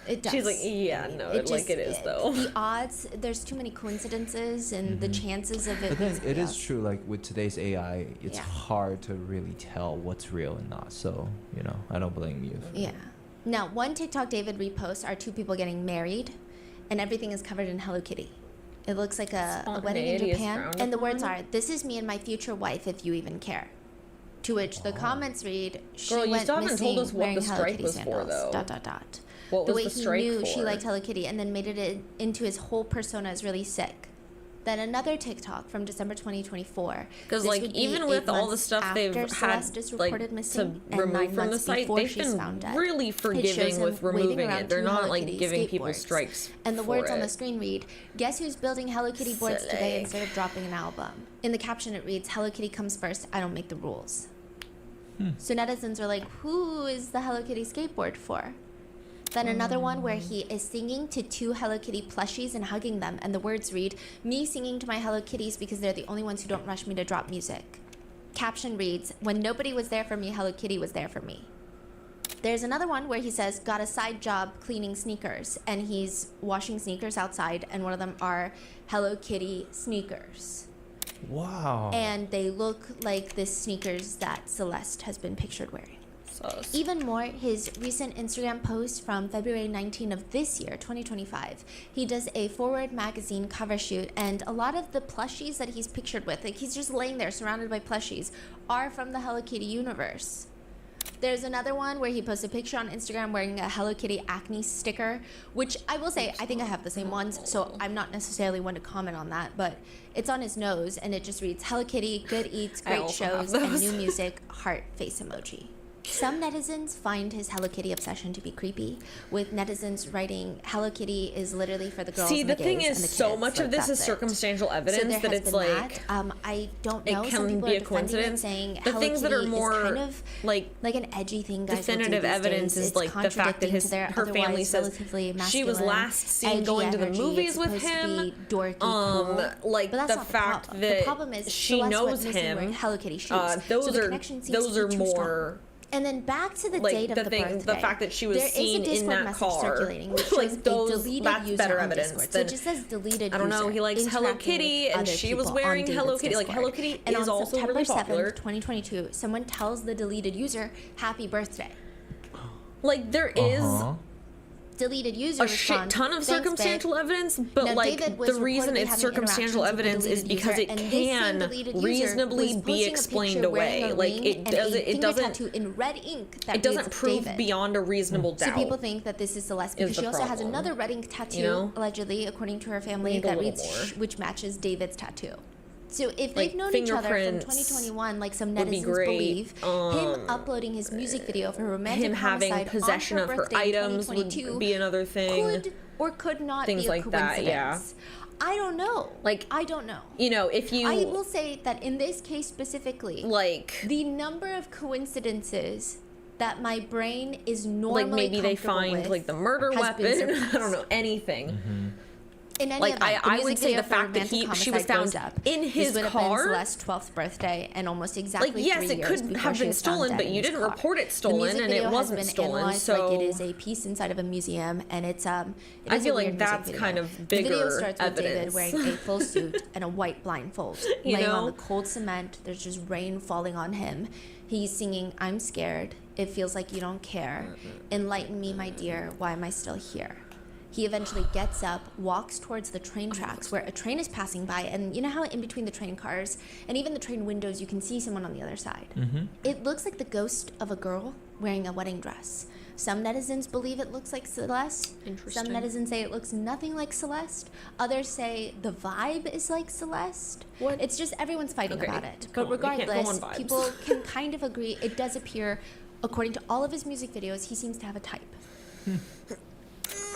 It does. She's like, yeah, no, it is though. The odds, there's too many coincidences, and the chances of it But being then somebody it is else. true, like with today's AI, it's Yeah. hard to really tell what's real and not. So, I don't blame you. Yeah. Now, one TikTok David reposts are two people getting married, and everything is covered in Hello Kitty. It looks like a wedding in Spontaneity is Japan, frowned and the words upon. are, "This is me and my future wife, if you even care." To which the comments read, "She Girl, you went still haven't missing told us what wearing the Hello strike Kitty was for, sandals." though. Dot dot dot. What The was way the he strike knew she for? liked Hello Kitty and then made it into his whole persona is really sick. Then another TikTok from December 2024. Because This like would be even 8 with all the months stuff they've after had Celeste is like reported to missing, and 9 remove from the months site, before they've she's been found dead. really It shows forgiving him with waving removing around it. They're two not Hello like Kitty giving people skateboards. strikes. And the for words on it. the screen read, "Guess who's building Hello Kitty boards today Silly. instead of dropping an album?" In the caption it reads, "Hello Kitty comes first, I don't make the rules." So netizens are like, who is the Hello Kitty skateboard for? Then another one where he is singing to two Hello Kitty plushies and hugging them, and the words read, "Me singing to my Hello Kitties because they're the only ones who don't rush me to drop music." Caption reads, "When nobody was there for me, Hello Kitty was there for me." There's another one where he says, "Got a side job cleaning sneakers," and he's washing sneakers outside, and one of them are Hello Kitty sneakers. Wow. And they look like the sneakers that Celeste has been pictured wearing. Sus. Even more, his recent Instagram post from February 19 of this year, 2025, he does a Forward magazine cover shoot, and a lot of the plushies that he's pictured with, like he's just laying there surrounded by plushies, are from the Hello Kitty universe. There's another one where he posts a picture on Instagram wearing a Hello Kitty acne sticker, which I will say, I think I have the same ones, so I'm not necessarily one to comment on that, but it's on his nose, and it just reads, "Hello Kitty, good eats, I great also have shows, and those. new music, heart face emoji." Some netizens find his Hello Kitty obsession to be creepy, with netizens writing, "Hello Kitty is literally for the girls See, and the the thing gays is, and the so kids." much Like, of this is that's it. circumstantial So evidence there that has it's been like that. I don't it know. Some can people be are a defending coincidence. it, saying The Hello things that Kitty are more is kind of like an edgy thing guys will do definitive these evidence days. is It's like the fact that contradicting to their her family otherwise says relatively she was masculine, last seen edgy going to the energy. movies It's with supposed to him. be dorky, cool. Like But that's the not fact problem. that The problem is she Celeste went knows missing him. wearing Hello Kitty shoes. Those so the are connection seems those to are be too strong. more. And then back to the Like, date of the the thing- birthday. the fact that she was there is seen a in Discord that message car. circulating, which Like, shows those- a deleted that's user better on evidence Discord. So than- it just says deleted I don't know. user He likes Hello interacting Kitty, with and other she was people wearing on Hello David's Kitty. Like Discord. Hello Kitty And is on also September really popular. 7th, 2022, someone tells the deleted user, "Happy birthday." Like there is Deleted user a shit responds, ton of "Thanks, babe." circumstantial evidence, but Now, like David was the reason reportedly it's having circumstantial interactions with the evidence is deleted because user, it and this same can deleted user reasonably was be posting a explained picture wearing away. a Like ring it and a doesn't. It finger doesn't. tattoo in red ink that It doesn't reads prove David. beyond a reasonable doubt. So people think that this is Celeste because the she also has problem. another red ink tattoo, You know? allegedly, according to her family, Need a that little reads more. which matches David's tattoo. So if Like, they've known each other from fingerprints 2021, like some would be netizens great. believe, him uploading his music video for romantic Him having homicide possession on of her birthday in items would 2022 be another thing. could or could not Things be a like coincidence. that, yeah. I don't know. Like, I don't know. You know, if you I will say that in this case specifically, like the number of coincidences that my brain is normally like maybe they comfortable find with like the murder has been weapon. I surpassed. don't know anything. In any Like, event, the I music would say video the for fact that Romantic she was Homicide goes found up. in his This would have been car. Celeste's 12th birthday and almost exactly Like, yes, 3 it years could before have she been was found stolen, dead but in you his didn't car. report it The stolen, music and it video wasn't has been stolen, analyzed so like it is a piece inside of a museum, and it's I a feel like weird music that's video. kind of The video bigger starts with David evidence. wearing a full suit and a white blindfold, You laying on know? the cold cement. There's just rain falling on him. He's singing, "I'm scared. It feels like you don't care. Enlighten me, my dear. Why am I still here?" He eventually gets up, walks towards the train tracks where a train is passing by, and you know how in between the train cars and even the train windows you can see someone on the other side? It looks like the ghost of a girl wearing a wedding dress. Some netizens believe it looks like Celeste. Interesting. Some netizens say it looks nothing like Celeste. Others say the vibe is like Celeste. What? It's just everyone's fighting Okay, about it. come But on, we can't go on regardless, vibes. people can kind of agree it does appear, according to all of his music videos, he seems to have a type.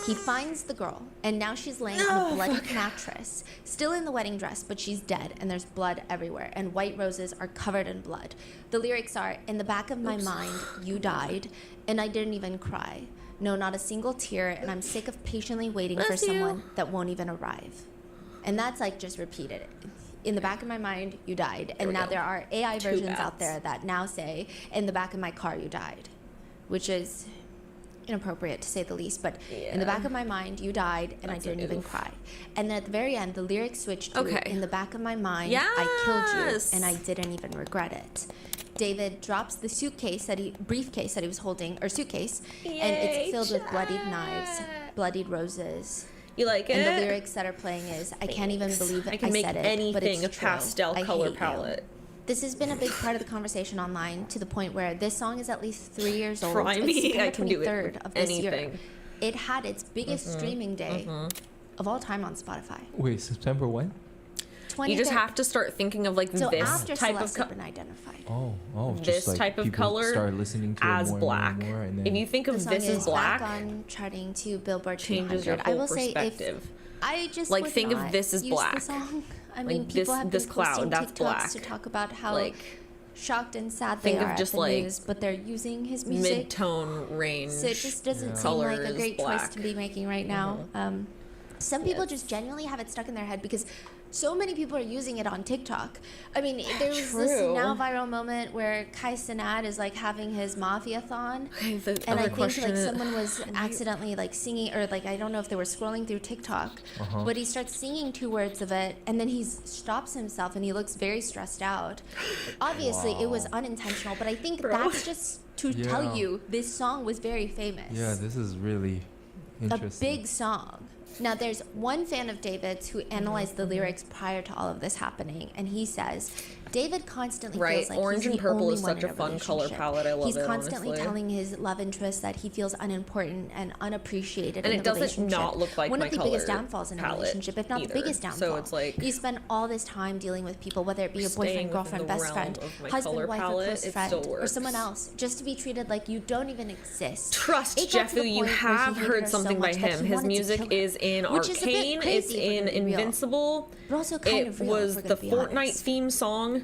He finds the girl, and now she's laying on a bloody mattress, still in the wedding dress, but she's dead, and there's blood everywhere, and white roses are covered in blood. The lyrics are, "In the back of my mind, you died, and I didn't even cry. No, not a single tear, and I'm sick of patiently waiting for Bless you. someone that won't even arrive." And that's like just repeated. In the back of my mind, you died. And we now go. there are AI Two versions out bats. there that now say, "In the back of my car, you died," which is inappropriate to say the least. But in the Yeah. back of my mind, you died, and That's I didn't even oof. cry. And then at the very end, the lyrics switch to, Okay. "In the back of my mind, I killed you, Yes. and I didn't even regret it." David drops the briefcase that he was holding, or suitcase, and Yay, it's filled with bloodied knives, chat. bloodied roses. You like it? And the lyrics that are playing is, "I can't even Thanks. believe I can make said it, but anything it's a true. pastel I color hate you." palette. This has been a big part of the conversation online, to the point where this song is at least 3 years old. Try It's me, September I can do it 23rd with of this year. anything. It had its biggest streaming day of all time on Spotify. Wait, September when? 23rd. You just have to start thinking of like So this after type Celeste of had been identified. Oh, just this like type of people color start listening to as it more black. and more, and then If you think The of song this as back black, on charting to Billboard changes 200. your I whole will say, if perspective. I just Like, would think of not this as use black. The song. I Like, mean, people this- have this been cloud, posting that's TikToks black. to talk about how Like, shocked and sad think they of are just, at the like, news, but they're using his music. mid-tone range. So it just doesn't seem like a colors, great choice black. to be making right now. Some people just genuinely have it stuck in their head because so many people are using it on TikTok. I mean, there was this True. now viral moment where Kai Cenat is like having his mafia-thon. Okay, the And I other think question like is- someone was accidentally like singing, or like I don't know if they were scrolling through TikTok, but he starts singing 2 words of it, and then he stops himself and he looks very stressed out. Obviously, it was unintentional, but I think that's just to Yeah. tell you this song was very famous. yeah, this is really A interesting. big song. Now, there's one fan of David's who analyzed the lyrics prior to all of this happening, and he says David constantly Right, feels like orange he's and the purple only is one such in a fun color relationship. palette. I love He's it, constantly honestly. telling his love interest that he feels unimportant and unappreciated And in it the doesn't relationship. not look like one my of the biggest color downfalls in a palette relationship, if not either. the biggest So downfall. it's like, you spend all this time dealing with people, whether it be a staying boyfriend, within girlfriend, the best realm friend, of my husband, color wife, or palette, close it friend, still or someone works. else, just to be treated like you don't even exist. Trust It got to the Jeffu, you point where he have hated heard her so something by much that him. he His wanted to music kill her, is in which is a bit Arcane, it's crazy if we're in gonna be real. Invincible. But also kind It of real, was if we're the gonna be Fortnite honest. theme song.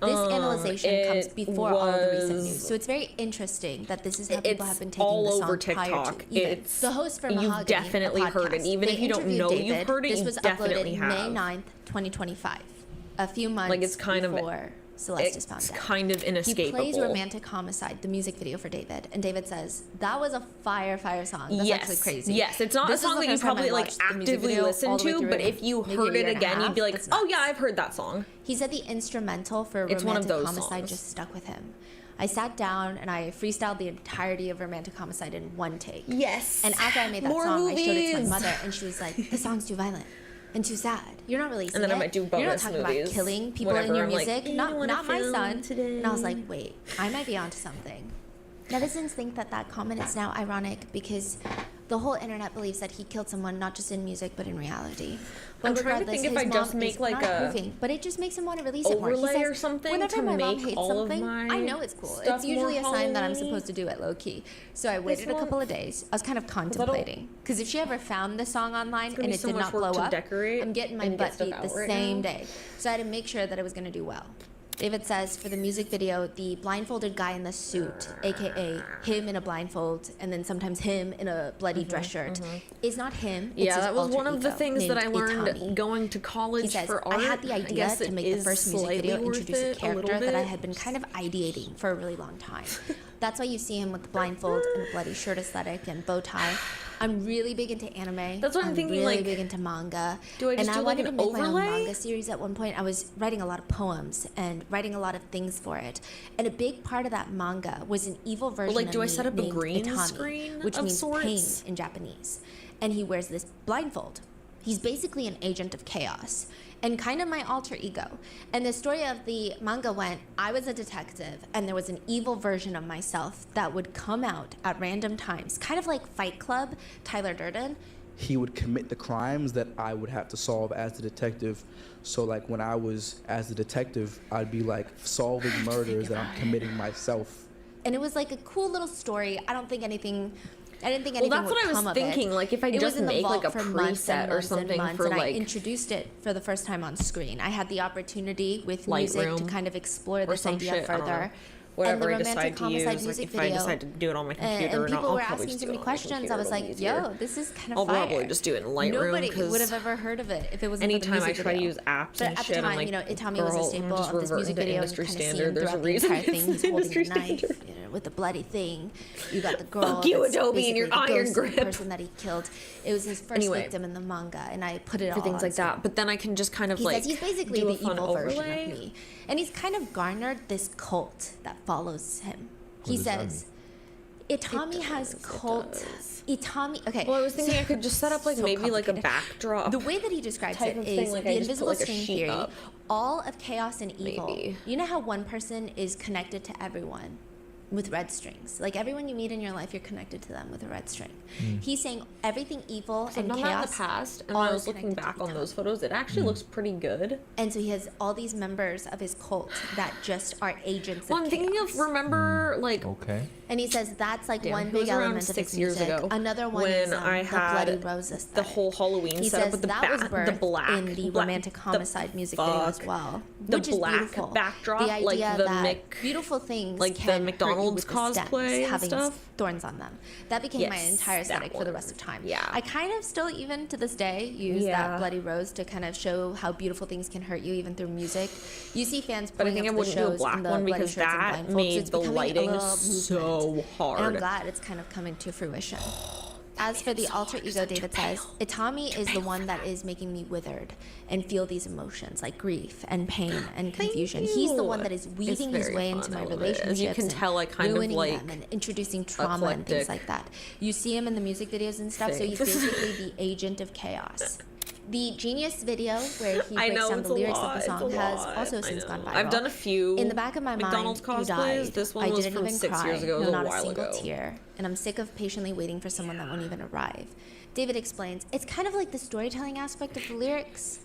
This analyzation comes it before all of the recent was- news, so it's very interesting that this is how people It's have been taking all the song over prior TikTok. to even. It's The host for you've Mahogany, definitely a heard it. podcast, Even they if you don't interviewed know you've David. heard it, this you was definitely uploaded May have. 9th, 2025, a few months Like, it's kind of- before Celeste is It's found dead. kind of inescapable. He plays Romantic Homicide, the music video for David, and David says, that was a fire song. That's actually crazy. Yes, it's not This a is song the that you first time I probably like watched the music actively video listen all the way to, through but in if you maybe a heard year it and a again, you'd be half. like, That's oh nuts. yeah, I've heard that song. He said the instrumental for It's one of Romantic those Homicide songs. just stuck with him. I sat down and I freestyled the entirety of Romantic Homicide in one take. Yes. And after I made that More song, I showed it to movies. my mother, and she was like, "The song's too violent and too sad. You're not releasing And then it. I might do You're not bonus talking movies. about killing people Whatever. in your I'm like, music. "You not wanna not my film son." today? And I was like, "Wait, I might be onto something." Netizens think that that comment is now ironic because the whole internet believes that he killed someone not just in music but in reality. But I'm trying to regardless, think if his I just mom make, is like, not a approving, but it just makes him want to release it more. He overlay says, or something whenever to my mom make hates all of something, my I know it's cool. stuff It's usually a more sign that I'm Halloween-y. supposed to do it low key. So I waited a couple of days. I was kind of contemplating because if she ever found the song online gonna and be it so did much not work blow to up, decorate I'm getting my and get butt stuff beat the out right same now. day. So I had to make sure that it was going to do well. David says for the music video, the blindfolded guy in the suit, aka him in a blindfold, and then sometimes him in a bloody dress shirt, is not him. It's Yeah, his that was alter one of the ego things that I named learned Itami. going to He college says, for art. I had the I idea guess to it make the is first music slightly video worth introduce a it character little that I bit. had been kind of ideating for a really long time. That's why you see him with the blindfold and the bloody shirt aesthetic and bow tie. I'm really big into anime. That's what I'm thinking, really like, big into manga. do I just and do, I like, wanted an to make my overlay? own manga series at one point. I was writing a lot of poems and writing a lot of things for it. And a big part of that manga was an evil version like, of do I me set up a named green Itami, screen which of means sorts? pain in Japanese. And he wears this blindfold. He's basically an agent of chaos and kind of my alter ego. And the story of the manga went, I was a detective and there was an evil version of myself that would come out at random times, kind of like Fight Club, Tyler Durden. He would commit the crimes that I would have to solve as the detective. So like when I was as the detective, I'd be like solving murders that I'm committing myself. And it was like a cool little story. I didn't think anything Well, that's would what I come was of thinking. it. Like, if I It was just in the make, vault like, a for months and preset or months and something months, for, and I like, introduced it for the first time on screen. I had the opportunity with Lightroom music to kind of explore or this some idea shit, I don't know. further. Whatever I and the decide romantic to homicide use, like, music if I video. decide to do it on my computer and or not, people I'll were probably asking just so do many it on my questions. computer, I was it'll be like, easier. yo, this is kind of I'll fire. probably just do it in Lightroom, Nobody 'cause would have ever heard of it if it wasn't for the anytime I music try to video. use apps But and at the shit, I'm time, like, you know, Itami girl, was a I'm staple just of this revert music into video. And industry kind of see him standard. There's a throughout the reason entire thing. it's He's holding the industry knife, standard. you know, with the bloody thing. You got the girl. Fuck you, that's Adobe, and your basically the iron ghost of the grip. person that he killed. It was his first Anyway. victim in the manga, and I put it for all things on like screen. that. But then I can just kind of He like says he's basically do a the fun evil version overlay. of me. And he's kind of garnered this cult that follows him. He does that says, Itami has cult. Itami, okay. Well, I was thinking I could just set up like So maybe like a complicated. backdrop. The way that he describes type it of thing, is like the I just put, invisible like, a string sheet theory. up. All of chaos and evil. Maybe. You know how one person is connected to everyone with red strings? Like everyone you meet in your life, you're connected to them with a red string. He's saying everything evil I've and done that in the chaos. past, and all when I are was looking connected to back on Itami. those photos, it actually looks pretty good. And so he has all these members of his cult that just are agents Well, of I'm thinking chaos. of remember like Okay. And he says that's like damn, one it big was around element of 6 his years music. ago Another one when is I the had Bloody Rose the aesthetic. whole Halloween He setup says with the that was the birthed black in the black- romantic the homicide music video as fuck, well, the which is black beautiful. backdrop, the idea like the that Mick- beautiful things like the can hurt you McDonald's with the stems, cosplay and having stuff. thorns on them. That became my Yes, entire that aesthetic for the one. rest of time. Yeah. I kind of still even to this day use Yeah. that Bloody Rose to kind of show how beautiful things can hurt you even through music. You see fans But I pulling think I up the wouldn't do a shows black in the one bloody because shirts and that blindfolds. made It's the becoming a lighting little so movement. hard. And I'm glad it's kind of coming to fruition. As for the alter ego, David says, Itami is the one that is making me withered and feel these emotions like grief and pain and confusion. He's the one that is weaving his very way fun, into my I love it. relationships. As you can and tell, I kind of, ruining like, them and introducing trauma and things eclectic like that. You see him in the music videos and stuff, so he's things. basically the agent of chaos. The Genius video where he I breaks know down it's the a lyrics lot, of the it's song a has lot, also I since know. gone viral. I've done a few In the back of my McDonald's mind, he cosplays. died. This one I was didn't from even 6 cry. years ago. It was No, a not while a single ago. tear. And I'm sick of patiently waiting for someone that won't even arrive. David explains, it's kind of like the storytelling aspect of the lyrics.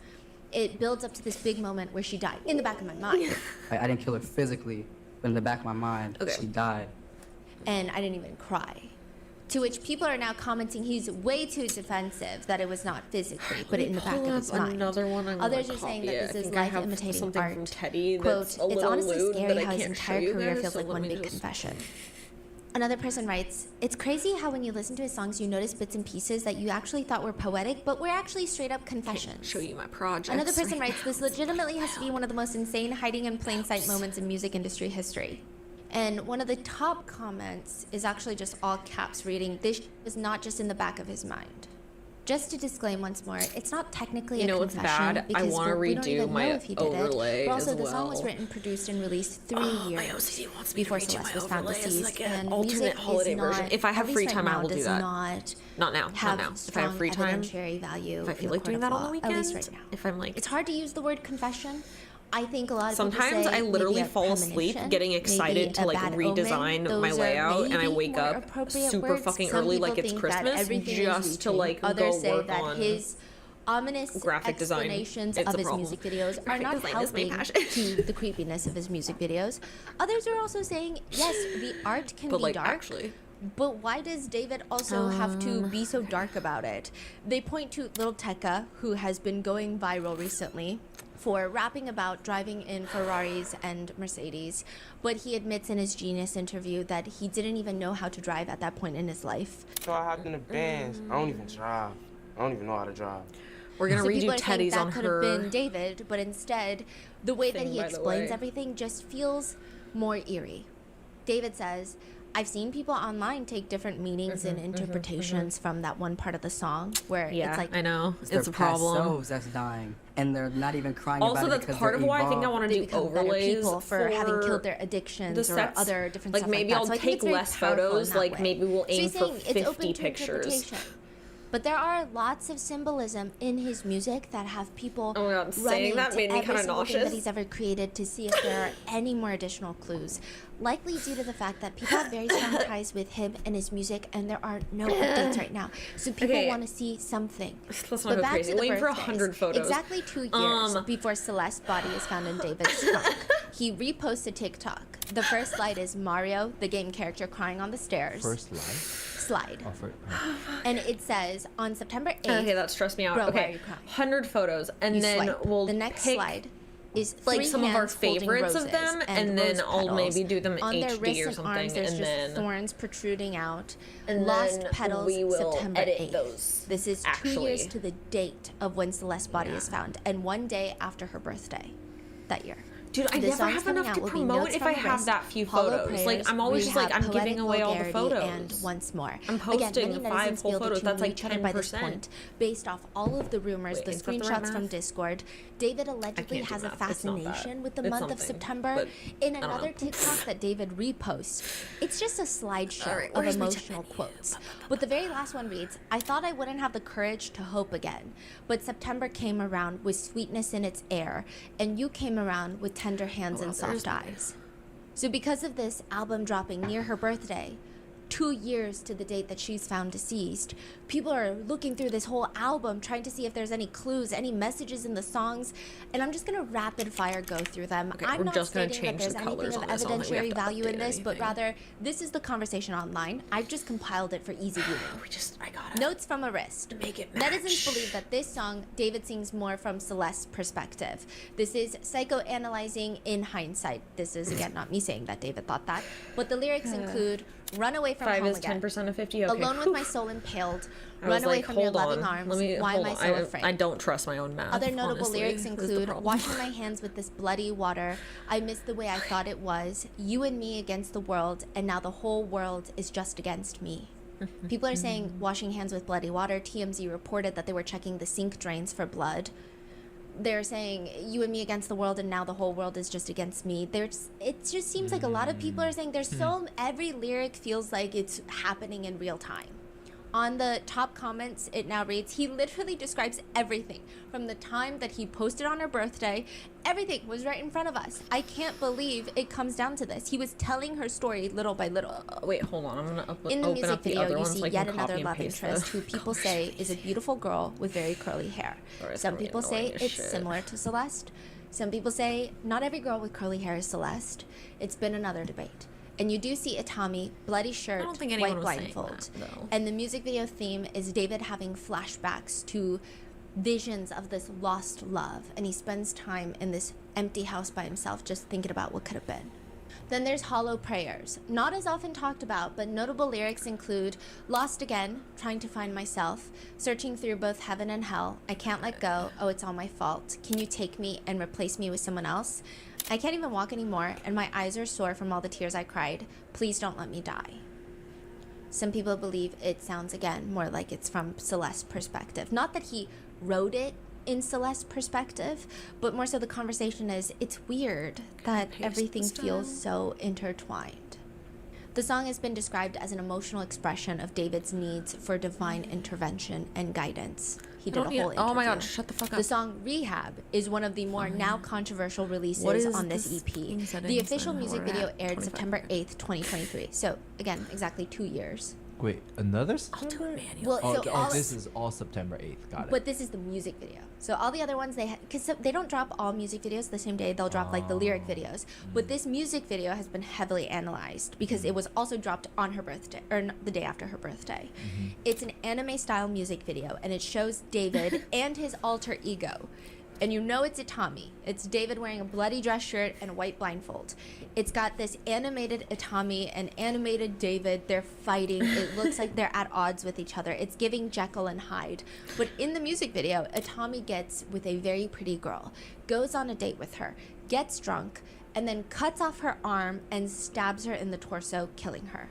It builds up to this big moment where she died in the back of my mind. I didn't kill her physically, but in the back of my mind, Okay. she died. And I didn't even cry. To which people are now commenting he's way too defensive, that it was not physically, but in the back of his mind. Another one. I'm Others gonna are saying copy that it. this I is think I life have imitating something art. from Teddy Quote, that's a it's little honestly lewd scary that I how his can't entire show you career guys, feels so like let one me big just- confession. Another person writes, it's crazy how when you listen to his songs, you notice bits and pieces that you actually thought were poetic, but were actually straight up confessions. Show you my project. Another person writes, this legitimately has to be one of the most insane hiding in plain sight moments in music industry history. And one of the top comments is actually just all caps reading, this was not just in the back of his mind. Just to disclaim once more, it's not technically You know a what's confession bad? I because wanna we don't redo even my know if he did overlay it. But also, as the song was well. written, produced, and released 3 my years OCD wants me to before redo Celeste my was found overlay as, deceased. like, an And alternate music holiday is version. not, If I have at free least time, right I now, will do does that. Not Not now. have Not now. If I strong have free time. evidentiary value. If I in feel the like doing court that of on the law, at least weekend. right now. If I'm like. It's hard to use the word confession. I think a lot of Sometimes people say I literally maybe a fall asleep premonition, getting maybe excited to a like bad redesign omen. my Those are layout, and I maybe wake more up appropriate super words. fucking Some early people like it's think that Christmas everything is just to reaching. like Others go say work that on his ominous graphic design. explanations It's of the his problem. music videos are Graphic not design is my helping passion. to the creepiness of his music videos. Others are also saying, yes, the art can But be like dark. actually. But why does David also have to be so dark about it? They point to Little Tekka, who has been going viral recently. for rapping about driving in Ferraris and Mercedes, but he admits in his Genius interview that he didn't even know how to drive at that point in his life. So I hopped in the Benz. I don't even drive. I don't even know how to drive. We're gonna So people redo are saying Teddy's that on could her. have been David, but instead, the way that thing, he by the explains way. everything just feels more eerie. David says, I've seen people online take different meanings and interpretations from that one part of the song where Yeah, it's like, I know. It's It's their a past problem. selves that's dying, and they're not even crying Also, about it that's because part of they're why I think I evolved. want to they do become better overlays people for having killed their addictions the or sets. other different Like stuff maybe like that. I'll So I think take it's very less powerful in photos. that Like way. maybe we'll So aim he's for saying it's open 50 to pictures. interpretation. But there are lots of symbolism in his music that have people Oh my God, saying running that to made me every kinda single thing nauseous. that he's ever created to see if there are any more additional clues. Likely due to the fact that people have very strong ties with him and his music, and there are no updates right now. So people Okay. want to see something. Let's not But go back crazy. to the Waiting for birthdays. 100 photos. Exactly 2 years before Celeste's body is found in David's trunk, he reposts a TikTok. The first slide is Mario, the game character, crying on the stairs. First live. Slide. Offer. And it says, on September 8th, Okay, that stressed me out. Bro, why are Okay, you crying? 100 photos, and you then swipe. we'll the next pick slide is like three some of our hands holding favorites of roses them, and then rose I'll petals. maybe do them in on their HD wrists or and something, arms, there's and just then thorns protruding out. and Lost then petals, we will September edit 8th. those, This is 2 actually. years to the date of when Celeste's body is found, and 1 day after her birthday that year. Dude, I The never songs have coming enough out to will be promote Notes if from I the have Wrist, that few Hollow photos. Like, Prayers, I'm always just like, Rehab, I'm giving Poetic away all the Vulgarity, photos. and once more. I'm Again, posting many 5 netizens whole feel the photos. two That's knew like each other by this 10%. point, based off all of the rumors, Wait, the is that the right screenshots from math? Discord. David allegedly can't do has a math. It's not that. fascination with the It's month of something, September. but In I don't another know. TikTok that David reposts, it's just a slideshow All right, of where's my emotional quotes. But the very last one reads, I thought I wouldn't have the courage to hope again, but September came around with sweetness in its air, and you came around with tender hands and soft eyes. So because of this album dropping near her birthday, 2 years to the date that she's found deceased, people are looking through this whole album trying to see if there's any clues, any messages in the songs, and I'm just gonna rapid fire go through them. Okay, I'm we're not just gonna stating that change there's the anything colors of on this. I don't think we have evidentiary to value in update this, but anything. rather this is the conversation online. I've just compiled it for easy viewing. I got it. Notes from a wrist. Make it Netizens match. believe that this song, David sings more from Celeste's perspective. This is psychoanalyzing in hindsight. This is, again, not me saying that David thought that, but the lyrics include run away from 5 home is again. 10% of 50. Okay. Alone with my soul impaled. I Run was away like, from your hold loving on. arms. Let me Why hold am I on. so afraid? I don't trust my own math. Other notable honestly, lyrics is the include problem. washing my hands with this bloody water. I miss the way I thought it was. You and me against the world, and now the whole world is just against me. People are saying washing hands with bloody water. TMZ reported that they were checking the sink drains for blood. They're saying you and me against the world, and now the whole world is just against me. It just seems like a lot of people are saying every lyric feels like it's happening in real time. On the top comments, it now reads, he literally describes everything from the time that he posted on her birthday. Everything was right in front of us. I can't believe it comes down to this. He was telling her story little by little. Wait, hold on. I'm gonna In the open music up the video, other you ones see so I yet can another copy and love paste interest the who people colors. say is a beautiful girl with very curly hair. Or it's Some gonna be people say annoying as it's shit. similar to Celeste. Some people say not every girl with curly hair is Celeste. It's been another debate. And you do see Itami, bloody shirt, don't think anyone white was saying blindfold. that, though. And the music video theme is David having flashbacks to visions of this lost love. And he spends time in this empty house by himself just thinking about what could have been. Then there's Hollow Prayers. Not as often talked about, but notable lyrics include Lost Again, Trying to Find Myself, Searching Through Both Heaven and Hell, I Can't Let Go, Oh It's All My Fault, Can You Take Me and Replace Me with Someone Else? I Can't Even Walk Anymore, and My Eyes Are Sore from All the Tears I Cried, Please Don't Let Me Die. Some people believe it sounds, again, more like it's from Celeste's perspective. Not that he wrote it in Celeste's perspective, but more so the conversation is, it's weird that paste everything this feels down? so intertwined. The song has been described as an emotional expression of David's needs for divine intervention and guidance. He did a whole interview. Oh my god, shut the fuck up. The song Rehab is one of the more now controversial releases What is on this this EP. fucking The settings official and music we're video at aired 25 September 8th, 2023. So, again, exactly 2 years. Wait, another I'll September? do it manually. Well, Oh, so okay, all, this is all September 8th. Got it. but this is the music video. So all the other ones, because they don't drop all music videos the same day. They'll drop like the lyric videos. But this music video has been heavily analyzed because it was also dropped on her birthday, or the day after her birthday. It's an anime style music video, and it shows David and his alter ego And you know it's Itami. It's David wearing a bloody dress shirt and a white blindfold. It's got this animated Itami and animated David. They're fighting. It looks like they're at odds with each other. It's giving Jekyll and Hyde. But in the music video, Itami gets with a very pretty girl, goes on a date with her, gets drunk, and then cuts off her arm and stabs her in the torso, killing her.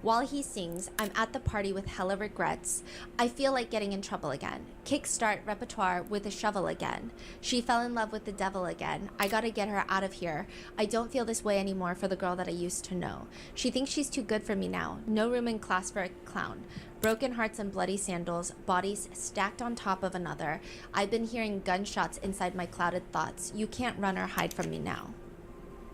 While he sings, I'm at the party with hella regrets. I feel like getting in trouble again. Kickstart repertoire with a shovel again. She fell in love with the devil again. I gotta get her out of here. I don't feel this way anymore for the girl that I used to know. She thinks she's too good for me now. No room in class for a clown. Broken hearts and bloody sandals, bodies stacked on top of another. I've been hearing gunshots inside my clouded thoughts. You can't run or hide from me now.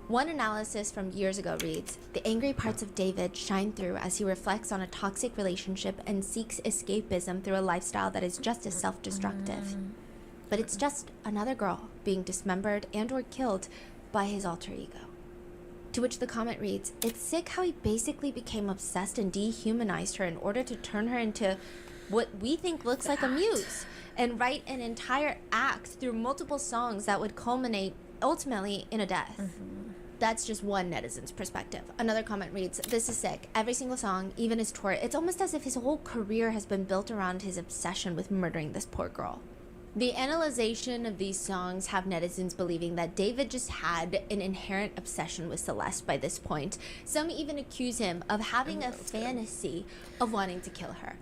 One analysis from years ago reads, the angry parts of David shine through as he reflects on a toxic relationship and seeks escapism through a lifestyle that is just as self-destructive. But it's just another girl being dismembered and or killed by his alter ego. To which the comment reads, it's sick how he basically became obsessed and dehumanized her in order to turn her into what we think looks like a muse, and write an entire act through multiple songs that would culminate ultimately in a death. That's just one netizen's perspective. Another comment reads, this is sick. Every single song, even his tour, it's almost as if his whole career has been built around his obsession with murdering this poor girl. The analyzation of these songs have netizens believing that David just had an inherent obsession with Celeste by this point. Some even accuse him of having a fantasy of wanting to kill her.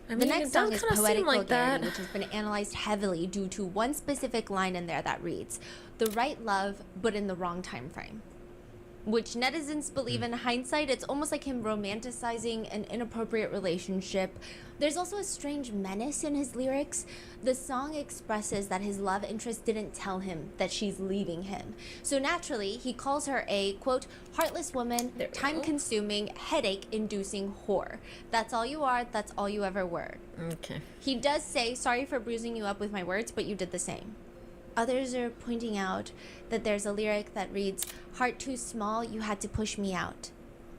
I mean, the next song is Poetic like Vulgarity, which has been analyzed heavily due to one specific line in there that reads, the right love, but in the wrong time frame. Which netizens believe in hindsight, it's almost like him romanticizing an inappropriate relationship. There's also a strange menace in his lyrics. The song expresses that his love interest didn't tell him that she's leaving him. So naturally, he calls her a, quote, heartless woman, time-consuming, headache-inducing whore. That's all you are, that's all you ever were. Okay. He does say, sorry for bruising you up with my words, but you did the same. Others are pointing out that there's a lyric that reads, heart too small, you had to push me out.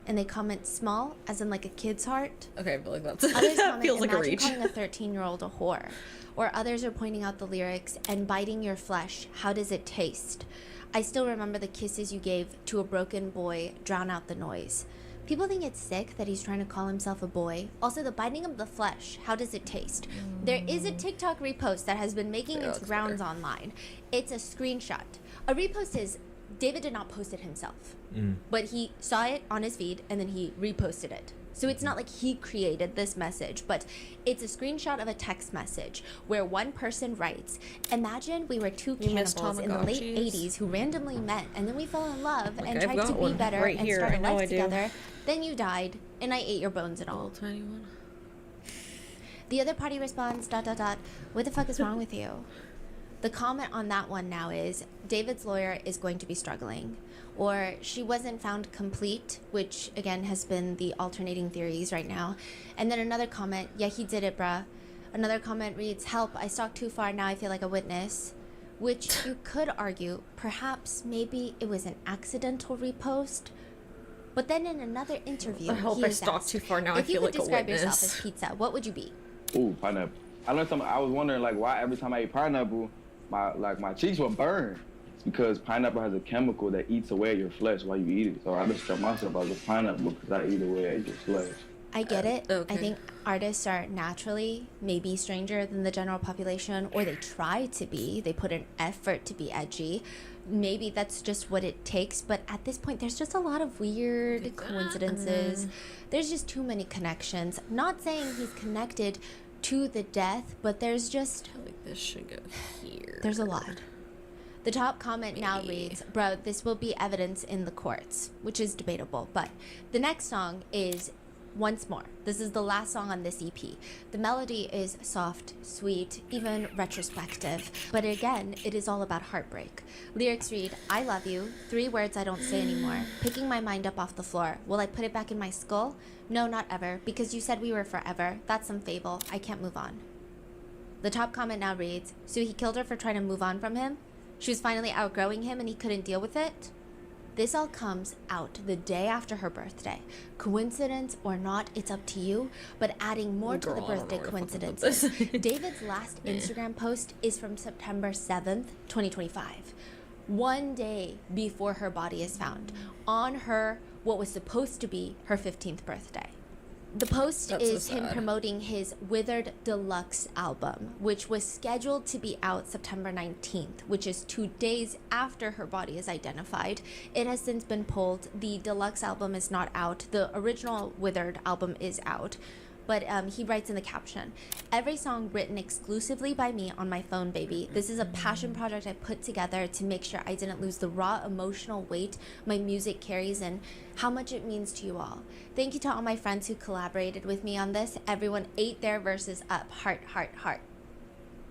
And they comment small, as in like a kid's heart. Okay, but like that's Others comment, feels like a imagine reach. calling a 13-year-old a whore. Or others are pointing out the lyrics, and biting your flesh, how does it taste? I still remember the kisses you gave to a broken boy, drown out the noise. People think it's sick that he's trying to call himself a boy. Also, the biting of the flesh, how does it taste? There is a TikTok repost that has been making its rounds online. It's a screenshot. A repost is, David did not post it himself, but he saw it on his feed and then he reposted it. So it's not like he created this message, but it's a screenshot of a text message where one person writes, imagine we were two cannibals in the late 80s who randomly met and then we fell in love and tried to be better and start a life together. Then you died and I ate your bones and all. Tiny one. The other party responds, ... what the fuck is wrong with you? The comment on that one now is, David's lawyer is going to be struggling. Or, she wasn't found complete, which again has been the alternating theories right now. And then another comment, yeah, he did it, bruh. Another comment reads, help, I stalked too far, now I feel like a witness. Which you could argue, perhaps maybe it was an accidental repost. But then in another interview, I hope he I is stalked asked, too far, now I if you feel could like a describe yourself witness. as pizza, what would you be? Ooh, pineapple. I learned something. I was wondering like why every time I ate pineapple, my cheeks would burn. It's because pineapple has a chemical that eats away at your flesh while you eat it. So I just tell myself I was a pineapple because I eat away at your flesh. I get it. Okay. I think artists are naturally maybe stranger than the general population, or they try to be. They put an effort to be edgy. Maybe that's just what it takes, but at this point, there's just a lot of weird coincidences. There's just too many connections. Not saying he's connected to the death, but there's just... Like this should go here. There's a lot. The top comment now reads, bro, this will be evidence in the courts, which is debatable, but the next song is Once More. This is the last song on this EP. The melody is soft, sweet, even retrospective, but again, it is all about heartbreak. Lyrics read, I love you, 3 words I don't say anymore, picking my mind up off the floor. Will I put it back in my skull? No, not ever, because you said we were forever. That's some fable. I can't move on. The top comment now reads, so he killed her for trying to move on from him? She was finally outgrowing him and he couldn't deal with it? This all comes out the day after her birthday. Coincidence or not, it's up to you, but adding more to the birthday coincidences. David's last Instagram post is from September 7th, 2025. 1 day before her body is found, on her, what was supposed to be her 15th birthday. The post is him promoting his Withered Deluxe album, which was scheduled to be out September 19th, which is 2 days after her body is identified. It has since been pulled. The deluxe album is not out. The original Withered album is out. But he writes in the caption, "Every song written exclusively by me on my phone, baby. This is a passion project I put together to make sure I didn't lose the raw emotional weight my music carries and how much it means to you all. Thank you to all my friends who collaborated with me on this. Everyone ate their verses up. Heart, heart, heart."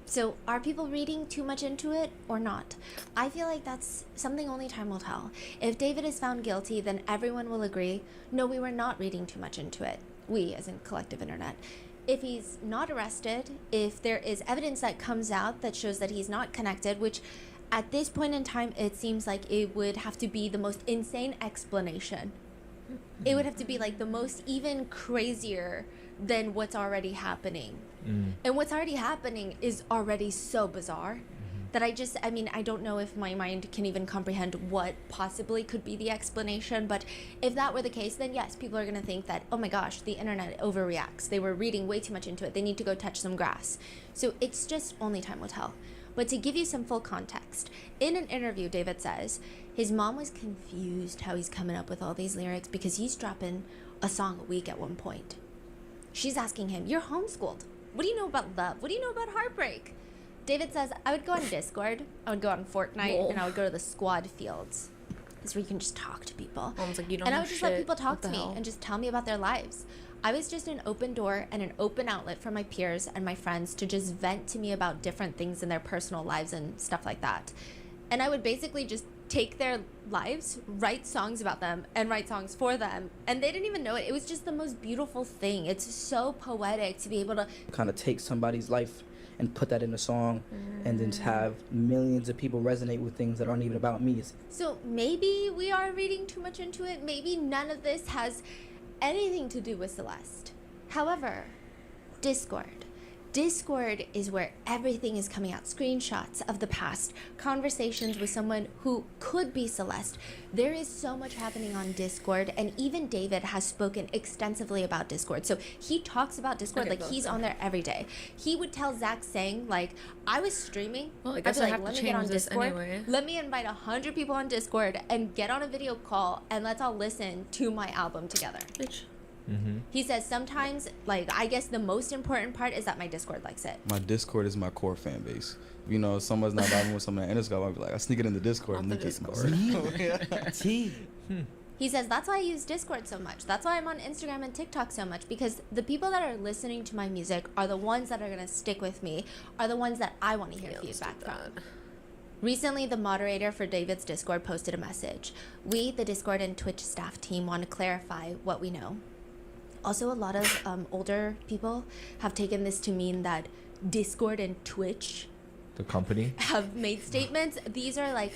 So are people reading too much into it or not? I feel like that's something only time will tell. If David is found guilty, then everyone will agree, no, we were not reading too much into it. We, as in collective internet. If he's not arrested, if there is evidence that comes out that shows that he's not connected, which at this point in time, it seems like it would have to be the most insane explanation. It would have to be like the most even crazier than what's already happening. And what's already happening is already so bizarre that I don't know if my mind can even comprehend what possibly could be the explanation. But if that were the case, then yes, people are going to think that, oh my gosh, the internet overreacts. They were reading way too much into it. They need to go touch some grass. So it's just only time will tell. But to give you some full context, in an interview, David says his mom was confused how he's coming up with all these lyrics because he's dropping a song a week at one point. She's asking him, "You're homeschooled. What do you know about love? What do you know about heartbreak?" David says, "I would go on Discord, I would go on Fortnite, and I would go to the squad fields. That's where you can just talk to people. Mom's like, you don't and I know would just let shit. people talk What to the me hell? and just tell me about their lives. I was just an open door and an open outlet for my peers and my friends to just vent to me about different things in their personal lives and stuff like that. And I would basically just take their lives, write songs about them, and write songs for them. And they didn't even know it. It was just the most beautiful thing. It's so poetic to be able to kind of take somebody's life and put that in a song and then to have millions of people resonate with things that aren't even about me. So maybe we are reading too much into it. Maybe none of this has anything to do with Celeste. However, Discord. Discord is where everything is coming out. Screenshots of the past, conversations with someone who could be Celeste. There is so much happening on Discord, and even David has spoken extensively about Discord. So he talks about Discord Okay, like he's on there every day. He would tell Zach saying, like, I was streaming. Well, I I'd guess be I like, have to let me get on change this Discord. anyway. Let me invite 100 people on Discord and get on a video call, and let's all listen to my album together. Bitch. He says sometimes, like, I guess the most important part is that my Discord likes it. My Discord is my core fan base. You know, if someone's not vibing with someone in Discord, I'll be like, I sneak it in the Discord and link it myself. He says that's why I use Discord so much. That's why I'm on Instagram and TikTok so much, because the people that are listening to my music are the ones that are going to stick with me, are the ones that I want to hear feedback from. Recently, the moderator for David's Discord posted a message. We, the Discord and Twitch staff team, want to clarify what we know. Also, a lot of older people have taken this to mean that Discord and Twitch, The company? have made statements. These are like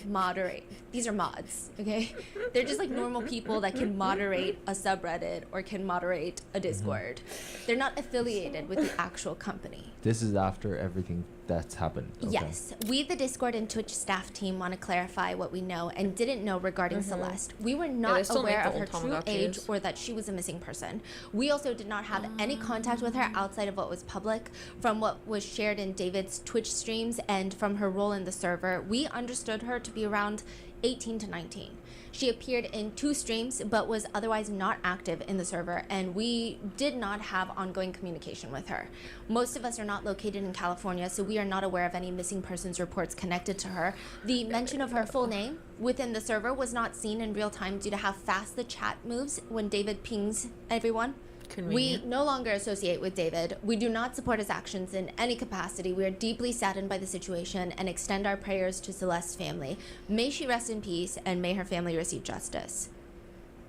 these are mods, okay? They're just like normal people that can moderate a subreddit or can moderate a Discord. They're not affiliated with the actual company. This is after everything that's happened. Okay. Yes, we, the Discord and Twitch staff team, want to clarify what we know and didn't know regarding Celeste. We were they not still make aware the of her old true age Tamagotchis. or that she was a missing person. We also did not have any contact with her outside of what was public, from what was shared in David's Twitch streams and from her role in the server. We understood her to be around 18 to 19. She appeared in 2 streams but was otherwise not active in the server, and we did not have ongoing communication with her. Most of us are not located in California, so we are not aware of any missing persons reports connected to her. The mention of her full name within the server was not seen in real time due to how fast the chat moves when David pings everyone. We Convenient. no longer associate with David. We do not support his actions in any capacity. We are deeply saddened by the situation and extend our prayers to Celeste's family. May she rest in peace and may her family receive justice.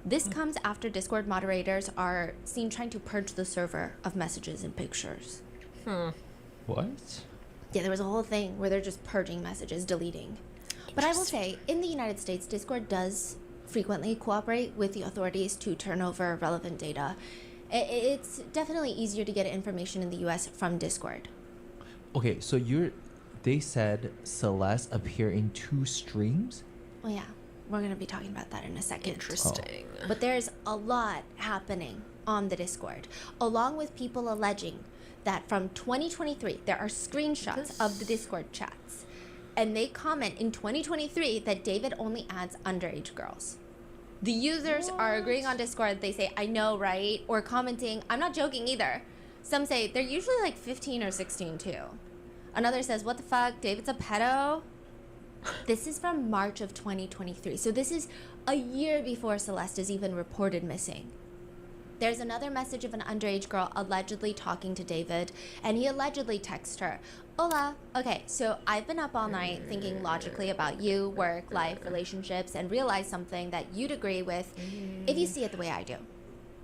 This comes after Discord moderators are seen trying to purge the server of messages and pictures. What? Yeah, there was a whole thing where they're just purging messages, deleting. But I will say, in the United States, Discord does frequently cooperate with the authorities to turn over relevant data. It's definitely easier to get information in the US from Discord. Okay, so they said Celeste appeared in 2 streams? Oh yeah, we're gonna be talking about that in a second. Interesting. But there's a lot happening on the Discord, along with people alleging that from 2023, there are screenshots of the Discord chats. And they comment in 2023 that David only adds underage girls. The users are agreeing on Discord. They say, I know, right? Or commenting, I'm not joking either. Some say they're usually like 15 or 16 too. Another says, what the fuck? David's a pedo? This is from March of 2023. So this is a year before Celeste is even reported missing. There's another message of an underage girl allegedly talking to David, and he allegedly texts her, Hola. Okay, so I've been up all night thinking logically about you, work, life, relationships, and realized something that you'd agree with if you see it the way I do.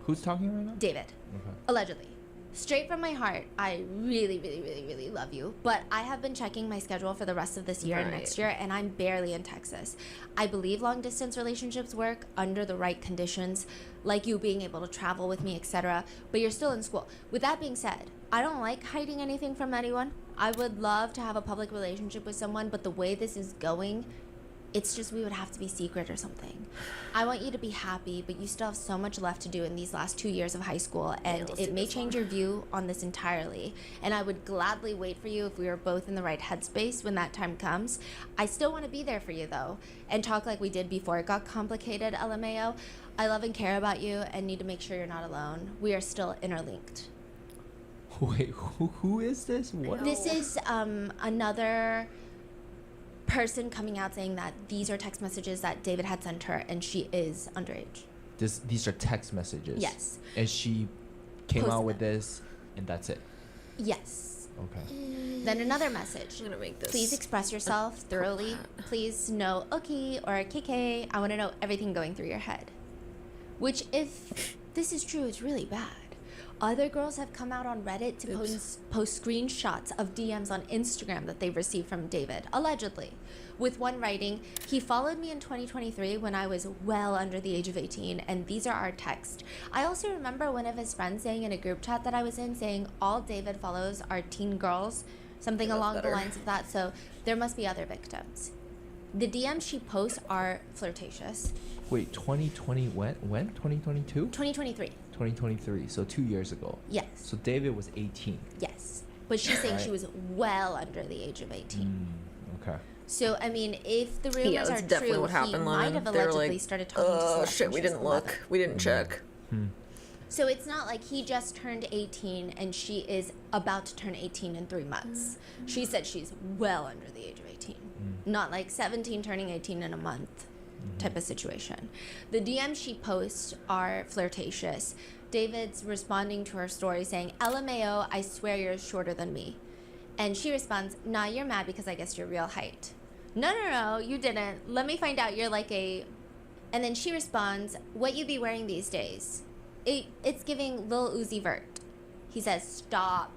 Who's talking right now? David. Okay. Allegedly. Straight from my heart, I really, really, really, really love you. But I have been checking my schedule for the rest of this year and next year, and I'm barely in Texas. I believe long-distance relationships work under the right conditions, like you being able to travel with me, etc. But you're still in school. With that being said, I don't like hiding anything from anyone. I would love to have a public relationship with someone, but the way this is going, it's just we would have to be secret or something. I want you to be happy, but you still have so much left to do in these last 2 years of high school, and it may change your view on this entirely. And I would gladly wait for you if we were both in the right headspace when that time comes. I still want to be there for you, though, and talk like we did before it got complicated, LMAO. I love and care about you and need to make sure you're not alone. We are still interlinked. Wait, who is this? What? This is another person coming out saying that these are text messages that David had sent her and she is underage. These are text messages? Yes. And she came Posted out with them. this and that's it? Yes. Okay. Then another message. I'm gonna make this. Please express yourself thoroughly. Please no okay or KK. I want to know everything going through your head. Which, if this is true, is really bad. Other girls have come out on Reddit to post screenshots of DMs on Instagram that they've received from David, allegedly. With one writing, he followed me in 2023 when I was well under the age of 18, and these are our texts. I also remember one of his friends saying in a group chat that I was in, saying all David follows are teen girls, something along the lines of that, so there must be other victims. The DMs she posts are flirtatious. Wait, 2020, when? 2022? 2023. 2023, so 2 years ago. Yes. So David was 18. Yes. But she's saying she was well under the age of 18. Okay. So, I mean, if the rumors are definitely true, what happened, he might have allegedly started talking to Celeste shit, when we she was didn't 11. look. We didn't check. So it's not like he just turned 18 and she is about to turn 18 in 3 months. She said she's well under the age of 18. Not like 17 turning 18 in a month type of situation. The DMs she posts are flirtatious. David's responding to her story saying, LMAO, I swear you're shorter than me. And she responds, nah, you're mad because I guess you're real height. No, you didn't. Let me find out. You're like a... And then she responds, what you be wearing these days? It's giving Lil Uzi Vert. He says, stop.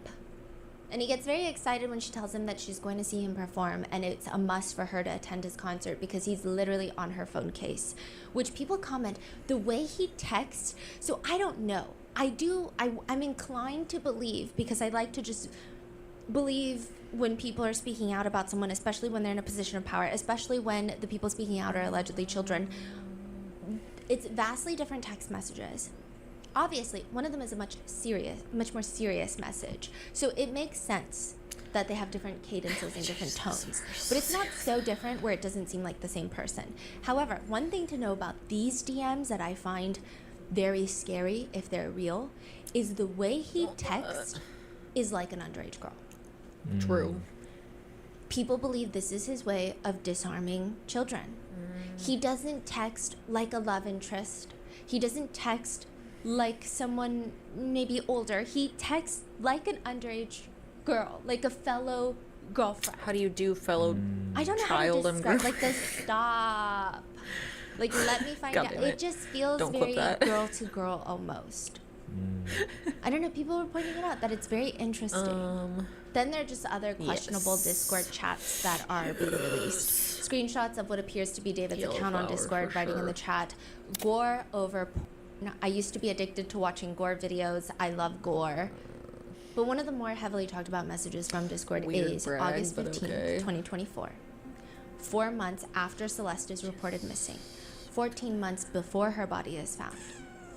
And he gets very excited when she tells him that she's going to see him perform, and it's a must for her to attend his concert because he's literally on her phone case. Which people comment, the way he texts, so I don't know. I'm inclined to believe, because I like to just believe when people are speaking out about someone, especially when they're in a position of power, especially when the people speaking out are allegedly children. It's vastly different text messages. Obviously, one of them is a much more serious message. So it makes sense that they have different cadences and different tones. But it's not so different where it doesn't seem like the same person. However, one thing to know about these DMs that I find very scary, if they're real, is the way he texts is like an underage girl. True. People believe this is his way of disarming children. He doesn't text like a love interest. He doesn't text like someone maybe older. He texts like an underage girl, like a fellow girlfriend. How do you do fellow I don't know child how to and describe, girlfriend? like the stop. Like, let me find God out. damn It it. just feels Don't clip very that. girl to girl almost. I don't know, people were pointing it out that it's very interesting. Then there are just other questionable Discord chats that are being released. Screenshots of what appears to be David's Yellow account on flower, Discord for writing in sure. the chat, gore over porn. I used to be addicted to watching gore videos. I love gore. But one of the more heavily talked about messages from Discord Weird is brag, August but 15th, okay. 2024. 4 months after Celeste is reported missing. 14 months before her body is found.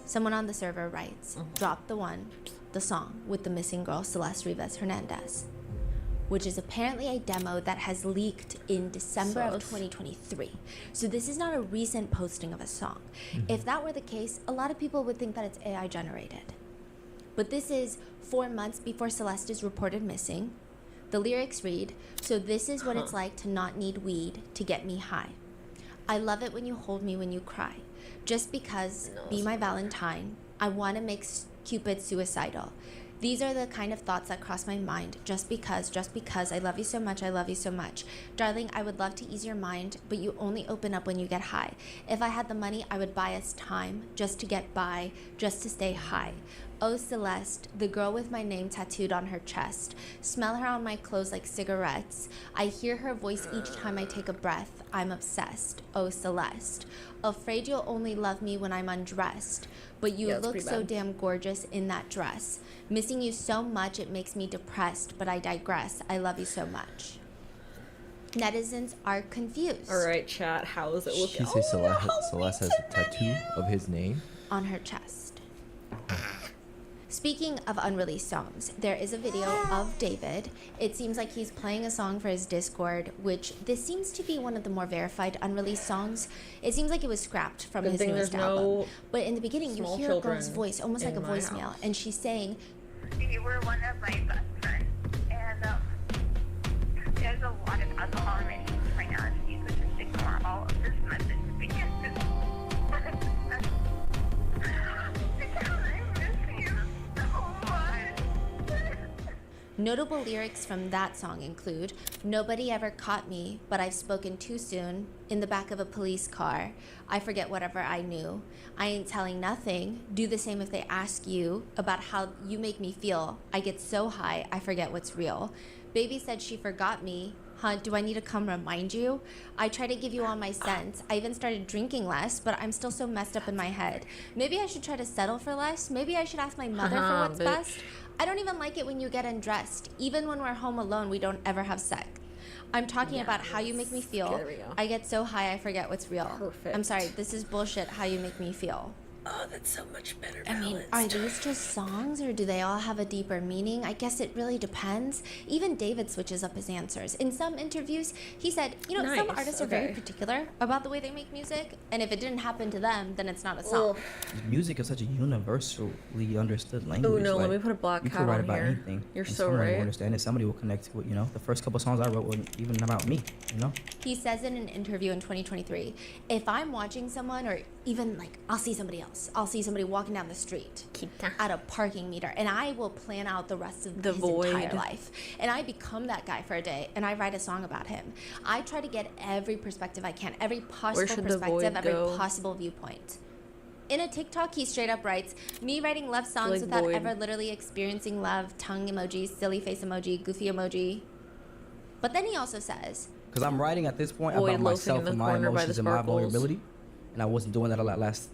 Someone on the server writes, drop the song with the missing girl Celeste Rivas Hernandez, which is apparently a demo that has leaked in December of 2023. So this is not a recent posting of a song. If that were the case, a lot of people would think that it's AI generated. But this is 4 months before Celeste is reported missing. The lyrics read, so this is what it's like to not need weed to get me high. I love it when you hold me when you cry. Just because, be my Valentine. I want to make Cupid suicidal. These are the kind of thoughts that cross my mind. Just because, I love you so much, I love you so much. Darling, I would love to ease your mind, but you only open up when you get high. If I had the money, I would buy us time, just to get by, just to stay high. Oh, Celeste, the girl with my name tattooed on her chest. Smell her on my clothes like cigarettes. I hear her voice each time I take a breath. I'm obsessed. Oh, Celeste. Afraid you'll only love me when I'm undressed. But you look so damn gorgeous in that dress. Missing you so much, it makes me depressed, but I digress. I love you so much. Netizens are confused. All right, chat. How is it looking? She says Celeste has a tattoo of his name On her chest. Speaking of unreleased songs, there is a video of David. It seems like he's playing a song for his Discord, which this seems to be one of the more verified unreleased songs. It seems like it was scrapped from his newest album. But in the beginning, you hear a girl's voice, almost like a voicemail, and she's saying, You were one of my best friends, and there's a lot of alcohol in my name right now, and you could just ignore all of this message because Notable lyrics from that song include, nobody ever caught me, but I've spoken too soon, in the back of a police car. I forget whatever I knew. I ain't telling nothing. Do the same if they ask you about how you make me feel. I get so high, I forget what's real. Baby said she forgot me. Huh, do I need to come remind you? I try to give you all my sense. I even started drinking less, but I'm still so messed up in my head. Maybe I should try to settle for less. Maybe I should ask my mother for what's best. I don't even like it when you get undressed. Even when we're home alone, we don't ever have sex. I'm talking about how you make me feel. There we go. I get so high, I forget what's real. Perfect. I'm sorry, this is bullshit how you make me feel. Oh, that's so much better. I mean, are these just songs or do they all have a deeper meaning? I guess it really depends. Even David switches up his answers. In some interviews, he said, you know, some artists are very particular about the way they make music, and if it didn't happen to them, then it's not a song. Music is such a universally understood language. Oh no, like, let me put a black you cat could write on about here. anything. You're and so someone right. will understand it. Somebody will connect to it. You know, the first couple songs I wrote weren't even about me. You know. He says in an interview in 2023, if I'm watching someone, or even like I'll see somebody else, I'll see somebody walking down the street at a parking meter, and I will plan out the rest of his entire life. And I become that guy for a day, and I write a song about him. I try to get every perspective I can, every possible perspective, every possible viewpoint. In a TikTok, he straight up writes, me writing love songs without ever literally experiencing love, tongue emoji, silly face emoji, goofy emoji. But then he also says, because I'm writing at this point about myself and my emotions and my vulnerability, and I wasn't doing that a lot last,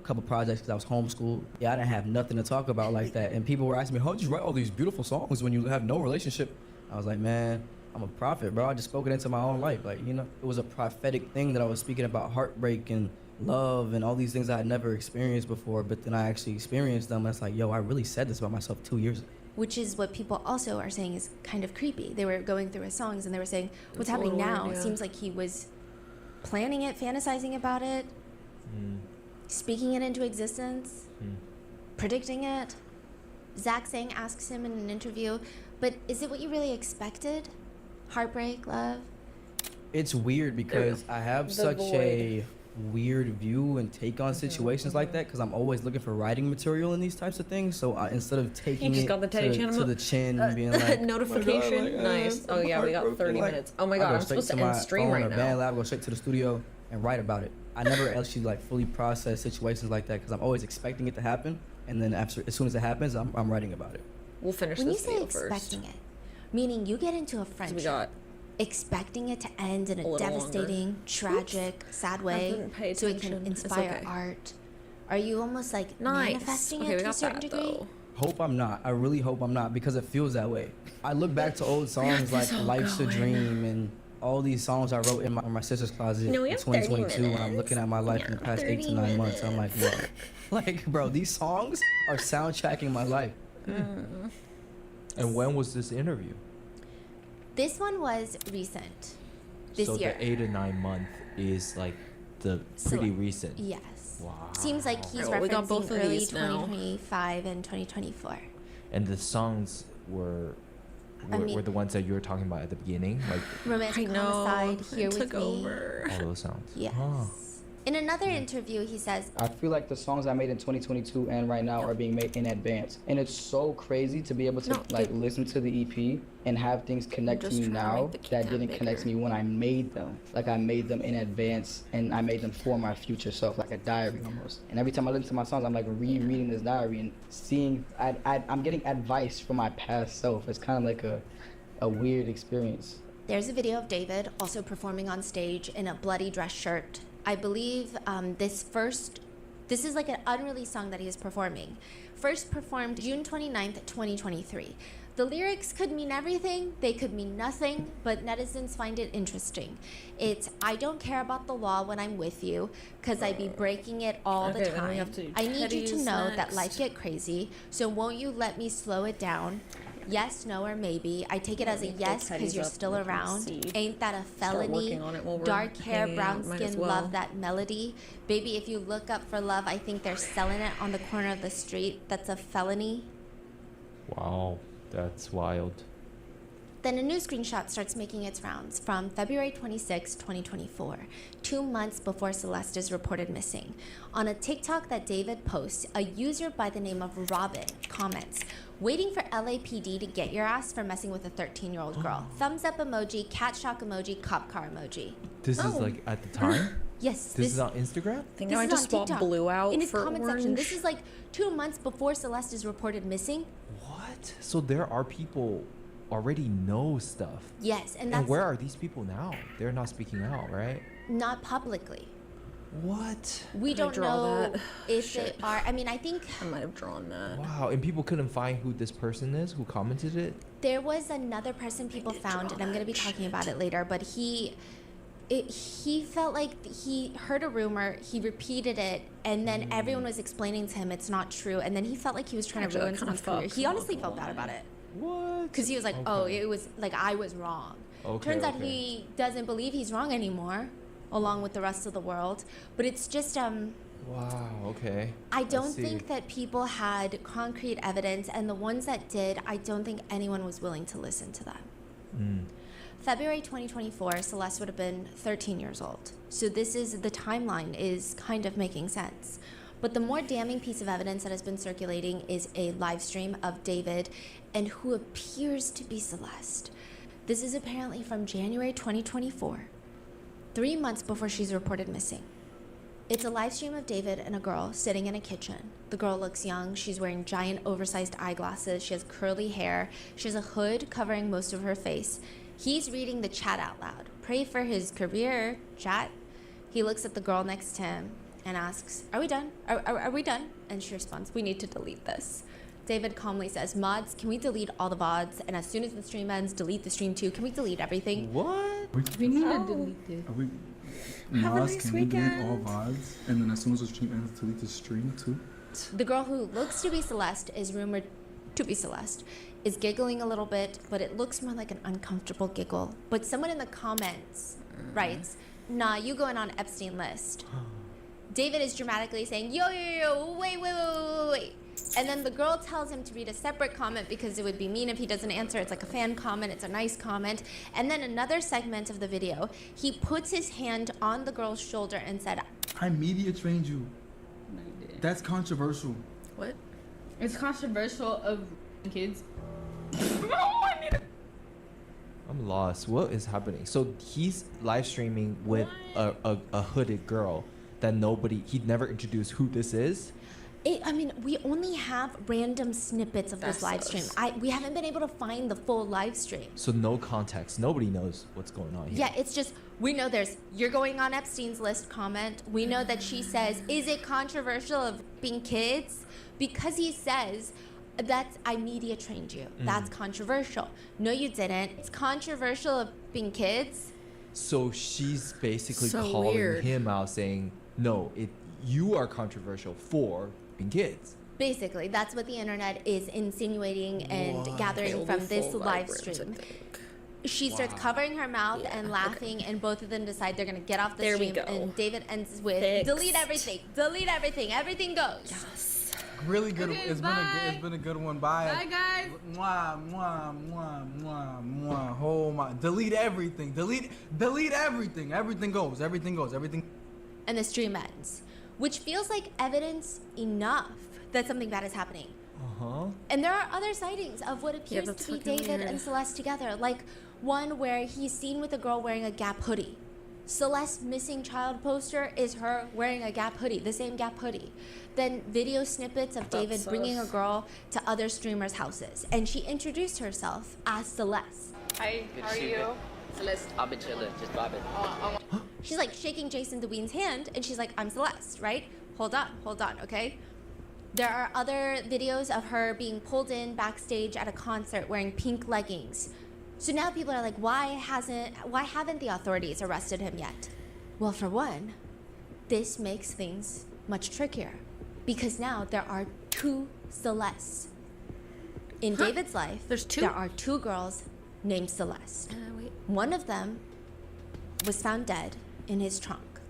couple projects because I was homeschooled. Yeah, I didn't have nothing to talk about like that, and people were asking me, how'd you write all these beautiful songs when you have no relationship? I was like, man, I'm a prophet, bro. I just spoke it into my own life. Like, it was a prophetic thing that I was speaking about heartbreak and love and all these things I had never experienced before, but then I actually experienced them. And it's like, yo, I really said this about myself 2 years ago. Which is what people also are saying is kind of creepy. They were going through his songs and they were saying, what's happening now? It seems like he was planning it, fantasizing about it, speaking it into existence, predicting it. Zach Sang asks him in an interview, but is it what you really expected? Heartbreak, love? It's weird because I have such a weird view and take on situations like that because I'm always looking for writing material in these types of things. So instead of taking it to the chin and being like notification, oh God, nice. Oh yeah, we got 30 minutes. Oh my God, I'm supposed to end stream right now. Band lab, go straight to the studio and write about it. I never actually fully process situations like that because I'm always expecting it to happen and then as soon as it happens, I'm writing about it. We'll finish When you this say video expecting first. it, meaning you get into a So friendship, we got expecting it to end in a little devastating, longer. tragic, sad way, didn't pay so it attention. can It's inspire okay. art. Are you almost like Nice. manifesting Okay, it we to a got certain that degree? though. Hope I'm not. I really hope I'm not, because it feels that way. I look back to old songs like this all Life's a going. Dream and all these songs I wrote in my sister's closet No, we in have 30 2022 when I'm looking at my life in the Yeah, past 8 to 30 9 months. I'm like, whoa. Like, bro, these songs are soundtracking my life. And when was this interview? This one was recent. This so year. the 8 to 9 month is like the pretty recent. Yes. Wow. Seems like he's Alright, well, we got both referencing of early these now. 2025 and 2024. And the songs were I mean- were the ones that you were talking about at the beginning, like Romantic I know, Homicide, it Here With took Me. over. all those sounds. Yes. Huh. In another interview, he says, I feel like the songs I made in 2022 and right now are being made in advance. And it's so crazy to be able to No, like dude. listen to the EP and have things connect to just me trying to now make the key that sound didn't connect to bigger. me when I made them. Like I made them in advance and I made them for my future self, like a diary almost. And every time I listen to my songs, I'm like rereading this diary and seeing, I'm getting advice from my past self. It's kind of like a weird experience. there's a video of David also performing on stage in a bloody dress shirt. I believe this is like an unreleased song that he is performing. First performed June 29th, 2023. The lyrics could mean everything, they could mean nothing, but netizens find it interesting. It's, I don't care about the law when I'm with you, cause I be breaking it all the Okay, then we time. have to do I need you to Teddy's know that next. life get crazy, so won't you let me slow it down? Yes, no, or maybe. I take it as a me pull yes because Teddy's you're up still and we can around. see. Ain't that a Start felony? working on it while we're Dark hair, hanging brown out, might as skin, well. love that melody. Baby, if you look up for love, I think they're selling it on the corner of the street. That's a felony. Wow, that's wild. Then a new screenshot starts making its rounds from February 26, 2024, 2 months before Celeste is reported missing. On a TikTok that David posts, a user by the name of Robin comments, waiting for LAPD to get your ass for messing with a 13-year-old girl. Thumbs up emoji, cat shock emoji, cop car emoji. This is like at the time? Yes. This is on Instagram? I think This I is just on swapped TikTok. blue out in his for comment orange. section. This is like 2 months before Celeste is reported missing. What? So there are people already know stuff. Yes, and that's And where are these people now? They're not speaking out, right? not publicly. What? We Did I don't draw know that? if Shit. they are. I mean, I think I might have drawn that. Wow, and people couldn't find who this person is who commented it? there was another person people found, and I'm going to be talking about it later, but he felt like he heard a rumor, he repeated it, and then everyone was explaining to him it's not true, and then he felt like he was trying Actually, to ruin that kinda someone's career. fucks, He I'm honestly not felt gonna bad lie. about it. What? Because he was like, oh, Okay. it was like I was wrong. Okay, Turns out okay. he doesn't believe he's wrong anymore, along with the rest of the world. But it's just Wow, okay. I don't see. think that people had concrete evidence, and the ones that did, I don't think anyone was willing to listen to them. Mm. February 2024, Celeste would have been 13 years old. So the timeline is kind of making sense. But the more damning piece of evidence that has been circulating is a live stream of David and who appears to be Celeste. This is apparently from January 2024, 3 months before she's reported missing. It's a live stream of David and a girl sitting in a kitchen. The girl looks young. She's wearing giant oversized eyeglasses. She has curly hair. She has a hood covering most of her face. He's reading the chat out loud. Pray for his career, chat. He looks at the girl next to him and asks, are we done? Are we done? And she responds, we need to delete this. David calmly says, mods, can we delete all the VODs? And as soon as the stream ends, delete the stream too. Can we delete everything? What? We need to delete this. Are we? Have a Nas, nice can we delete all weekend. VODs? And then as soon as the stream ends, delete the stream too? The girl who looks to be Celeste is rumored to be Celeste, is giggling a little bit, but it looks more like an uncomfortable giggle. But someone in the comments writes, nah, you going on Epstein list. David is dramatically saying, yo, wait. And then the girl tells him to read a separate comment because it would be mean if he doesn't answer. It's like a fan comment. It's a nice comment. And then another segment of the video, he puts his hand on the girl's shoulder and said, I media trained you. That's controversial. What? It's controversial of kids. I'm lost. What is happening? So he's live streaming with a hooded girl that he'd never introduced who this is. I mean, we only have random snippets of this live stream. We haven't been able to find the full live stream. So no context. Nobody knows what's going on here. Yeah, it's just, we know there's, you're going on Epstein's list comment. We know that she says, is it controversial of being kids? Because he says, I media trained you. That's controversial. No, you didn't. It's controversial of being kids. So she's basically calling him out saying, no, you are controversial for being kids. Basically, that's what the internet is insinuating and gathering from this live stream. She starts covering her mouth and laughing, and both of them decide they're going to get off the stream. And David ends with, delete everything. Delete everything. Everything goes. Yes. Really good. Okay, it's been a good one. Bye. Bye, guys. Mwah, mwah, mwah, mwah, mwah. Oh my. Delete everything. Delete everything. Everything goes. Everything goes. Everything. And the stream ends, which feels like evidence enough that something bad is happening. And there are other sightings of what appears to be David and Celeste together, like one where he's seen with a girl wearing a Gap hoodie. Celeste's missing child poster is her wearing a Gap hoodie, the same Gap hoodie. Then video snippets of David bringing a girl to other streamers' houses, and she introduced herself as Celeste. Hi, how are you? Celeste, I've been chilling, just vibing. She's like shaking Jason DeWeen's hand, and she's like, I'm Celeste, right? Hold on, okay? There are other videos of her being pulled in backstage at a concert wearing pink leggings. So now people are like, why haven't the authorities arrested him yet? Well, for one, this makes things much trickier because now there are two Celestes. In David's life, there are two girls named Celeste. One of them was found dead in his trunk.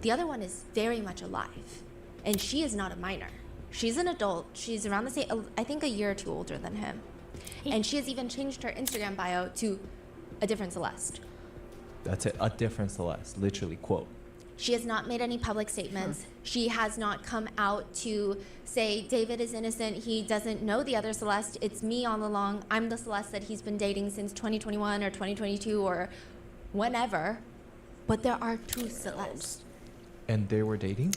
The other one is very much alive, and she is not a minor. She's an adult. She's around the same, I think a year or two older than him. And she has even changed her Instagram bio to a different Celeste. That's it, a different Celeste, literally, quote. She has not made any public statements. She has not come out to say David is innocent. He doesn't know the other Celeste. It's me all along. I'm the Celeste that he's been dating since 2021 or 2022 or whenever. But there are two Celestes. And they were dating?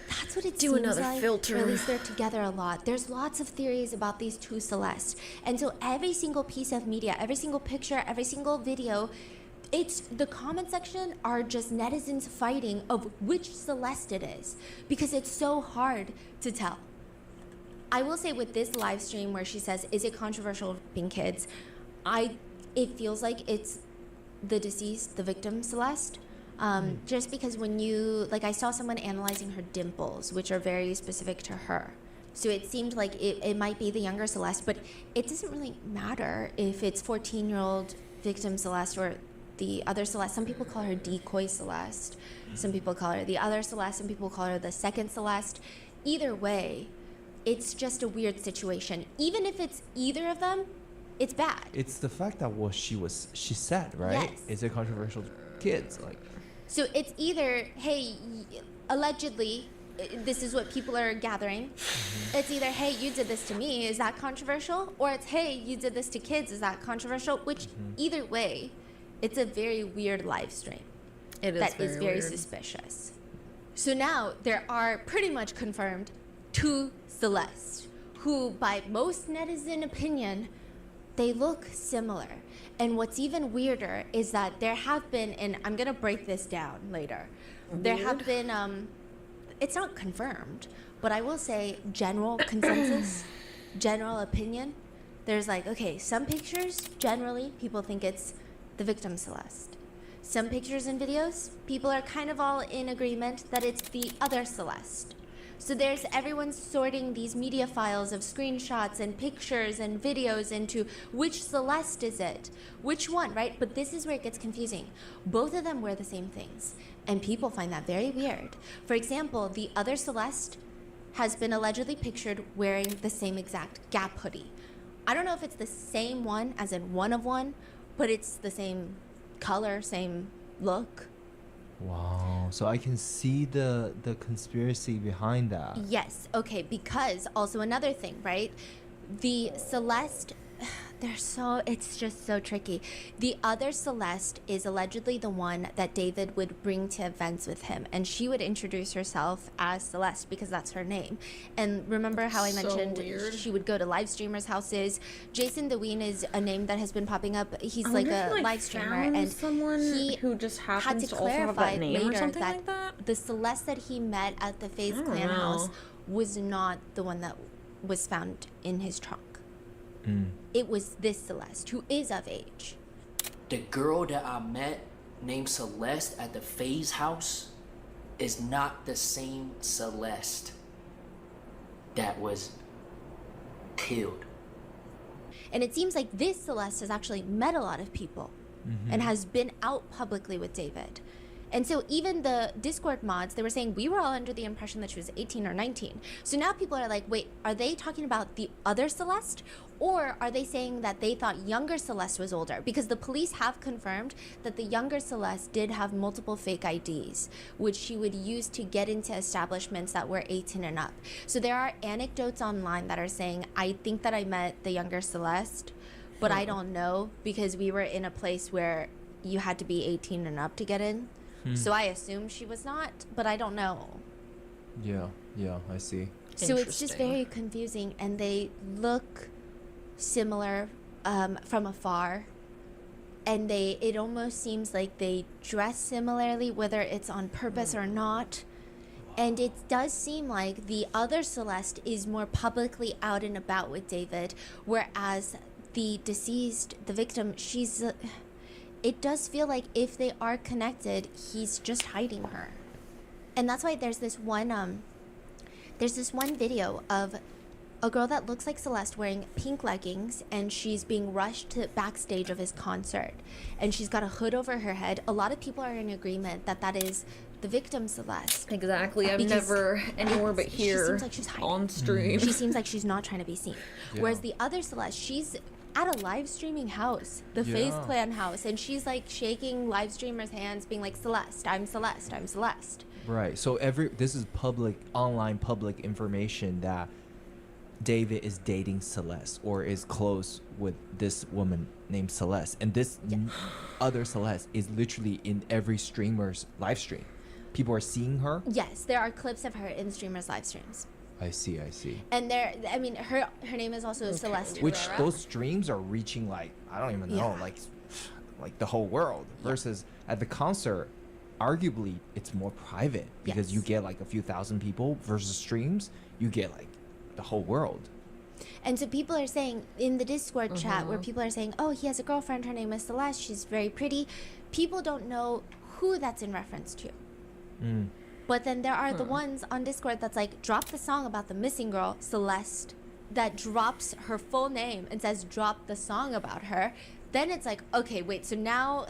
That's what it seems like. Filter. Or at least they're together a lot. There's lots of theories about these two Celestes. And so every single piece of media, every single picture, every single video, it's the comment section are just netizens fighting of which Celeste it is because it's so hard to tell. I will say with this live stream where she says, is it controversial being kids? It feels like it's the deceased, the victim Celeste. Just because when I saw someone analyzing her dimples, which are very specific to her. So it seemed like it might be the younger Celeste, but it doesn't really matter if it's 14-year-old victim Celeste or the other Celeste. Some people call her decoy Celeste. Some people call her the other Celeste. Some people call her the second Celeste. Either way, it's just a weird situation. Even if it's either of them, it's bad. It's the fact that she said, right? Yes. Is it controversial to kids? So it's either, hey, allegedly, this is what people are gathering. It's either, hey, you did this to me, is that controversial? Or it's, hey, you did this to kids, is that controversial? Which, either way, it's a very weird live stream. It is that is very weird. Suspicious. So now there are pretty much confirmed two Celestes, who, by most netizen opinion, they look similar. And what's even weirder is that there have been, and I'm going to break this down later, there have been, it's not confirmed, but I will say general consensus, general opinion. There's okay, some pictures, generally, people think it's the victim Celeste. Some pictures and videos, people are kind of all in agreement that it's the other Celeste. So there's everyone sorting these media files of screenshots and pictures and videos into which Celeste is it? Which one, right? But this is where it gets confusing. Both of them wear the same things, and people find that very weird. For example, the other Celeste has been allegedly pictured wearing the same exact Gap hoodie. I don't know if it's the same one, as in one of one, but it's the same color, same look. Wow. So I can see the conspiracy behind that. Yes. Okay. Because also another thing, right? The Celeste, It's just so tricky. The other Celeste is allegedly the one that David would bring to events with him, and she would introduce herself as Celeste because that's her name. And remember how I mentioned she would go to live streamers' houses? Jason DeWeen is a name that has been popping up. He's like a live streamer, and someone who just happens had to also have clarify that name later or something that like that. the Celeste that he met at the FaZe I don't Clan know. house was not the one that was found in his trunk. It was this Celeste, who is of age. The girl that I met named Celeste at the FaZe house is not the same Celeste that was killed. And it seems like this Celeste has actually met a lot of people and has been out publicly with David. And so even the Discord mods, they were saying we were all under the impression that she was 18 or 19. So now people are like, wait, are they talking about the other Celeste? Or are they saying that they thought younger Celeste was older? Because the police have confirmed that the younger Celeste did have multiple fake IDs, which she would use to get into establishments that were 18 and up. So there are anecdotes online that are saying, I think that I met the younger Celeste, but I don't know because we were in a place where you had to be 18 and up to get in. So I assume she was not, but I don't know. Yeah, I see. So it's just very confusing, and they look similar from afar, and it almost seems like they dress similarly, whether it's on purpose or not. And it does seem like the other Celeste is more publicly out and about with David, whereas the deceased, the victim, it does feel like if they are connected, he's just hiding her. And that's why there's this one video of a girl that looks like Celeste wearing pink leggings, and she's being rushed to backstage of his concert, and she's got a hood over her head. A lot of people are in agreement that that is the victim Celeste. Exactly. I've never anywhere but here. She seems like she's hiding on stream. She seems like she's not trying to be seen. Whereas the other Celeste, she's at a live streaming house, the FaZe Clan house, and she's like shaking live streamers' hands, being like, Celeste, I'm Celeste, I'm Celeste. Right. So this is online public information that David is dating Celeste or is close with this woman named Celeste, and this other Celeste is literally in every streamer's live stream. People are seeing her. Yes, there are clips of her in streamers' live streams. I see. And her name is also Celeste Which Herrera. those streams are reaching like, I don't even know, like the whole world. Versus at the concert, arguably it's more private because you get like a few thousand people versus streams, you get like the whole world. And so people are saying in the Discord chat where people are saying, oh, he has a girlfriend, her name is Celeste, she's very pretty. People don't know who that's in reference to. But then there are the ones on Discord that's like, drop the song about the missing girl, Celeste, that drops her full name and says, drop the song about her. Then it's like, okay, wait, so now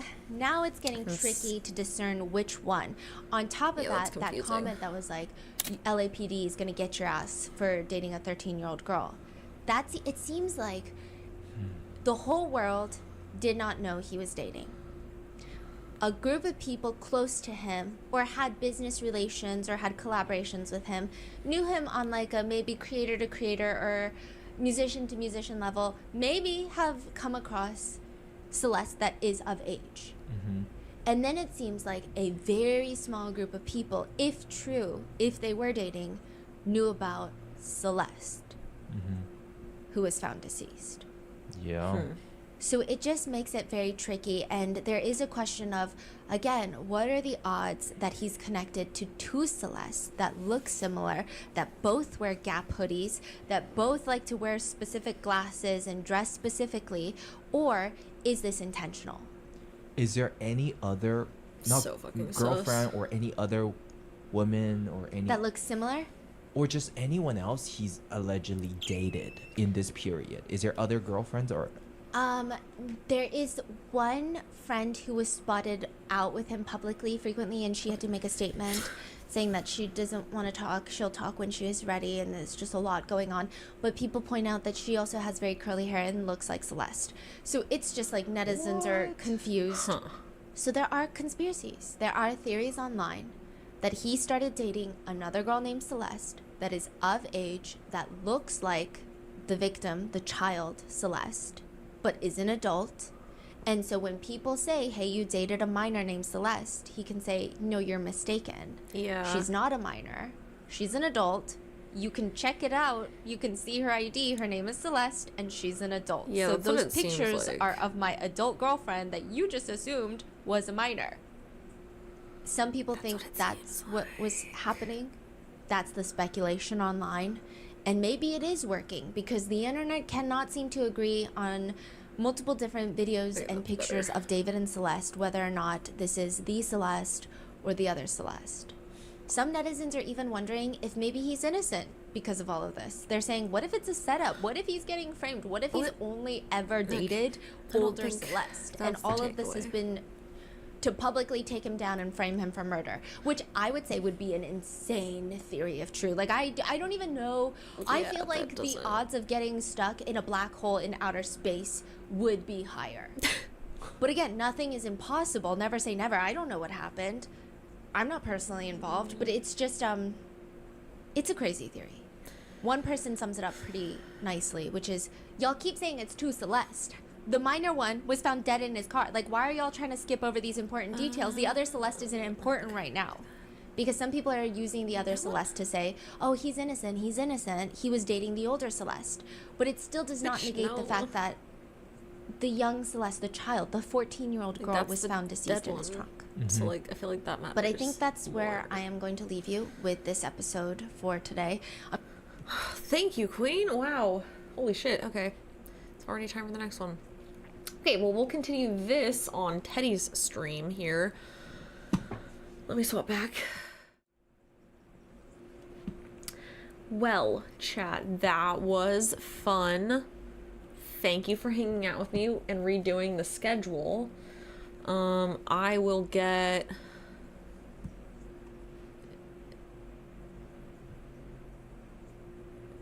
it's getting tricky to discern which one. On top of that comment that was like, LAPD is going to get your ass for dating a 13-year-old girl. It seems like the whole world did not know he was dating. A group of people close to him or had business relations or had collaborations with him knew him on like a maybe creator to creator or musician to musician level, maybe have come across Celeste that is of age. And then it seems like a very small group of people, if true, if they were dating, knew about Celeste, who was found deceased. So it just makes it very tricky, and there is a question of, again, what are the odds that he's connected to two Celestes that look similar, that both wear Gap hoodies, that both like to wear specific glasses and dress specifically, or is this intentional? Is there any other girlfriend or any other woman or any that looks similar? Or just anyone else he's allegedly dated in this period? Is there other girlfriends or... There is one friend who was spotted out with him publicly frequently, and she had to make a statement saying that she doesn't want to talk. She'll talk when she is ready, and there's just a lot going on. But people point out that she also has very curly hair and looks like Celeste. So it's just like netizens are confused. So there are conspiracies. There are theories online that he started dating another girl named Celeste that is of age, that looks like the victim, the child, Celeste. but is an adult. And so when people say, hey, you dated a minor named Celeste, he can say, no, you're mistaken. Yeah. She's not a minor. She's an adult. You can check it out. You can see her ID. Her name is Celeste, and she's an adult. Yeah, so that's what those it seems pictures like. are of my adult girlfriend that you just assumed was a minor. Some people think that's what was happening. That's the speculation online. And maybe it is working because the internet cannot seem to agree on multiple different videos and pictures of David and Celeste, whether or not this is the Celeste or the other Celeste. Some netizens are even wondering if maybe he's innocent because of all of this. They're saying, what if it's a setup? What if he's getting framed? What if he's only ever dated older Celeste? And all of this has been to publicly take him down and frame him for murder, which I would say would be an insane theory if true. Like, I don't even know. I feel like the odds of getting stuck in a black hole in outer space would be higher. But again, nothing is impossible. Never say never. I don't know what happened. I'm not personally involved, but it's just, it's a crazy theory. One person sums it up pretty nicely, which is, y'all keep saying it's two Celeste. The minor one was found dead in his car. Like, why are y'all trying to skip over these important details? The other Celeste isn't important right now. Because some people are using the other Celeste to say, oh, he's innocent, he was dating the older Celeste. But it still does not negate the fact that the young Celeste, the child, the 14-year-old girl was found deceased in his trunk. So, like, I feel like that matters. But I think that's where I am going to leave you with this episode for today. Thank you, Queen. Wow. Holy shit. Okay. It's already time for the next one. Okay, well, we'll continue this on Teddy's stream here. Let me swap back. Well, chat, that was fun. Thank you for hanging out with me and redoing the schedule. I will get...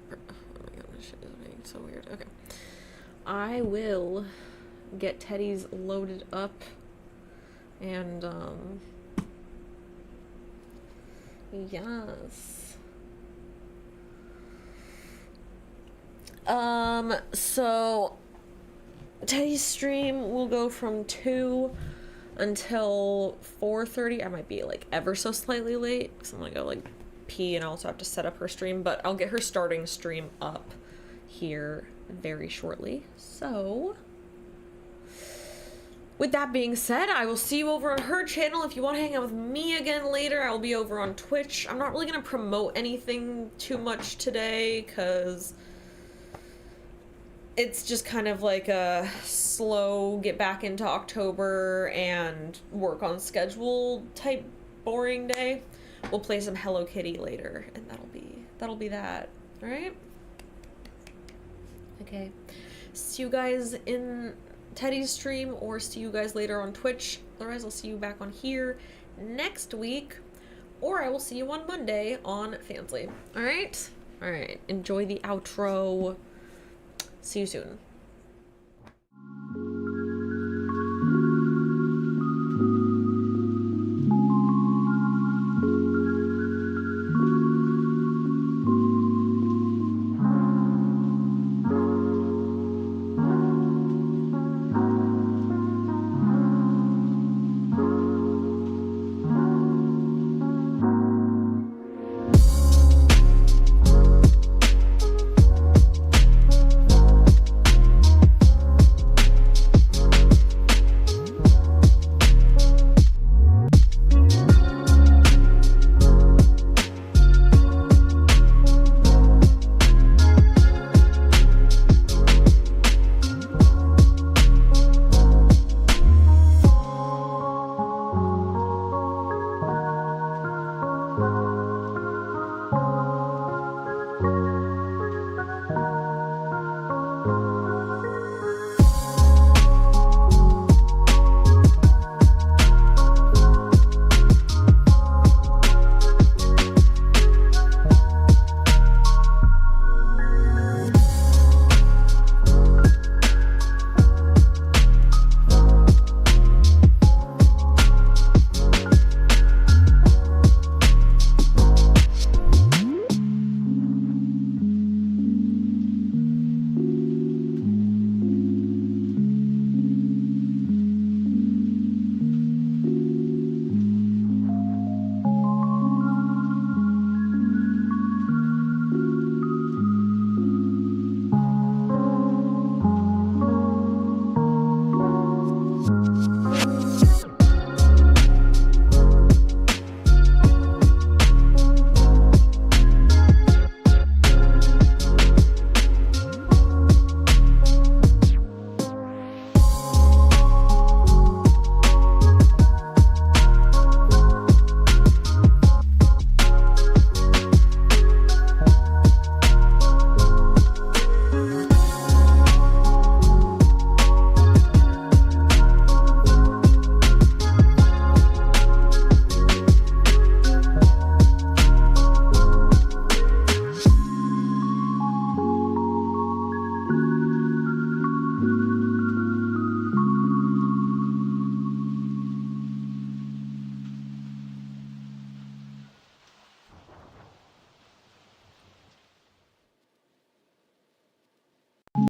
Oh my god, this shit is being so weird. Okay. I will get Teddy's loaded up and, yes. So Teddy's stream will go from 2 until 4:30. I might be like ever so slightly late because I'm gonna go like pee and I also have to set up her stream, but I'll get her starting stream up here very shortly. So with that being said, I will see you over on her channel. If you want to hang out with me again later, I'll be over on Twitch. I'm not really gonna promote anything too much today because it's just kind of like a slow get back into October and work on schedule type boring day. We'll play some Hello Kitty later and that'll be that. All right? Okay. See you guys in Teddy's stream or see you guys later on Twitch. Otherwise, I'll see you back on here next week or I will see you on Monday on Fansly. All right? All right. Enjoy the outro. See you soon.